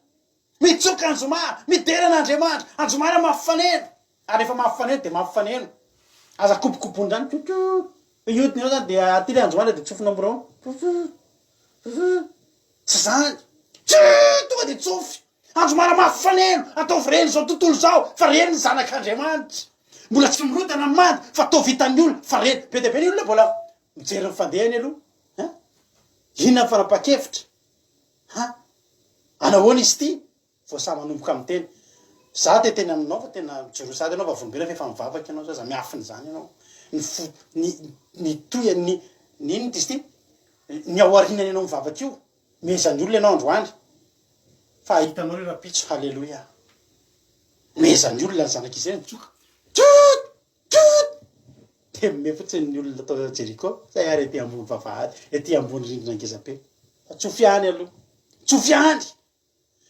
mitsoka anjomara mideran'Andriamanitra anjomara mafifaneno ary efa mafifaneno de mafifaneno aza kopokopony zany iodina ao zany de aty le anjomara de tsofina morao tsy zany tonga de tsofy anjomara mafifaneno ataovy reny zao tontolo zao fa reny ny zanak'Andriamanitra mbola tsy mirodana ny mandy fa atao vitan'ny olona fa reny be de be ny olona mbola mijery ny fandehany aloha inona ny fanapa-kevitra anahoana izy ty vao sa manomboka amin'ny teny za te teny aminao fa tena mijero sady anao vavolombena fa efa mivavaky anao za miafiny zany anao ny toy ninony izy ty ny aoarinany anao mivavaky io mezan'ny olona ianao androany fa hitanao re rapitso halleloia mezan'ny olona ny zanak'izy eny mitsoka de mefotsiny ny olona atao Jeriko zay ary ety ambony vavahady ety ambony rindrina ngeza-pe fa tsofiany aloha tsofiany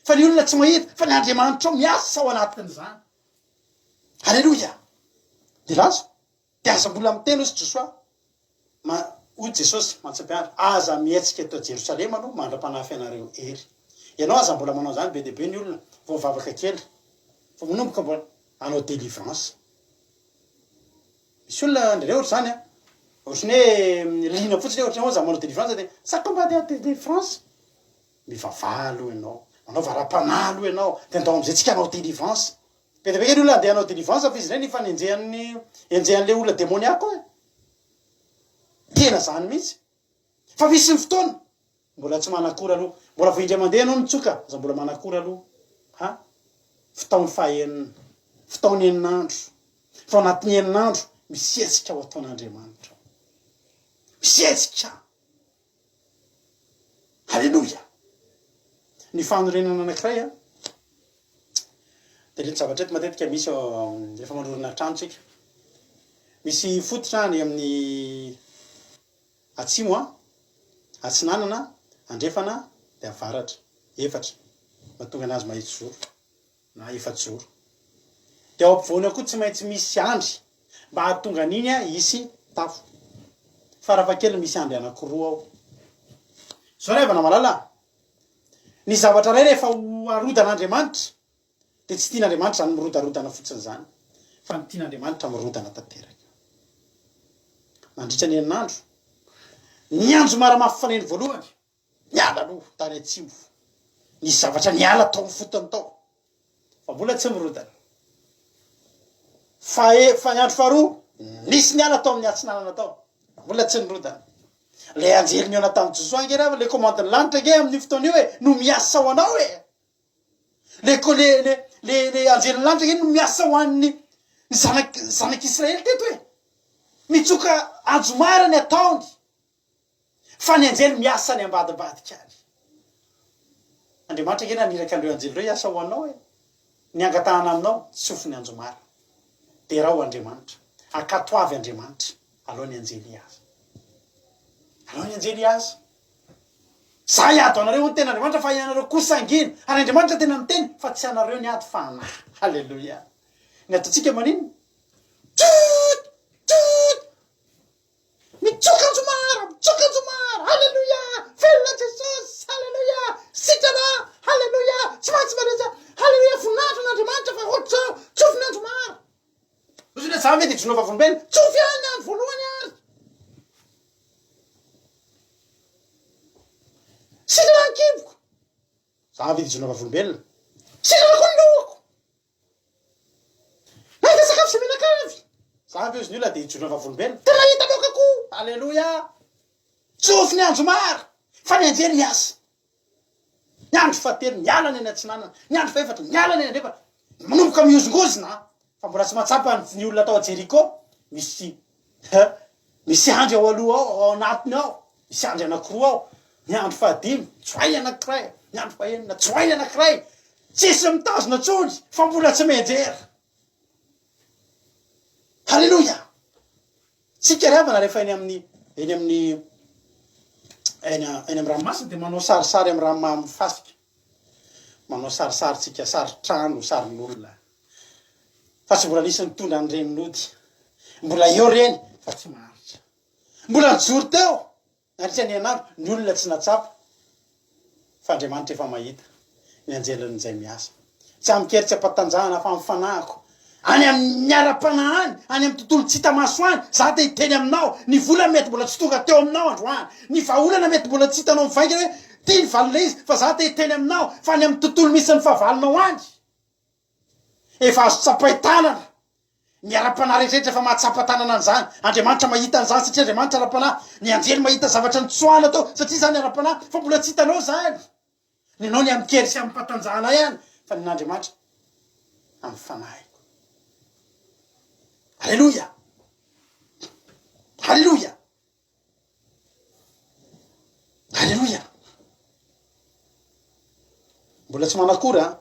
fa ny olona tsy mahita fa ny Andriamanitra ao miasa ao anatin'izany halleloia de lazo de aza mbola miteny ozy Josoa hoy Jesosy mantsapiandro aza mietsika eto Jerosalema aloha mandra-panafy anareo ery ianao aza mbola manao zany be de be ny olona vao mivavaka kely fa manomboka mbola anao délivrance misy olona ndreo ohatry zany ohatrany hoe lina fotsiny ohatry hoe za manao délivrance de sakambady a délivrance mivavalo ianao manao varam-panahy aloha ianao de andao amizay tsika anao délivrance be de be ny olona andeha anao délivrance fa izy reny fa enjehan'le olona démoniaque tena zany mihitsy fa misy ny fotoana mbola tsy manakora aloha mbola vo indray mandeha anao mitsoka za mbola manakora aloha fitaony fitaony eninandro fa anatin'ny eninandro misesika ao ataon'Andriamanitra misetsika. Halleluja. Ny fanorenana anankiray a dia le zavatra eto matetika misy rehefa manorina trano tsika. Misy fototra ny amin'ny atsimo a, atsinanana, andrefana, dia avaratra. Efatra. Mahatonga anazy mahitsy zoro na efatsy-zoro. Dia ao ampovoany ao koa tsy maintsy misy andry mba hahatonga an'iny a hisy tafo. Farafahakeliny misy andry anankiroa ao. Zao rehefa namalala. Ny zavatra iray rehefa arodan'Andriamanitra dia tsy tian'Andriamanitra zany mirodarodana fotsiny zany. Fa ny tian'Andriamanitra mirodana tanteraka. Mandritra ny herinandro. Ny andro maramafy faneny voalohany. Niala aloha tany atsimo. Ny zavatra niala tao amin'ny fotony tao. Fa mbola tsy mirodana. Fa ny andro faharoa nisy niala tao amin'ny atsinanana tao. Mbola tsy nirodana. Le anjely niona tamin'ny Josoa nge raha le komandiny lanitra nge amin'ny fotoana io hoe no miasa ho anao e. Le anjely lanitra nge no miasa ho an'ny zanak'Israely teto hoe. Mitsoka anjomara ny ataony. Fa ny anjely miasa ny ambadibadika any. Andriamanitra nge naniraka andreo anjely reo hiasa ho anao e. Ny angatahana aminao tsofiny anjomara. Dia raha ho Andriamanitra. Akatoavy Andriamanitra alohan'ny anjely azy. Alohan'ny anjely azy. Zay ato anareo ny tena Andriamanitra fa ianareo kosa angina. Ary Andriamanitra tena miteny fa tsy anareo ny ato fa anahy. Halleluja. Ny ataontsika manino? Mitsoka anjomara, mitsoka anjomara. Halleluja. Velona Jesosy. Halleluja. Sitrana. Halleluja. Tsy maintsy mareja. Halleluja. Voninahitra n'Andriamanitra fa ohatra zao tsofiny anjomara. Ozy za mety Jonova vonombena. Tsofy any andro voalohany azy. Sitrana ny kiboko. Za mety Jonova vonombelona. Sitrana koa ny loko. Nahita sakafo sy menakavy. Za mety ozy ny olona dia Jonova vonombelona. Tena hita loka koa. Halleluja. Tsofiny anjomara. Fa ny anjely niasa. Ny andro fahatelo niala ny any atsinanana. Ny andro faefatra niala ny andrefana. Manomboka miozongozina. Fa mbola tsy mahatsapa ny olona tao a Jeriko. Misy andry ao aloha ao anatiny ao. Misy andry anankiroa ao. Ny andro fahadimy tsoay anankiray. Ny andro fahenina tsoay anankiray. Tsisy mitazona tsony fa mbola tsy mianjera. Halleluja. Tsika rehavana rehefa eny amin'ny ranomasina dia manao sarisary amin'ny ranomamy fasika. Manao sarisary tsika, sary trano, sarin'olona. Fa tsy mbola nisy nitondra ny renin'ody. Mbola eo reny fa tsy maharitra. Mbola nijoro teo. Nandritra ny herinandro ny olona tsy natsapa. Fa Andriamanitra efa mahita ny anjelan'izay miasa. Tsy amikery tsy ampatanjahana fa mifanahiko. Any amin'ny ara-panahany, any amin'ny tontolo tsy hita maso any, za te hiteny aminao, ny vola mety mbola tsy tonga teo aminao androany. Ny vahaolana mety mbola tsy hitanao mivaingana hoe tia ny valona izy, fa za te hiteny aminao, fa any amin'ny tontolo misy ny fahavalonao any. Efa azo tsapaitanana. Ny ara-panahy rehetrarehetra fa mahatsapa-tanana an'izany. Andriamanitra mahita an'izany satria Andriamanitra ara-panahy. Ny anjely mahita zavatra nitsoahana tao satria zany ara-panahy fa mbola tsy hitanao zany. Ny anao ny amikery sy amin'ny mpatanjahana ihany fa ny Andriamanitra amin'ny fanahy. Halleluja. Halleluja. Halleluja. Mbola tsy manakora.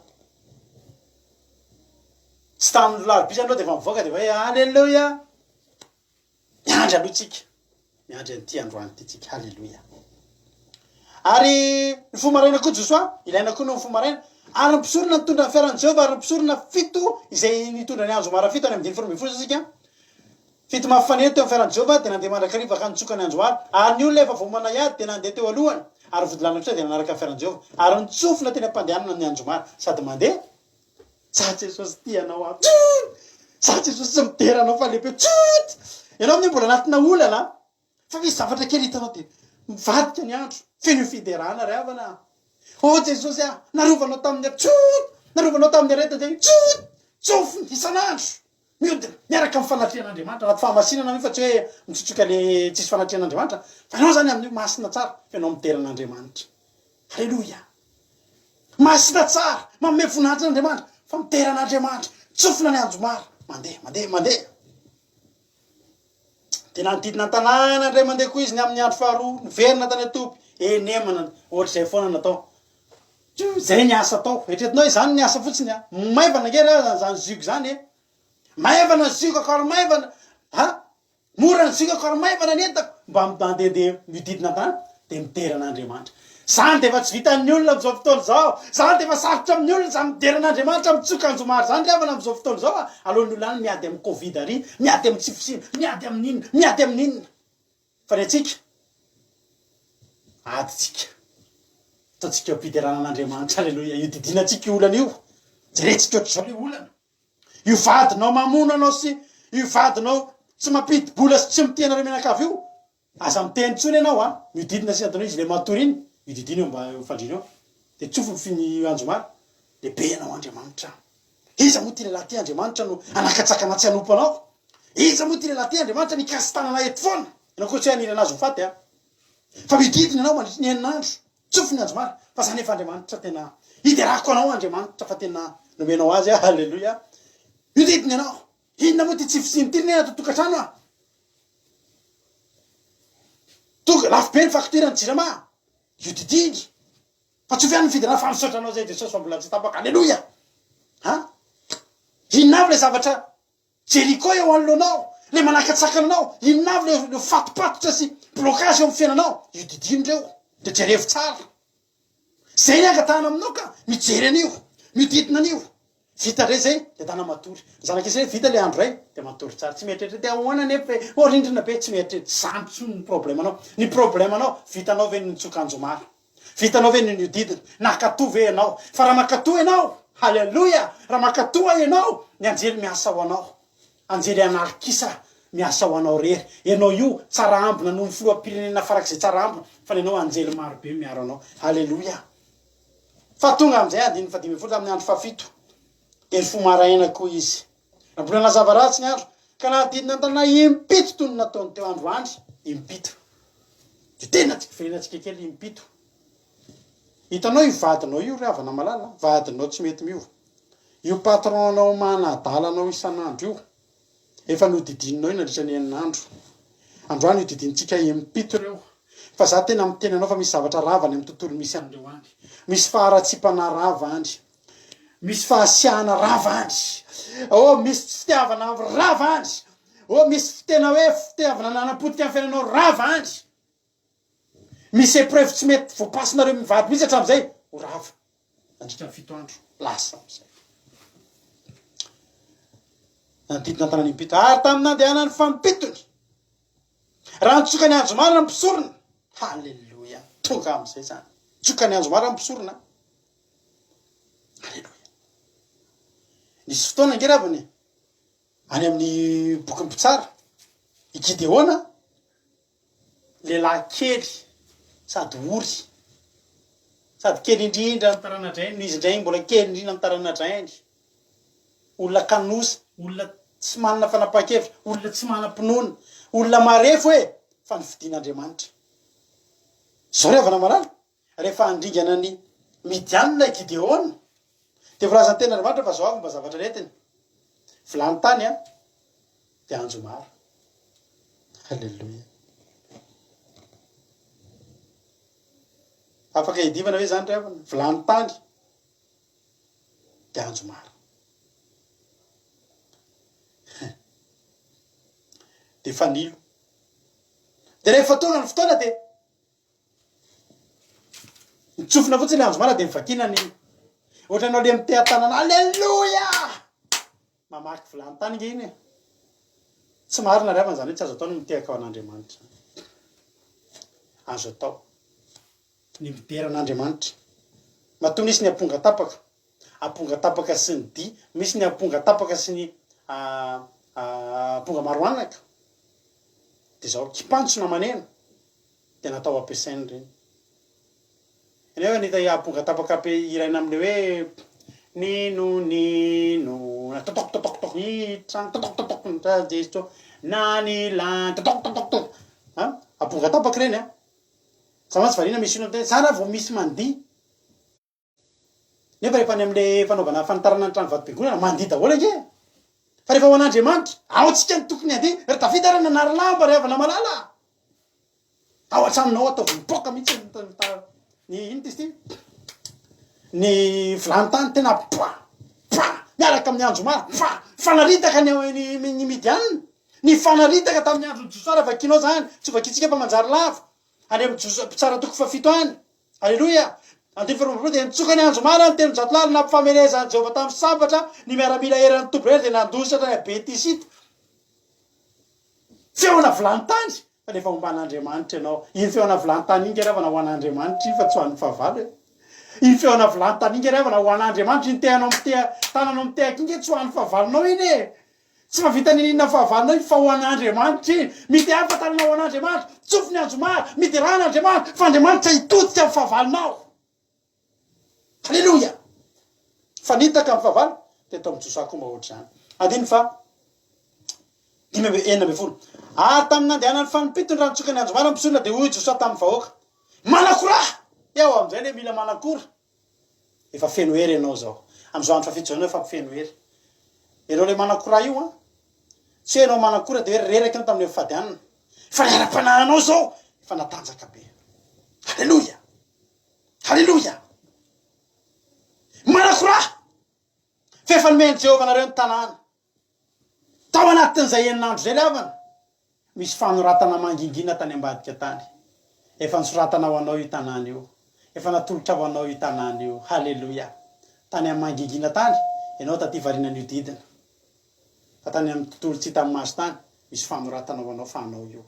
Tsy tamin'ny larobisa aloha dia efa mivoaka dia hoe halleluja. Miandry aloha tsika. Miandry an'ity androany ity tsika. Halleluja. Ary ny fomaraina koa Josoa, ilaina koa ny fomaraina. Ary ny mpisorona nitondra ny fiaran'i Jehova, ary ny mpisorona fito izay nitondra ny anjomara fito any amin'ny 24 sika. Fito mafafaneny teo amin'ny fiaran'i Jehova dia nandeha mandrakariva ka nitsoka ny anjoara. Ary ny olona efa vao manayady dia nandeha teo alohany. Ary vodilana kosa dia nanaraka ny fiaran'i Jehova. Ary nitsofina teny ampandehanana ny anjomara sady mandeha. Sa Jesosy tianao ato. Sa Jesosy tsy mideranao fa lehibe. Ianao amin'ny mbola anatina olana. Fa misy zavatra kely hitanao dia mivadika ny andro. Feno fiderana ry havana. Oh Jesosy ah, narovanao tamin'ny narovanao tamin'ny areta dia tsofiny isan'andro. Miodina miaraka amin'ny fanatrian'Andriamanitra. Anaty fahamasinana io fa tsy hoe mitsotsoka le tsisy fanatrian'Andriamanitra. Fa ianao zany amin'ny masina tsara. Fa ianao miteran'Andriamanitra. Halleluja. Masina tsara. Manome voninahitra n'Andriamanitra. Fa miteran'Andriamanitra. Tsofina ny anjomara. Mandeha. de nanodidina tanàna ndray mandeha koa izy ny amin'ny andro faharoa niverina tany atopy enemana ohatr'izay foana natao zay ny asa atao etretinao izany ny asa fotsiny a maivana ngery zany zigo zany e maivana ny zigo akaro maivana mora ny zigo akaro maivana ny entako mba mandehandeha mididina tanàna de miteran'Andriamanitra zany de efa tsy vitan'ny olona am'izao fotoana zao zany de efa sarotra amin'ny olona zany mideran'Andriamanitra mitsokanjo maro zany revana am'izao fotoana zao alohan'ny olona any miady amin'ny covid ary miady amin'ny tsifosina miady amin'inona miady amin'inona fa ny atsika adytsika ataotsika mpideranan'Andriamanitra alleloia io didinatsika io olana io jerentsika ohatr'izao le olana io vadinao mamono anao sy io vadinao tsy mampidi-bola sy tsy mitianareo menakavy io aza miteny tsony ianao mididina sy atanao izy le matory iny ididina eo mba fandrina eo de tsofo mifiny anjomary lehibe ianao Andriamanitra iza moa ty lehilahy ty Andriamanitra no anakatsakana tsy anompo anao iza moa ty lehilahy ty Andriamanitra nikasy tanana eto foana ianao koa tsy hanirana azy ho faty fa mididina anao mandritry ny heninandro tsofo ny anjomary fa zany efa Andriamanitra tena hiderako anao Andriamanitra fa tena nomenao azy halleloia mididina anao inona moa ty tsy fisiny ty nena totokatrano tonga lafo be ny faktorany jirama io didiny fa tsy oviany fidina famisaotranao zay Jesosy fa mbola tsy tapaka alleloia inavy le zavatra Jeriko eo anoloanao le manakatsakana inavy le fatopatotra sy blocage eo amin'ny fiainanao io didiny reo de jerevo tsara zay ny angatahana aminao ka mijery an'io mididina an'io vita ndray zay de tana matory zanak'isy vita le andro ray de matory tsara tsy mieritretrety ahoana nefa rindrina be tsy mieritretrety zany tsy ny problemanao ny problemanao vitanao ve ny tsokanjomary vitanao ve ny didina nakatò ve ianao fa raha makatò ianao halleloia raha makatò ianao ny anjely miasa ho anao anjely anarikisa miasa ho anao rery ianao io tsara ambina noho ny filoham-pirenena farak'izay tsara ambina fa nenao anjely maro be miaro anao halleloia fa tonga am'izay adiny fa 10 amin'ny andro fafito de ny fomaraina koa izy mbola nazava ratsy ny andro ka nahdidina an-tanà impito toy ny nataony teo andro andry impito de tena tsy firenantsika kely impito hitanao io vadinao io ravana malala vadinao tsy mety miova io patronanao manadalanao isan'andro io efa nodidininao io nandritra ny heninandro androany io didintsika impito reo fa za tena miteny anao fa misy zavatra ravany amin'ny tontolo misy andreo any misy faharatsipana rava andry misy fahasiahana rava andry misy fitiavana rava andry misy fitena hoe fitiavana nanapotika amin'ny fiainanao rava andry misy épreuve tsy mety voapasinareo mivady mihitsy hatram'izay ho rava nandritra ny 7 andro lasa am'izay nanodidina an-tanàna impito ary tamin'ny nandehanany fampitony raha nitsokany anjomary na mpisorona halleloia tonga am'izay zany tsokany anjomary na mpisorona halleloia nisy fotoana ngeravany any amin'ny boky mpitsara i Gideona lehilahy kely sady ory sady kely indrindra amin'ny taranandrainy izy indray mbola kely indrindra amin'ny taranandrainy olona kanosa olona tsy manana fanapahan-kevitra olona tsy manam-pinoana olona marefo hoe fa nividian'Andriamanitra zao revana malala rehefa andringana ny Midianina Gideona de volazany tena Andriamanitra fa zao avy mba zavatra retiny vilany tany de anjomary halleloia afaka idivana hoe zany revana vilany tany de anjomary de fanilo de rehefa tonga ny fotoana de nitsofina fotsiny le anjomary de mivakina ny ohatranao le miteha-tanana alleloia mamaky vilany tany nge iny tsy marina revana zany hoe tsy azo atao ny mitehaka ao an'Andriamanitra azo atao ny mideran'Andriamanitra matoa misy ny aponga tapaka sy ny di misy ny aponga tapaka sy ny aponga maro anaka de zao kipantsona manena de natao ampiasainy reny eny hoe nita aponga tapaka iraina amle hoe nino totokototokotoko hitrano totokototoko nanilan totokototoko aponga tapaka reny sa matsy varina misy ino am'teny zany raha vao misy mandihy nefa rehefa any amle fanaovana fanitarana ny trano vadibengona mandihy daholo ange fa rehefa ho an'Andriamanitra ao tsika ny tokony andeha ry Davida raha nanary lamba ry havana malala ao an-tranonao atao mipoka mihitsy ny ino ty ny vilany-tany tena miaraka amin'ny andro maro fanaritaka ny Midianina ny fanaritaka tamin'ny andro ny Josara vakinao zany tsy vakitsika fa manjary lava any amin'ny mpitsara toko fafito any alleloia andiny faroa dia nitsoka ny andro maro ny telo jatolalo na mpifamelezany Jehova tamin'ny sabatra ny miaramila eran'ny tobo dia nandosatra ny Betisita feona vilany-tany fa rehefa momba an'Andriamanitra ianao iny feona vilany-tany iny ravana ho an'Andriamanitra iny fa tsy ho an'ny fahavalo iny feona vilany-tany iny ravana ho an'Andriamanitra iny tehanao tananao mitehaka iny tsy ho an'ny fahavalonao iny tsy mavita ninina fahavalonao iny fa ho an'Andriamanitra iny mity hafa tananao ho an'Andriamanitra tsofiny anjomara mity ran'Andriamanitra fa Andriamanitra hitodika amin'ny fahavalonao halleloia fanitaka amin'ny fahavalo teto amin'ny Josako mba ohatr'izany adiny fa 5:4 ary tamin'ny nandehanany fanimpito ny ranotsoka ny anjomara misolona dia hoy Josa tamin'ny vahoaka manakoraha eo amin'izay le mila manakora efa feno hery ianao zao amin'izao andro fafito zao efa feno hery ianao le manakora io tsy hoe ianao manakora dia hoe reraky no tamin'ny fadianina fa ny ara-panahinao zao efa natanjaka be halleloia halleloia manakoraha fa efa nomeny Jehova nareo ny tanàna tao anatin'izay eninandro zay lavana misy fanoratana mangingina tany ambadika tany efa nisoratana ho anao io tanàna io efa natolotra ho anao io tanàna io halleloia tany amin'ny mangingina tany ianao taty varinan'io didina fa tany amin'ny tontolo tsy hita amin'ny maso tany misy fanoratana ho anao fa anao io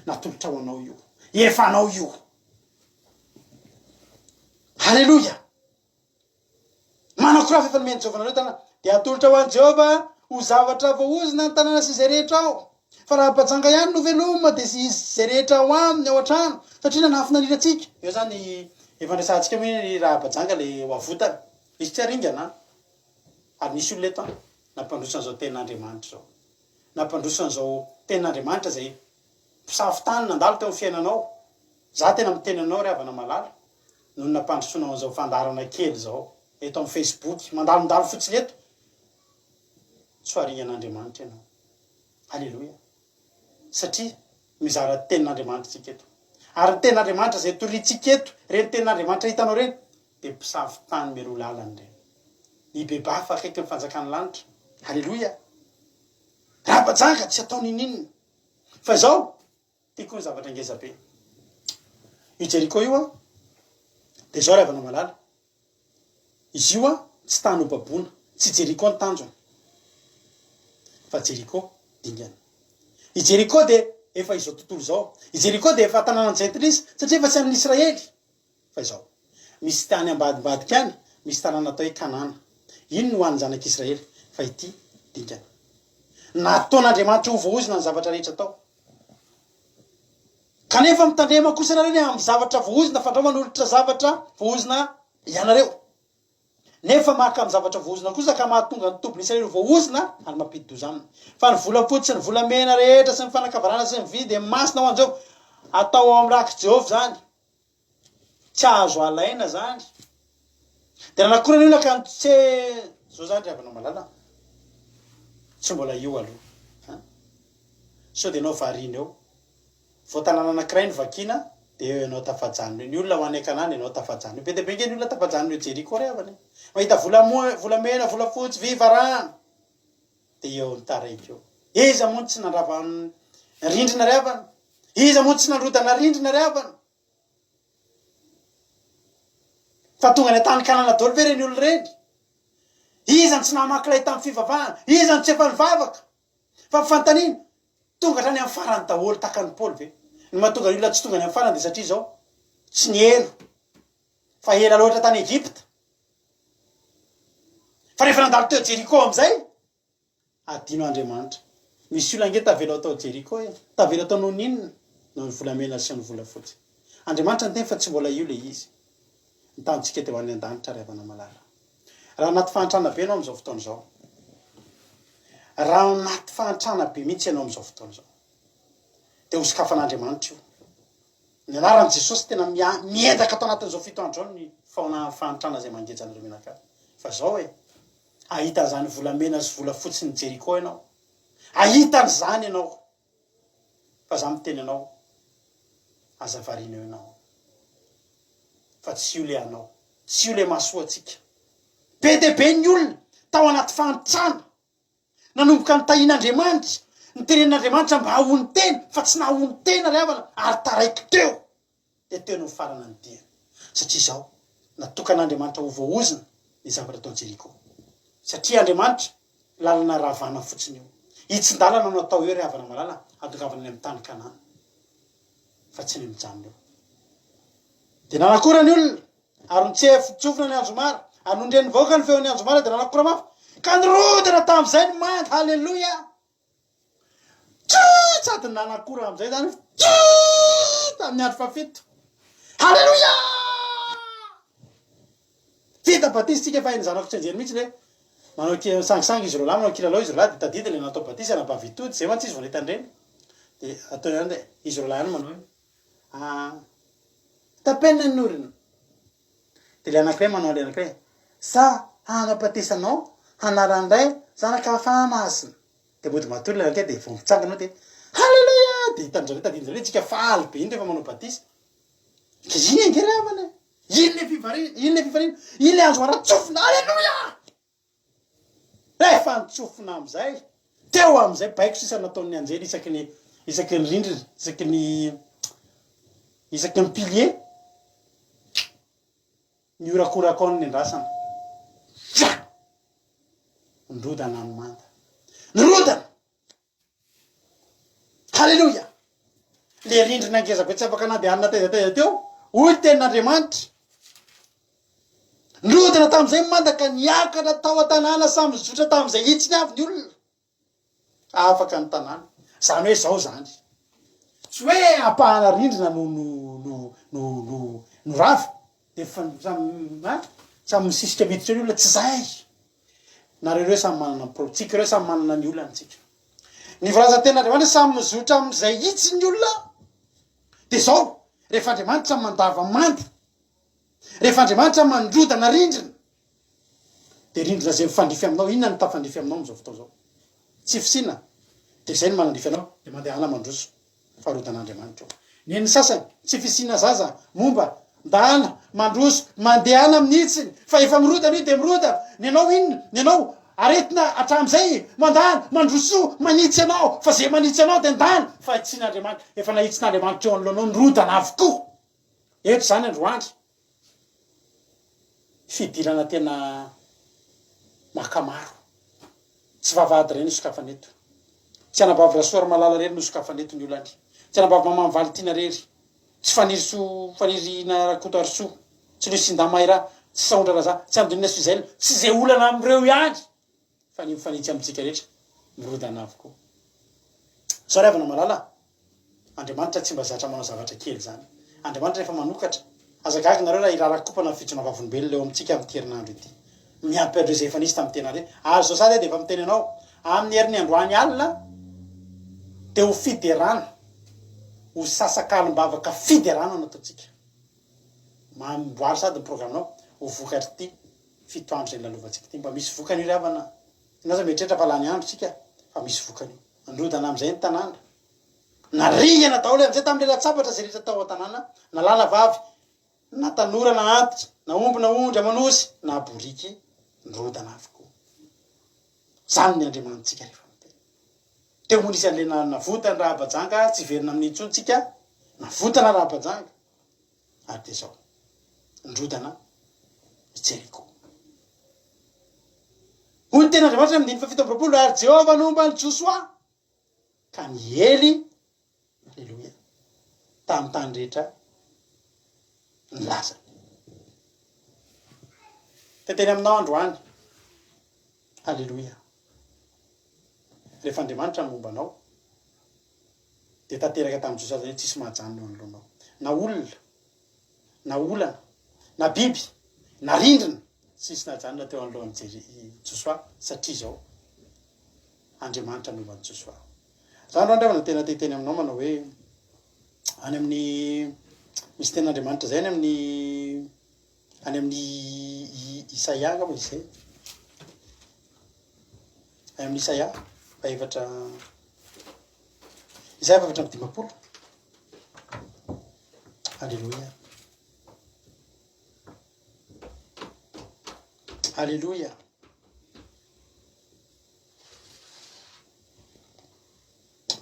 natolotra ho anao io efa anao io halleloia manakora fa efa nomeny Jehova nareo tanàna dia atolotra ho an'i Jehova ho zavatra voahozina ny tanàna sy izay rehetra ao fa raha bajanga ihany no veloma dia sy izy izay rehetra ao aminy ao an-trano satria nanafinaniratsika eo zany efa ndrasantsika hoe raha bajanga le ho avotana izy tsy aringana ary nisy olona eto nampandrosan'izao tenin'Andriamanitra zao nampandrosan'izao tenin'Andriamanitra zay mpisafo tany nandalo teo amin'ny fiainanao za tena miteny anao ry havana malala noho nampandrosonao an'izao fandarana kely zao eto amin'ny Facebook mandalondalo fotsiny eto tsy haringan'Andriamanitra ianao halleloia satria mizara tenin'Andriamanitra tsika eto ary ny tenin'Andriamanitra zay toritsika eto reny tenin'Andriamanitra hitanao reny dia mpisafo tany mero lalany reny ny beba fa akaiky ny fanjakany lanitra halleloia raha bajanga tsy atao nininina fa izao tiako ny zavatra ngezabe io Jeriko io dia zao ry havana malala izy io tsy tany hobaboana tsy Jeriko ny tanjona fa Jeriko dingana i Jeriko dia efa izao tontolo zao i Jeriko dia efa tanàna jentilisa satria efa tsy an'ny Israely fa izao misy tany ambadimbadika any misy tanàna atao hoe Kanana iny no hoan'ny zanak'Israely fa ity dingana nataon'Andriamanitra ho voahozina ny zavatra rehetra atao kanefa mitandrema kosa nareo amin'ny zavatra voahozina fa andreo manolotra zavatra voahozina ianareo nefa maka amin'ny zavatra voahozina kosa ka mahatonga ny tombony Israely voahozina ary mampidi-doza aminy fa ny volafotsy sy ny volamena rehetra sy ny fanakavarana sy ny vy dia masina ho an'izao atao ao amin'ny raky Jehova zany tsy azo alaina zany dia nanakora ny olona ka tsy zao zany ry havana malala tsy mbola io aloha sao dia ianao variana eo vao tanàna anankiray ny vakina dia eo ianao tafajanona ny olona ho any Kanana ianao tafajanona be dia be nge ny olona tafajanona eo Jeriko ry havana mahita volamena volafotsy vy varahana dia eo nitaraiky eo iza moa tsy nandrava rindrina ry havana iza moa tsy nandrodana rindrina ry havana fa tonga ny tany Kanana daholo ve reny olona reny iza tsy namakilay tamin'ny fivavahana iza tsy efa nivavaka fa fantaniana tonga trany amin'ny farany daholo takany Paoly ve ny mahatonga ny olona tsy tonga ny amin'ny farany dia satria zao tsy ny elo fa ela loatra tany Egypta fa rehefa nandalo teo Jeriko amin'izay adino Andriamanitra misy olona nge tavela atao Jeriko tavela atao noho ninona noho ny volamena sy ny volafotsy Andriamanitra ny teny fa tsy mbola io le izy nitanitsika teo any an-danitra ry havana malala raha anaty fahantrana be ianao amin'izao fotoana izao raha anaty fahantrana be mihitsy ianao amin'izao fotoana izao dia hosokafan'Andriamanitra io ny anaran'i Jesosy tena miendaka atao anatin'izao fito andro zao ny fahantrana zay mangejana reo menakany fa zao ahita zany volamena sy vola fotsy ny Jeriko ianao. Ahita zany ianao. Fa za miteny anao azavarina eo ianao. Fa tsy io le anao. Tsy io le masoa atsika. Be de be ny olona tao anaty fantrana. Nanomboka nitahin'Andriamanitra. Niteren'Andriamanitra mba hahony tena fa tsy nahony tena ry havana ary taraiky teo. De teo no farana ny dia. Satria zao natokan'Andriamanitra ho voaozina ny zavatra tao Jeriko. Satria Andriamanitra lalana ravana fotsiny io. Itsin-dalana no atao eo ry havana malala atokavana ny amin'ny tany Kanana. Fa tsy ny mijanona eo. De nanakora ny olona ary tsofina ny Andromara. Anondreny voaka ny feon'ny Andromara de nanakora mafy. Ka nirodana tamin'izay ny manda. Halleluja. Sady nanakora amin'izay zany. Tamin'ny andro fafito. Halleluja. Vita batisa tsika fa ny zanako tsy anjeny mihitsy le manao sangisangy izy roa lahy manao kilalao izy roa lahy de tadidiny le natao batisa anabavitody zay mantsy izy vao nitandreny. De atao ihany de izy roa lahy ihany manao hoe tapenina ny orina. De le anankiray manao le anankiray sa anapatisanao hanaran'ray zanaka fahamasina. De mody matory le anankiray de vao mitsangana de halleluja. De hitan'zareo tadidiny tsika faly be iny rehefa manao batisa. Ka iny angery havana. Iny le fifarina. Iny le Andromara tsofina. Halleluja. Rehefa nitsofina am'izay teo am'izay baiko sisa nataon'ny anjely isaky ny rindrina isaky ny pilier ny orakorakao ny andrasana. Nirodana ny manda. Nirodana. Halleluja. Le rindrina angezako tsy afaka nandehanana taiza teo. Hoy tenin'Andriamanitra. Nirodana tamin'izay manda ka niakatra tao an-tanàna samy zotra tamin'izay hitsiny avy ny olona. Afaka ny tanàna. Zany hoe zao zany. Tsy hoe apahana rindrina no rava. De samy misisika miditra ny olona tsy zay. Nareo samy manana ny tsika reo samy manana ny olana tsika. Ny voraza tenin'Andriamanitra samy mizotra amin'izay hitsiny ny olona. De zao rehefa Andriamanitra mandava manda. Rehefa Andriamanitra mandrodana rindrina. De rindrina zay mifandrify aminao. Inona ny tafandrify aminao am'izao fotoa zao? Tsy fisina. De zay ny manandrify anao. De mandehana mandroso. Faharodan'Andriamanitra eo. Ny sasany tsy fisina zaza momba ndahana mandroso mandehana amin'itsiny. Fa efa mirodana io de mirodana. Ny anao inona? Ny anao aretina atram'izay mandahana mandroso manitsy anao. Fa zay manitsy anao de ndahana. Fa tsy n'Andriamanitra. Efa nahitsin'Andriamanitra eo anoloanao nirodana avokoa. Eto zany androandro. Fidilana tena makamaro. Tsy vavahady reny sokafana eto. Tsy anabavy rasoary malala rery no sokafana eto ny olany. Tsy anabavy mamamy tiana rery. Tsy fanirina rakotoarisoa. Tsy lo sindamaira. Tsy saondra raza. Tsy andonina Suzaina. Tsy zay olana am'ireo ihany. Fa ny mifanitsy amintsika rehetra. Mirodana avokoa. Sao ravana malala. Andriamanitra tsy mba zatra manao zavatra kely zany. Andriamanitra rehefa manokatra. Azagaga nareo raha irarakopana fitsona vavolombelona eo amintsika amin'ny herinandro ity. Miampy andreo zay efa nisy tamin'ny tena re. Azo zao sady de efa miteny anao. Amin'ny herin'ny androany alina de ho fiderana. Ho sasakalim-bavaka fiderana no ataotsika. Mamboary sady ny programanao. Ho vokatry ty. Fito andro zay lalovantsika ty. Mba misy vokany io ry havana. Naza mieritreritra fa lany andro tsika. Fa misy vokany io. Androdana am'izay ny tanàna. Narihana daholo am'izay tamin'le latsapatra zay rehetra tao an-tanàna. Na lala vavy. Na tanora na antitra. Na omby na ondry amanosy. Na boriky. Nirodana avokoa. Zany ny Andriamanitsika rehefa miteny. Teo mo nisy an'le navotany Rahabajanga. Tsy verina amin'ny intsony tsika. Navotana Rahabajanga. Ary de zao. Nirodana Jeriko. Hoy ny ten'Andriamanitra amin'ny 1:7 ary Jehova nomba ny Josoa. Ka ny Ely. Halleluja. Tamin'ny tany rehetra. Nilaza. Teteny aminao androany. Halleluja. Rehefa Andriamanitra momba anao. De tanteraka tamin'ny Josoa zany tsisy mahajanona eo anoloanao. Na olona. Na olana. Na biby. Na rindrina. Tsisy nahajanona teo anoloan'ny Josoa. Satria zao. Andriamanitra momba ny Josoa. Zany andriamana tena teteny aminao manao hoe any amin'ny misy ten'Andriamanitra zay any amin'ny Isaia angamba izay. amin'ny Isaia faevatra Isaia faevatra amby dimapolo. Alléluia. Alléluia.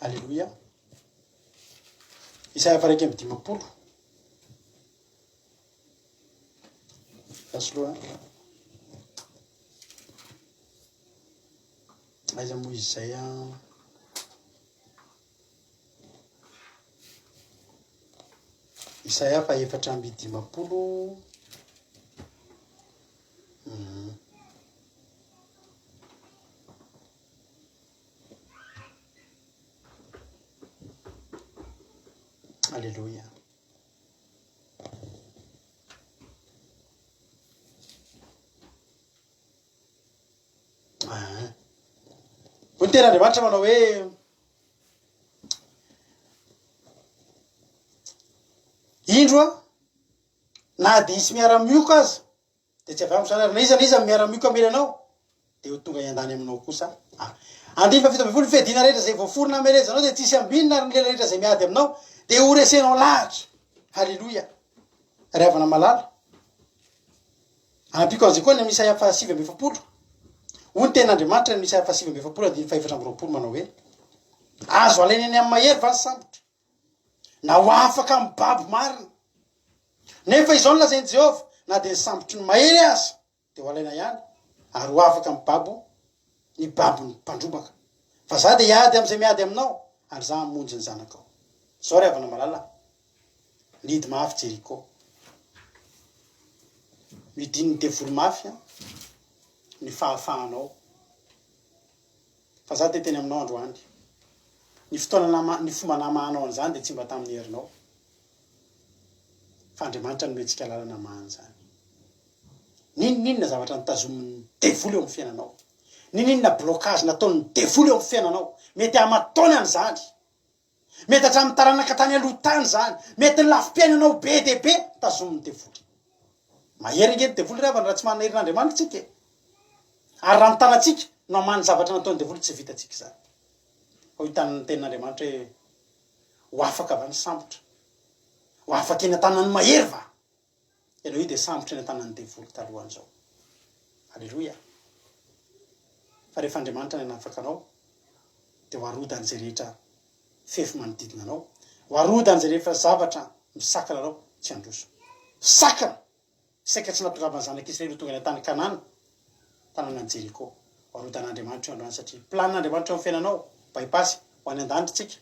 Alléluia. Isaia faraiky amby dimapolo. Asoloa. Aiza moa izy zay Isaia faefatra amby dimapolo. Alléluia. Ny ten'Andriamanitra manao hoe indro na de isy miara-mioka aza de tsy avy am'sanary na iza miara-mioka amely anao de ho tonga iandany aminao kosa. Andiny fa fito amby folo fedina rehetra zay voaforona amelezanao de tsisy ambinina ary ny lela rehetra zay miady aminao de ho resenao lahatra. Halleluia. Ry havana malala. Anampiko an'izay koa ny Isaia fahasivy amby efapolo. Hoy ny ten'Andriamanitra ny Isaia fahasivy amby efapolo andiny faefatra amby roapolo manao hoe azo alaina eny amin'ny mahery va ny sambotra na ho afaka amin'ny babo marina nefa izao no lazain'i Jehova na de ny sambotry ny mahery aza de ho alaina ihany ary ho afaka amin'ny babo ny babony mpandromaka fa za de hiady am'izay miady aminao ary za hamonjy ny zanakao. Zao ry havana malala. Nidy mafy Jeriko. Midiny ny devoly mafy ny fahafahanao. Fa za te teny aminao androany. Ny fotoana ny fomba namahanao an'izany de tsy mba tamin'ny herinao. Fa Andriamanitra nometsika lalana mahany zany. Ninona zavatra nitazomin'ny devoly eo amin'ny fiainanao. Ninona blocage nataon'ny devoly eo amin'ny fiainanao. Mety amatony an'izany. Mety hatramin'ny taranaka tany aloha tany zany. Mety ny lafim-piainanao be de be tazomin'ny devoly. Mahery nge ny devoly ravana raha tsy manana herin'Andriamanitra tsika. Ary raha mitanatsika no hamany zavatra nataon'ny devoly tsy vitatsika zany. Ho hitan'ny tenin'Andriamanitra hoe ho afaka va ny sambotra. Ho afaka eny an-tanan'ny mahery va. Ianao io de sambotra eny an-tanan'ny devoly talohan'izao. Alléluia. Fa rehefa Andriamanitra ny anafaka anao de ho arodany zay rehetra fefy manodidina anao. Ho arodany zay rehefa zavatra misakana anao tsy androso. Sakana. Saika tsy natongavany zanak'Israely ho tonga ny tany Kanana. Tanànan'i Jeriko. Ho arodan'Andriamanitra io androany satria planin'Andriamanitra eo amin'ny fiainanao bypassy ho any an-danitra tsika.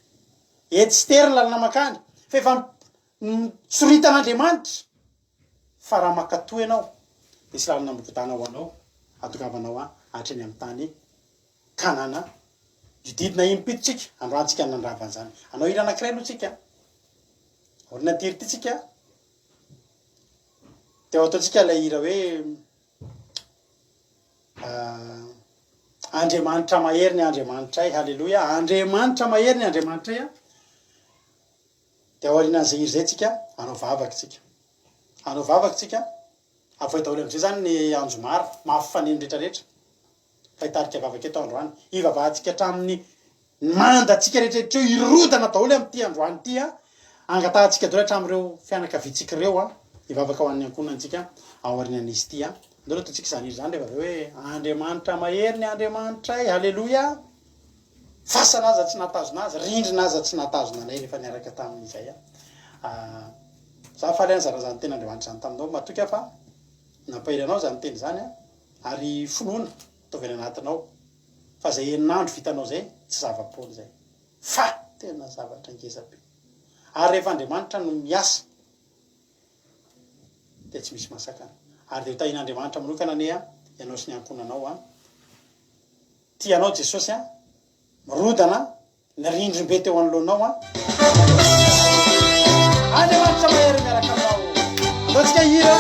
Ety tsy tery ny lalana makany. Fa efa tsoritan'Andriamanitra. Fa raha makatoa ianao de tsy lalana mikodana ho anao atongavanao hatreny amin'ny tany Kanana. Dididina impito tsika androantsika nandravan zany. Anao ira anankiray aloha tsika. Orina tiry ty tsika. Teo ataontsika ilay hira hoe Andriamanitra mahery ny Andriamanitray. Halleluia. Andriamanitra mahery ny Andriamanitray. De aorian'izay hira zay tsika anao vavaky tsika. Anao vavaky tsika. Avoy daholo am'izay zany ny anjo maro mahafaneny rehetrarehetra. Fa hitarika vavaky eto androany. Ivavahantsika hatramin'ny mandatsika rehetrarehetra eo irodana daholo amin'ity androany ity angatahantsika daholo hatramin'ireo fianakaviantsika ireo ivavaka ho an'ny ankonantsika aorian'izy ity ndreo ataontsika zany hira zany rehefa hoe Andriamanitra mahery ny Andriamanitray. Halleluia. Fasana aza tsy natazona azy, rindrina aza tsy natazona anay rehefa niaraka tamin'izay za faly any zarazany ten'Andriamanitra zany taminao matoky fa nampahery anao zany teny zany ary finoana ataovy any anatinao fa zay herinandro vitanao zay tsy zava-pony zay fa tena zavatra ngezabe. Ary rehefa Andriamanitra no miasa de tsy misy masakana. Ary de ho tahin'Andriamanitra manokana ane ianao sy ny ankonanao tianao Jesosy mirodana ny rindrim-be teo anoloanao Andriamanitra mahery miaraka aminao. Ataontsika hira,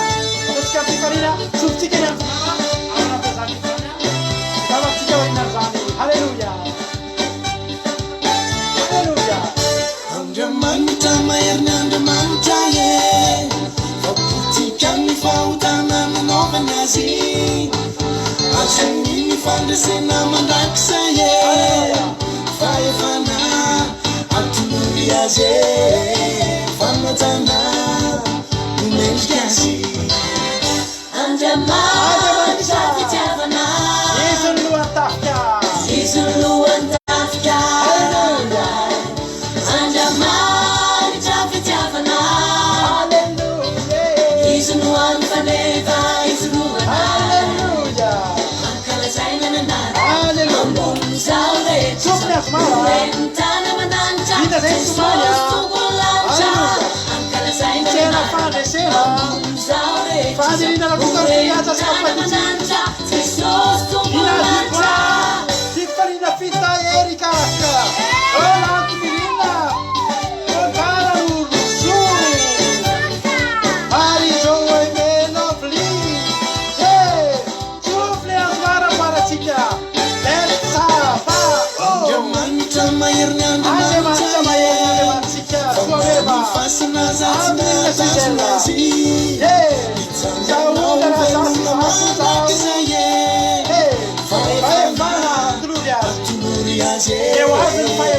ataontsika fifarina, sofintsika ny andronana amanapazany zany zavatsika oriana zany. Halleluia. Halleluia. Andriamanitra mahery ny Andriamanitra vapotika ny fahotana nanaovany azy azony ny fandresena mandrakizay aze famatana umeshkasi Andamanitra fitiavana Izuluan tafika Andamanitra fitiavana Izuluan faneva Izuluan Mankalazaina nanara Ambon zaure Urentana manancha Tesos tungulanta Mankalazaina nanara Ambon zaure Urentana manancha Tesos tungulanta Ficalina fita Erika Olá, que menina! Cara no sul! Arizona e Menopli! Sufle as varas para tica! Let's ba! Andamanitra maherina Ademantra tica! Suaveva! Fasinazazy Saúde, eu acho que vai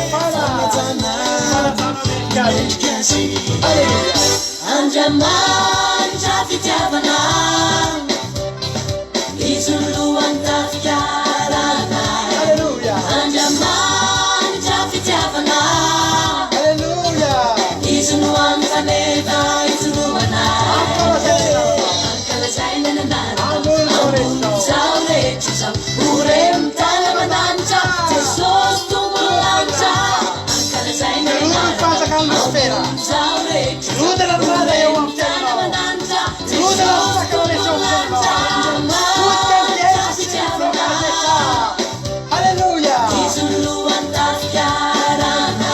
Andamanitra fitiavana Izuluan tafikarana Aleluia! Andamanitra fitiavana Aleluia! Izuluan faneva Izuluana Ankalazaina nanara Ambon zaure Tizam urentana manancha Tesos tungulanta Ankalazaina nanara Ambon zaure Tudo na nada eu amo urentana manancha Tudo na nossa cabeça eu amo Aleluia! Izuluan tafikarana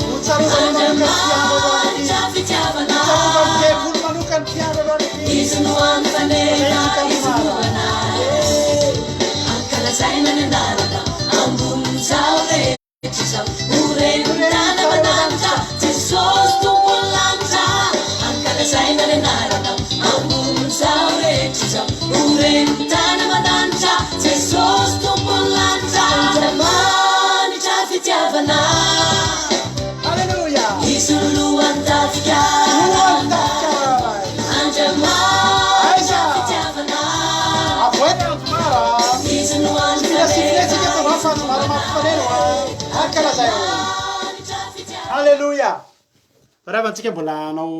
Un saluto a Andamanitra fitiavana Izuluan faneva Izuluana Ankalazaina nanaraka Ambon zaure Tizam urentana manancha Tesos tungulanta Ankalazaina nanaraka Ambon zaure Tizam urentana manancha Tesos tungulanta Andamanitra fitiavana Aleluia! Izuluan tafikarana Andamanitra fitiavana A voz é Mara! Izuluan Se assim que eu não faço Mara, mas falei aquela zero. Andamanitra fitiavana Aleluia! Ravantsika mbola hanao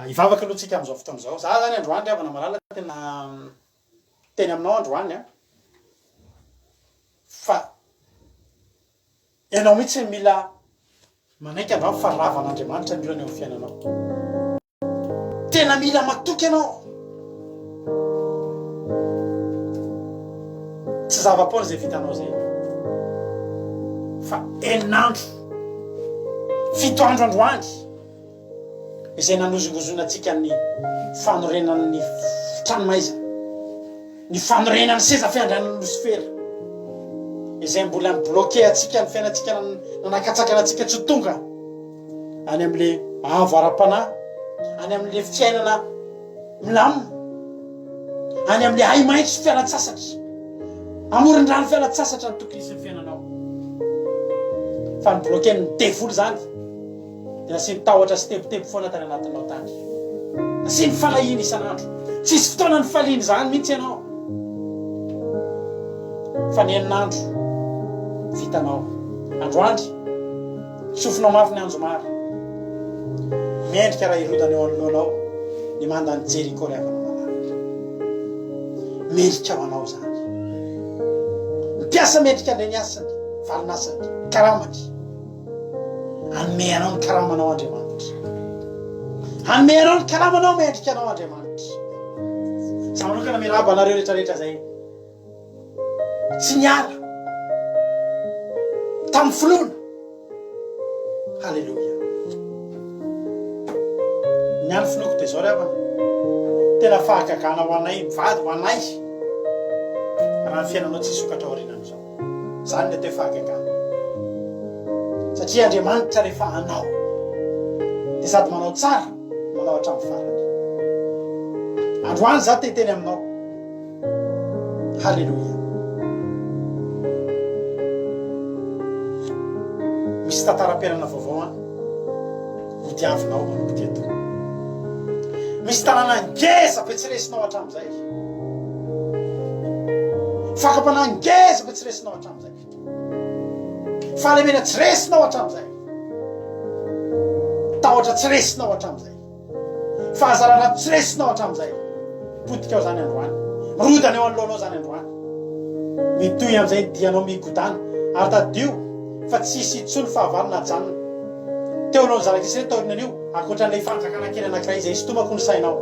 ivavaka aloha tsika amin'izao fotoana izao. Za zany androany avana malala tena teny aminao androany a. Fa ianao mihitsy mila manaiky androany fa ravan'Andriamanitra milona eo amin'ny fiainanao. Tena mila matoky ianao. Tsy zava-poana izay vitanao zay. Fa enin'andro, fito andro androany izay nanozongozona antsika ny fanorenan'ny tranomaiza, ny fanorenan'ny seza fiandrianan'ny Losifera, izay mbola bloqué antsika ny fiainantsika nanakatsakana antsika tsy tonga any amin'le avo ara-panahy, any amin'le fiainana milamina, any amin'le hay maitso fialan-tsasatra, amoron-drano fialan-tsasatra ny tokony izy ny fiainanao. Fa ny bloqué ny devolo zany dia nasiany tahotra sy tempotempo foana tany anatinao tany. Nasiany falahiny isan'andro. Tsisy fotoana ny falihiny zany mihitsy ianao. Fa ny enin'andro vitanao. Androandry, sofinao mafy ny anjo mary. Miendrika raha irodana eo anoloanao ny mandany Jeriko rehefanao malala. Mendrika ho anao zany. Mipiasa mendrika andray ny asany, valin'asany, karamany. Hanome anao ny karamanao Andriamanitra. Hanome anao ny karamanao mendrika anao Andriamanitra. Za manokana miraba anareo rehetrarehetra zay. Tsy niala tamin'ny finoana. Halleluja. Niany finoko dia zao ry havana. Tena fahagagana ho anay mivady ho anay. Raha ny fiainanao tsy sokatra aorianan'izao. Zany ny atao fahagagana. Satria Andriamanitra rehefa anao dia sady manao tsara, manao hatramin'ny farany. Androany za teteny aminao. Halleluja. misy tantara-piainana vaovao a ho diavinao manomboka eto misy tanàna ngeza fa tsy resinao hatramin'izay fakam-panahy ngeza fa tsy resinao hatramin'izay fahalemena tsy resinao hatramin'izay tahotra tsy resinao hatramin'izay fahazarana tsy resinao hatramin'izay potika ao zany androany rodana eo anoloanao zany androany mitoy am'izay dianao migodana ary tadio fa tsisy itsony fahavalona janona teo anao nyzarak'isy reny taorinan'io akoatran'ilay fanjakana kely anankiray izay sitomako ny sainao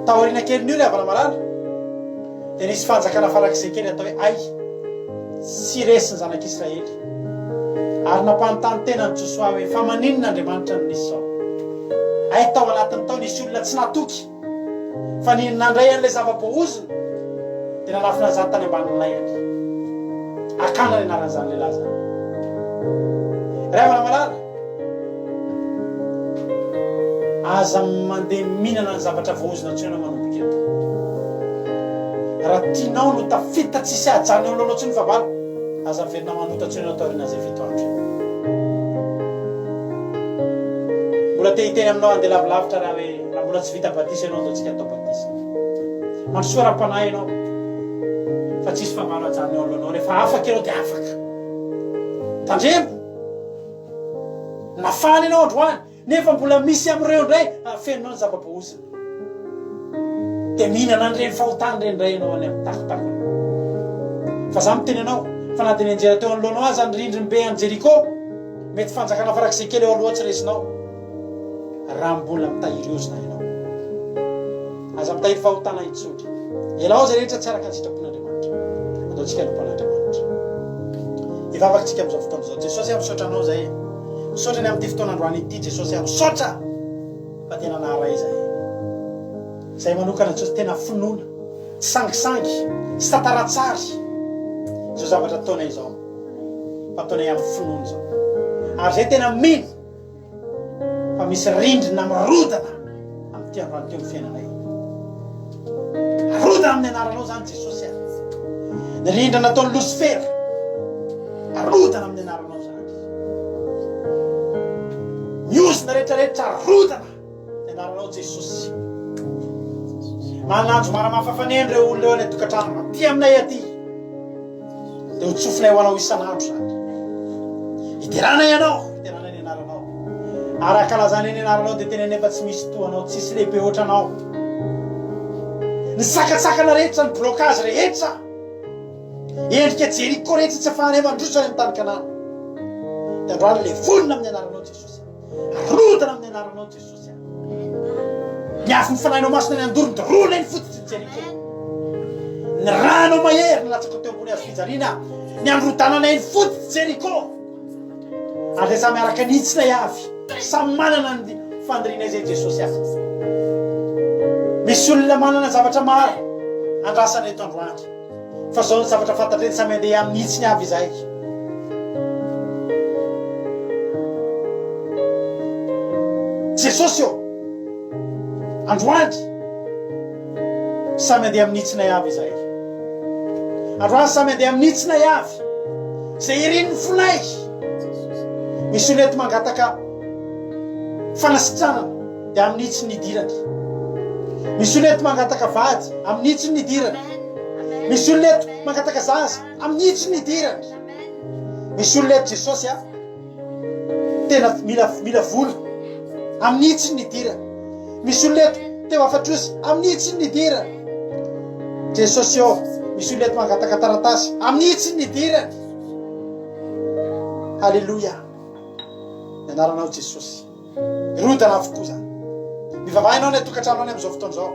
taorina kelyn'io le avana marara dia nisy fanjakana farak'izay kely atao hoe ay sy resiny zanak'Israely ary nampanontany tena ny Josoa hoe fa maninona Andriamanitra no nisy zao ay tao anatiny tao nisy olona tsy natoky fa nandray an'ilay zava-boahoziny dia nanafina zany tany ambanin'ilay any akana ny anaran'izany lehilahy zany ray avana marara aza mandeha mihinana ny zavatra voahozina antsona manomboka eto raha tianao no tafita tsisy ajany eo lolo tsy ny fabala aza miverina manota antsona taorina zay fito andro mbola te hiteny aminao andeha lavilavitra raha hoe raha mbola tsy vita batisa ianao anao tsika atao batisa mandrosoa raha-panahy ianao fa tsisy fabalo ajany eo loanao rehefa afaka ianao dia afaka tandremo nafany ianao androany nefa mbola misy am'ireo ndray afenonao ny zava-boahozina dia mihinana an'ireny fahotany renydray ianao any amin'ny takotakony fa za miteny anao fa na dia nianjera teo anoloanao azy ny rindrim-be any Jeriko mety fanjakana farak'izay kely eo aloha tsy resinao raha mbola mitahiryozina ianao aza mitahiry fahotana itsotry elao zay rehetra tsy araka ny sitrapon'Andriamanitra ataontsika nompan'Andriamanitra ivavakantsika amin'izao fotoana izao Jesosy misaotra anao zay misaotra ny amin'ity fotoanandroany ity Jesosy misaotra fa tena nahara izay zay manokana Jesosy tena finoana tsy sangisangy tsy tantaratsary izao zavatra ataonay izao fa ataonay amin'ny finoana izao ary zay tena mino fa misy rindrina mirodana amin'ity androany teo ny fiainanay arodana amin'ny anaranao zany Jesosy ny rindrina nataony Losifera arodana amin'ny anaranao zany miozina rehetrarehetra arodana ny anaranao Jesosy manandro maramafafany reo olona eo any tokantrano aty aminay aty dia ho tsofinay ho anao isan'andro zany iterana ianao iterana ny anaranao arakalazany ny anaranao dia tena nefa tsy misy toanao tsisy lehibe ohatranao ny sakatsakana rehetra ny blocage rehetra endrika Jeriko rehetra tsy afahanay mandroso any amin'ny tany Kanana dia androany le vonona amin'ny anaranao Jesosy arodana amin'ny anaranao Jesosy miafy mifanahinao masina ny andorony dia rola iny fototsy ny Jeriko ny rano mahery ny latsaka teo ambony azo fijaliana ny androdanana iny fototsy Jeriko ary dia samy araka nitsina avy samy manana ny fandiriana izay Jesosy azy misy olona manana zavatra maro andrasana eto androany fa zao ny zavatra fantatreny samy andeha amin'ny hitsiny avy izay Jesosy eo androany samy andeha amin'ny hitsinay avy izay androany samy andeha amin'ny hitsinay avy zay irin'ny fonay misy olona eto mangataka fanasitranana dia amin'ny hitsiny idirany misy olona eto mangataka vady amin'ny hitsiny idirany misy olona eto mangataka zaza amin'ny hitsiny idirany misy olona eto Jesosy tena mila vola amin'ny hitsiny idirany misy olona eto teo afatrosy amin'ny hitsiny idirany Jesosy eo misy olona eto mangataka taratasy amin'ny hitsiny idirany halleluja ny anaranao Jesosy rodana avokoa zany mivavahinao ny tokantrano any amin'izao fotoana izao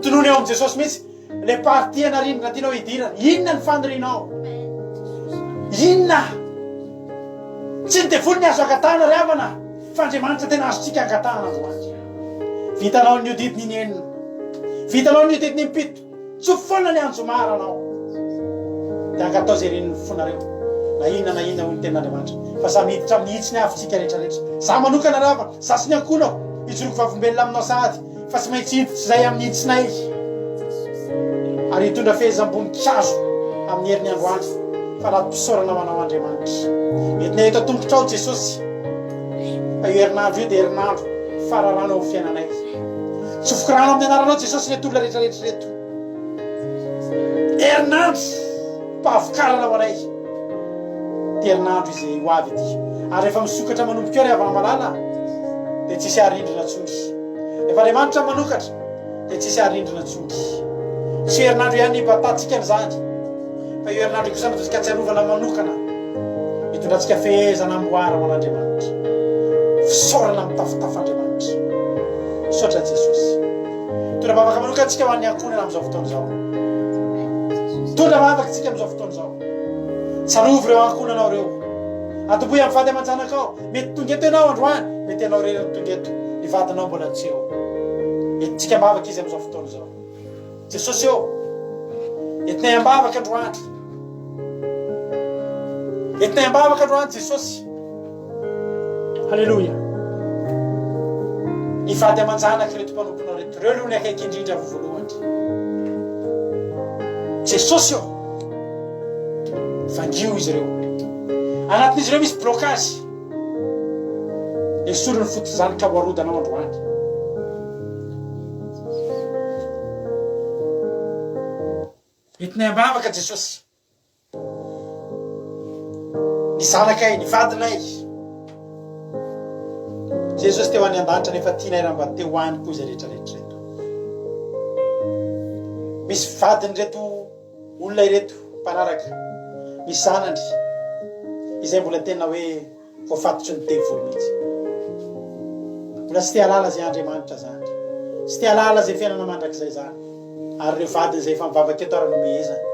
tonony eo amin'i Jesosy mihitsy le party anarindrina tianao idirana inona ny fandrinao inona tsy ny devolo ny azo angatahana ry havana fa Andriamanitra tena azotsika angatahana androany vitanao ny odidiny ny enina vitanao ny odidiny impito tsy foana ny anjomara anao dia angatao zay reniny fonareo na inona ho ny ten'Andriamanitra fa samy hiditra amin'ny hitsiny avy tsika rehetrarehetra za manokana rava za sy ny ankonao ijoroko vavombelona aminao sady fa tsy maintsy hiditra zay amin'ny hitsinay ary hitondra fehezam-boninkazo amin'ny herin'ny androany fa raha mpisaorana manao Andriamanitra entina eto tombotrao Jesosy fa io herinandro io dia herinandro fararano amin'ny fiainanay tsofoka rano amin'ny anaranao Jesosy reto olona rehetrarehetra reto herinandro mpahavokarana ho anay dia herinandro izay ho avy ity ary rehefa misokatra manomboka eo ry avy malala dia tsisy harindrina tsony rehefa Andriamanitra manokatra dia tsisy harindrina tsony tsy herinandro ihany mbatantsika n'izany fa io herinandro kosa nataontsika tsiarovana manokana hitondrantsika fehezana amboara ho an'Andriamanitra fisaorana mitafitaf'Andriamanitra misaotra Jesosy tondra mavaka manokana antsika ho an'ny ankonana amin'izao fotoana izao tondra mavaka antsika amin'izao fotoana izao tsarovy ireo ankonanao ireo atomboy amin'ny vady aman-janakao mety tonga eto ianao androany mety ianao rerany tonga eto ny vadinao mbola tsy eo entintsika mavaka izy amin'izao fotoana izao Jesosy eo entinay ambavaka androany entinay ambavaka androany Jesosy halleluja ny vady aman-janaka reto mpanomponao reto reo aloha ny akaiky indrindra voalohany Jesosy eo fangio izy ireo anatin'izy ireo misy blocage esorony foto zany ka hoarodanao androany entinay ambavaka Jesosy ny zanakay ny vadinay Jesosy teo any an-danitra nefa tianay raha mba teo any koa izay rehetrarehetra reto misy vadiny reto olona ireto mpanaraka misy zanany izay mbola tena hoe voafatotry ny devily mihitsy mbola tsy te halala zay Andriamanitra zany tsy te halala zay fiainana mandrakizay zany ary reo vadiny zay efa mivavaka eto ary nomehezana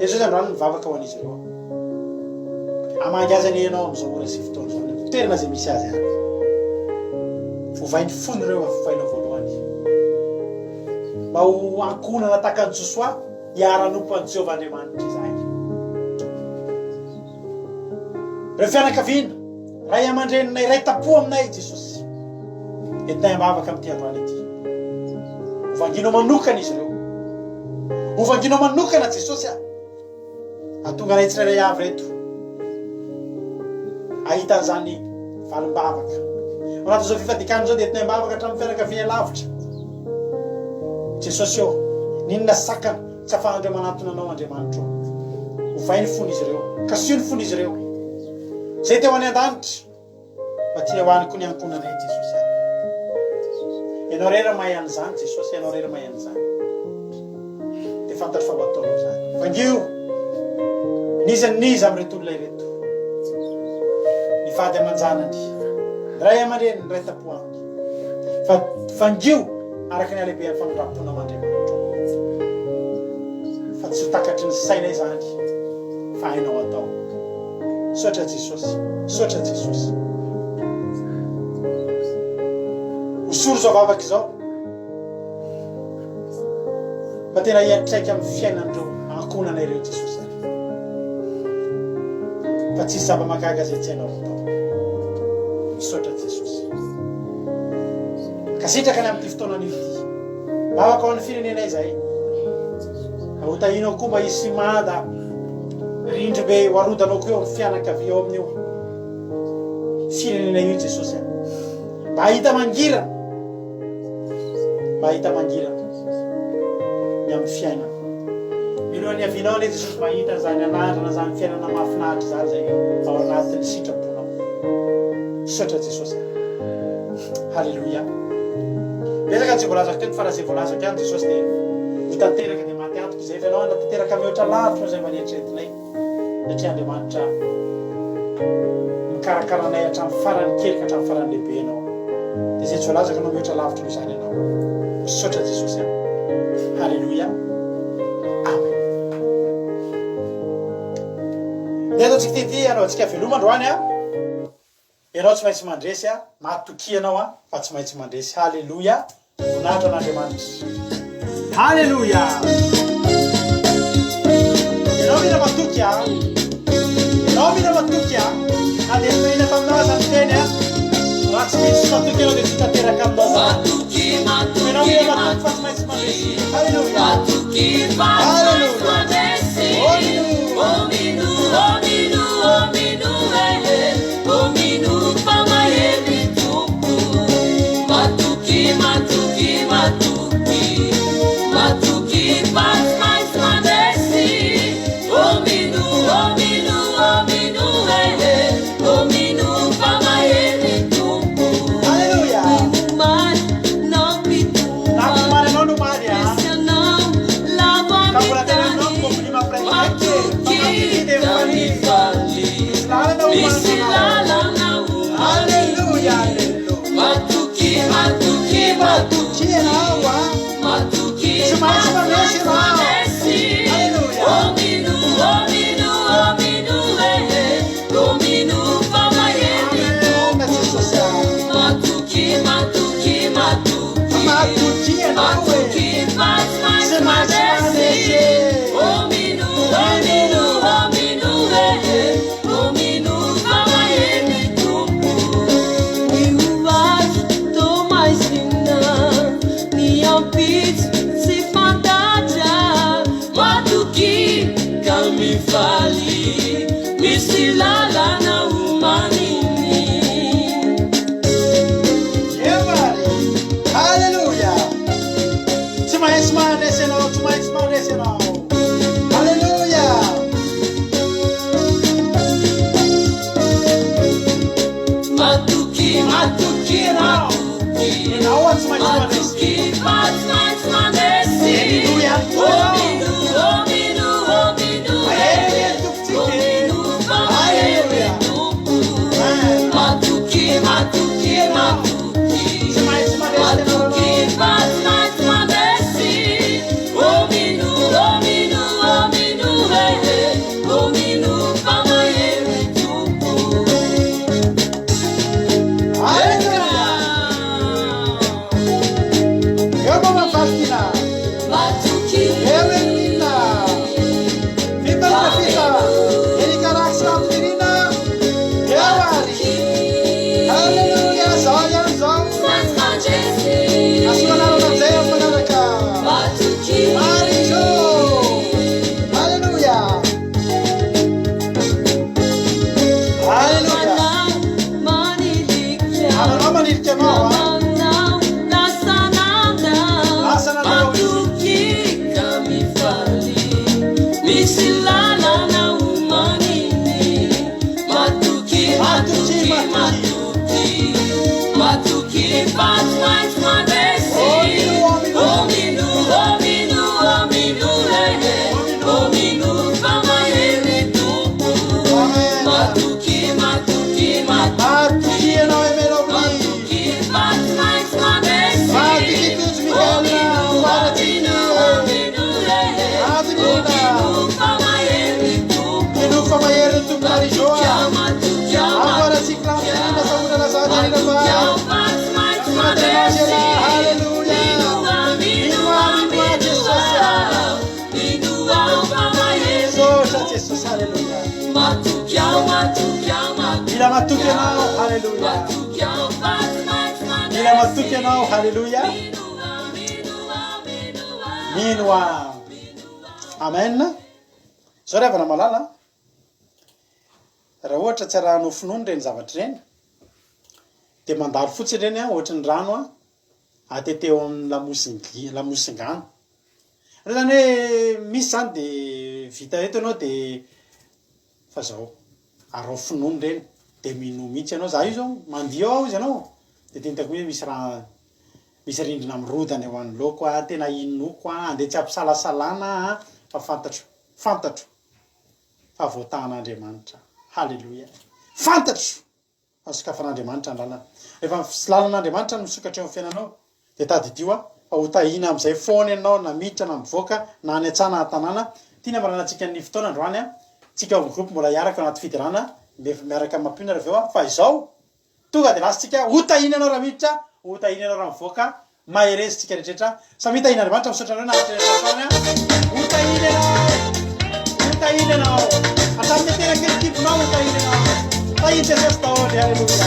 Jesosy androany mivavaka ho an'izy ireo amangy azy any ianao amin'izao ora sy fotoana izao toerana zay misy azy any vovainy fony ireo vovainao voalohany mba ho ankonana tahaka ny Josoa hiara-nompo an'i Jehovah Andriamanitra izay reo fianakaviana ray aman-dreninay ray tapo aminay Jesosy entinay ambavaka amin'ity androany ity ovanginao manokana izy ireo ovanginao manokana Jesosy atonga anay tsirairay avy reto ahita zany valim-bavaka anatin'izao fifadikana zao dia entinay ambavaka hatramin'ny fianakaviana lavitra Jesosy eo ninona sakana tsy afahandreo manatona anao Andriamanitra ovainy fony izy ireo kasiony fony izy ireo zay teo any an-danitra mba tia hoany koa ny ankonanay Jesosy ianao rera mahay an'izany Jesosy ianao rera mahay an'izany dia fantatra fa ho ataonao zany fangio niza amin'reto olona ireto ny vady aman-janany ny ray aman-dreny ny ray tapo aminy fa fangio araka ny alehibe famindraponao Andriamanitra fa tsy ho takatry ny sainay zany fa hainao atao sotra Jesosy sotra Jesosy osoro zao vavaka izao fa tena hiantraika amin'ny fiainan'ireo ankonana ireo Jesosy fa tsisy zava-mahagaga zay tsy hainao atao misaotra Jesosy kasitraka ny amin'ity fotoanan'io ity vavaka ao amin'ny firenenay zay ahotahinao koa mba hisy manda rindry be hoarodanao koa eo amin'ny fianakavia ao amin'io firenenay io Jesosy mba hahita mangirana ny amin'ny fiainana milohan'ny avinao ane Jesosy mahita zany anandrana zany fiainana mahafinaritra zany zay ao anatin'ny sitraponao misaotra Jesosy halleluja betsaka tsy voalazako teto fa raha zay voalazako ihany Jesosy dia hitanteraka dia maty antoko zay fa ianao anatanteraka mihoatra lavitra zay mba nieritreretinay satria Andriamanitra mikarakaranay hatramin'ny farany kely ka hatramin'ny farany lehibe ianao dia zay tsy voalazako anao mihoatra lavitra noho izany ianao misaotra Jesosy halleluja amen dia ataontsika tety anao antsika veloma androany ianao tsy maintsy mandresy matoki ianao fa tsy maintsy mandresy halleluja vonahitra an'Andriamanitra halleluja ianao mila matoky ianao mila matoky na dia fihina taminao zany teny raha tsy maintsy matoky ianao dia tsy tanteraka aminao zany ianao mila matoky fa tsy maintsy mandresy halleluja halleluja Haleluya. Minoa. Amen. Zao revana malala. Raha ohatra tsy rahanao finoana ireny zavatra ireny dia mandalo fotsiny ireny ohatra ny rano ateteo amin'ny lamosingano. Zany hoe misy zany dia vita eto ianao dia fa zao arao finoana ireny dia mino mihitsy ianao. Za io zao mandio ao izy ianao dia tentako hoe misy rindrina mirodana eo amin'ny loko tena inoko andeha tsy ampisalasalana fa fantatro fa voatahan'Andriamanitra. Haleluya. Fantatro fa sokafan'Andriamanitra ny lalana. Rehefa lalàn'Andriamanitra no misokatra eo amin'ny fiainanao dia tadidio fa ho tahina amin'izay foana ianao na miditra na mivoaka na any an-tsana na tanàna. Tiana marana antsika ny fotoana androany tsika ao groupe mbola hiaraka anaty fidirana miaraka mampiona reveo fa izao tonga dia lasitsika ho tahina ianao raha miditra ho tahina ianao raha mivoaka maherezitsika rehetrarehetra samy tahina Andriamanitra misaotra anao na ho tahina ianao atamin'ny tena kely tiponao ho tahina ianao tahiny Jesosy daholo. Haleluya.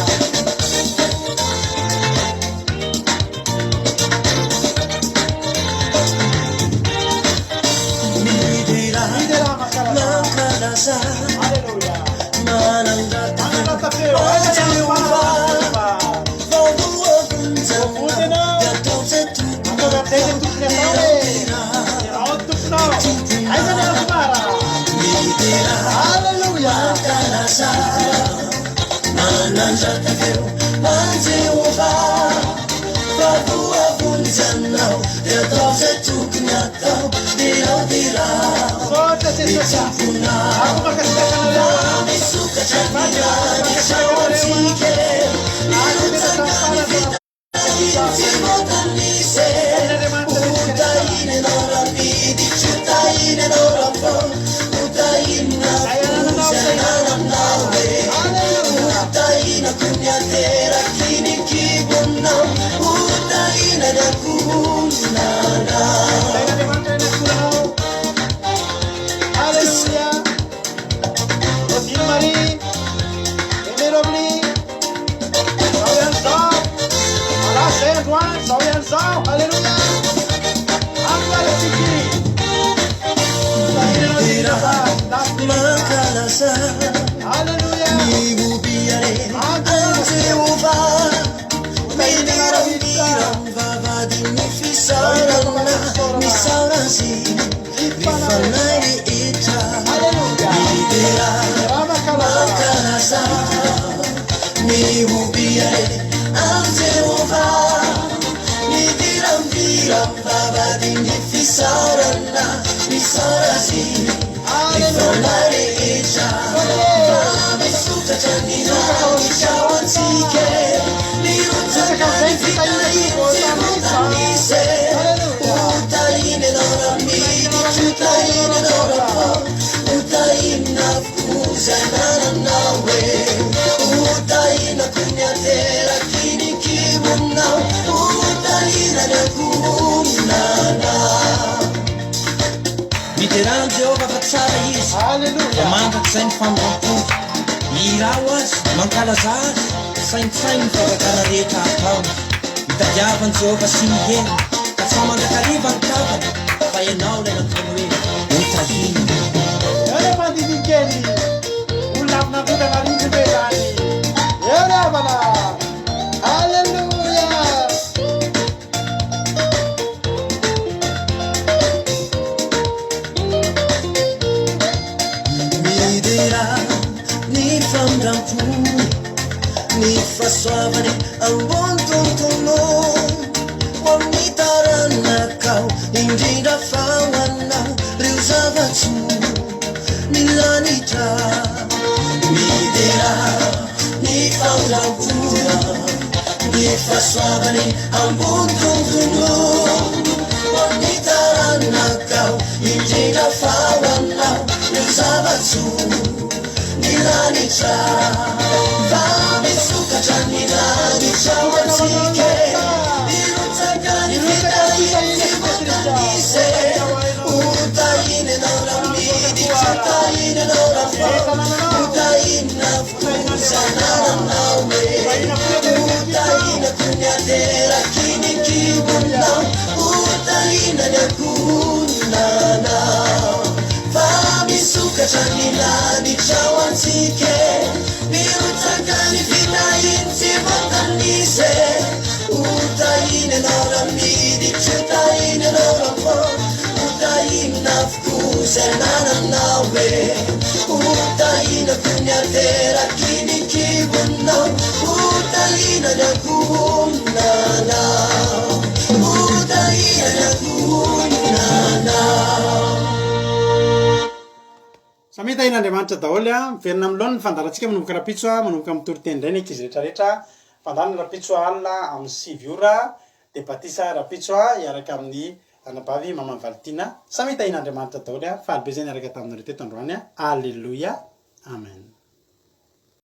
Utaina kunyatera kini kibunna zao ihany zao alleluia amalatsiki Makalasa alleluia Mibubiare Anjehova Midiram vavadi mifisarana Misaurasi Mifanai ita Midira Makalasa Mibubiare Anjehova Midiram vavadi mifisarana Misaurasi Mifanai ita Misuta janina Michawansike Mirutakani fitai Timutanise Utaine nora midi Utaine nora po Utaina fuzanana nawe Utaina kunyatera kini kibunau Utaina nakunana Midiram Jehova fatsara izy alleluia Mandraka sainy famboampoko Mirao azy mankalaza azy Saintsainy fagakana rehetra ataony Mitadiavany Jehova sy ny hena Ka tsy mandrakariva ny tavany Fa ianao lay nantony hoe Otahina ere mandinikely olona aminandrotana rindry be zany ere avana alleluia Midira ny famindram-pony Ny fahasoavany ambony tontolo Ho amin'ny taranakao indrindra fahoanao Reo zavatso milanitra Midira ny famindram-pona Ny fahasoavany ambony tontolo Ho amin'ny taranakao indrindra fahoanao Reo zavatso milanitra Vamisukatra milanitra Wansike Irutakani fitaini Timutanise Utaine nora midi Utaine nora fo Utaina fuzanana nawe Utaina kunyatera kini kibunau Utaina nyakunana Vamisukatra milanitra Wansike Irutakani fitaini Timutanise Utaine nora midi Utaine nora fo Utaina fuzanana nawe Utaina kunyatera kini kibunau Utaina nyakunana Utaina nyakunana samita in'Andriamanitra daholo miverina am'loany fandarantsika manomboka rapitso manomboka amin'ny toriteny indray ny ankizy rehetrarehetra fandana rapitso alina amin'ny 5 ora de batisa rapitso iaraka amin'ny anabavy mama Valtina samita in'Andriamanitra daholo fa alibe zay niaraka taminareo teto androany alleluia amen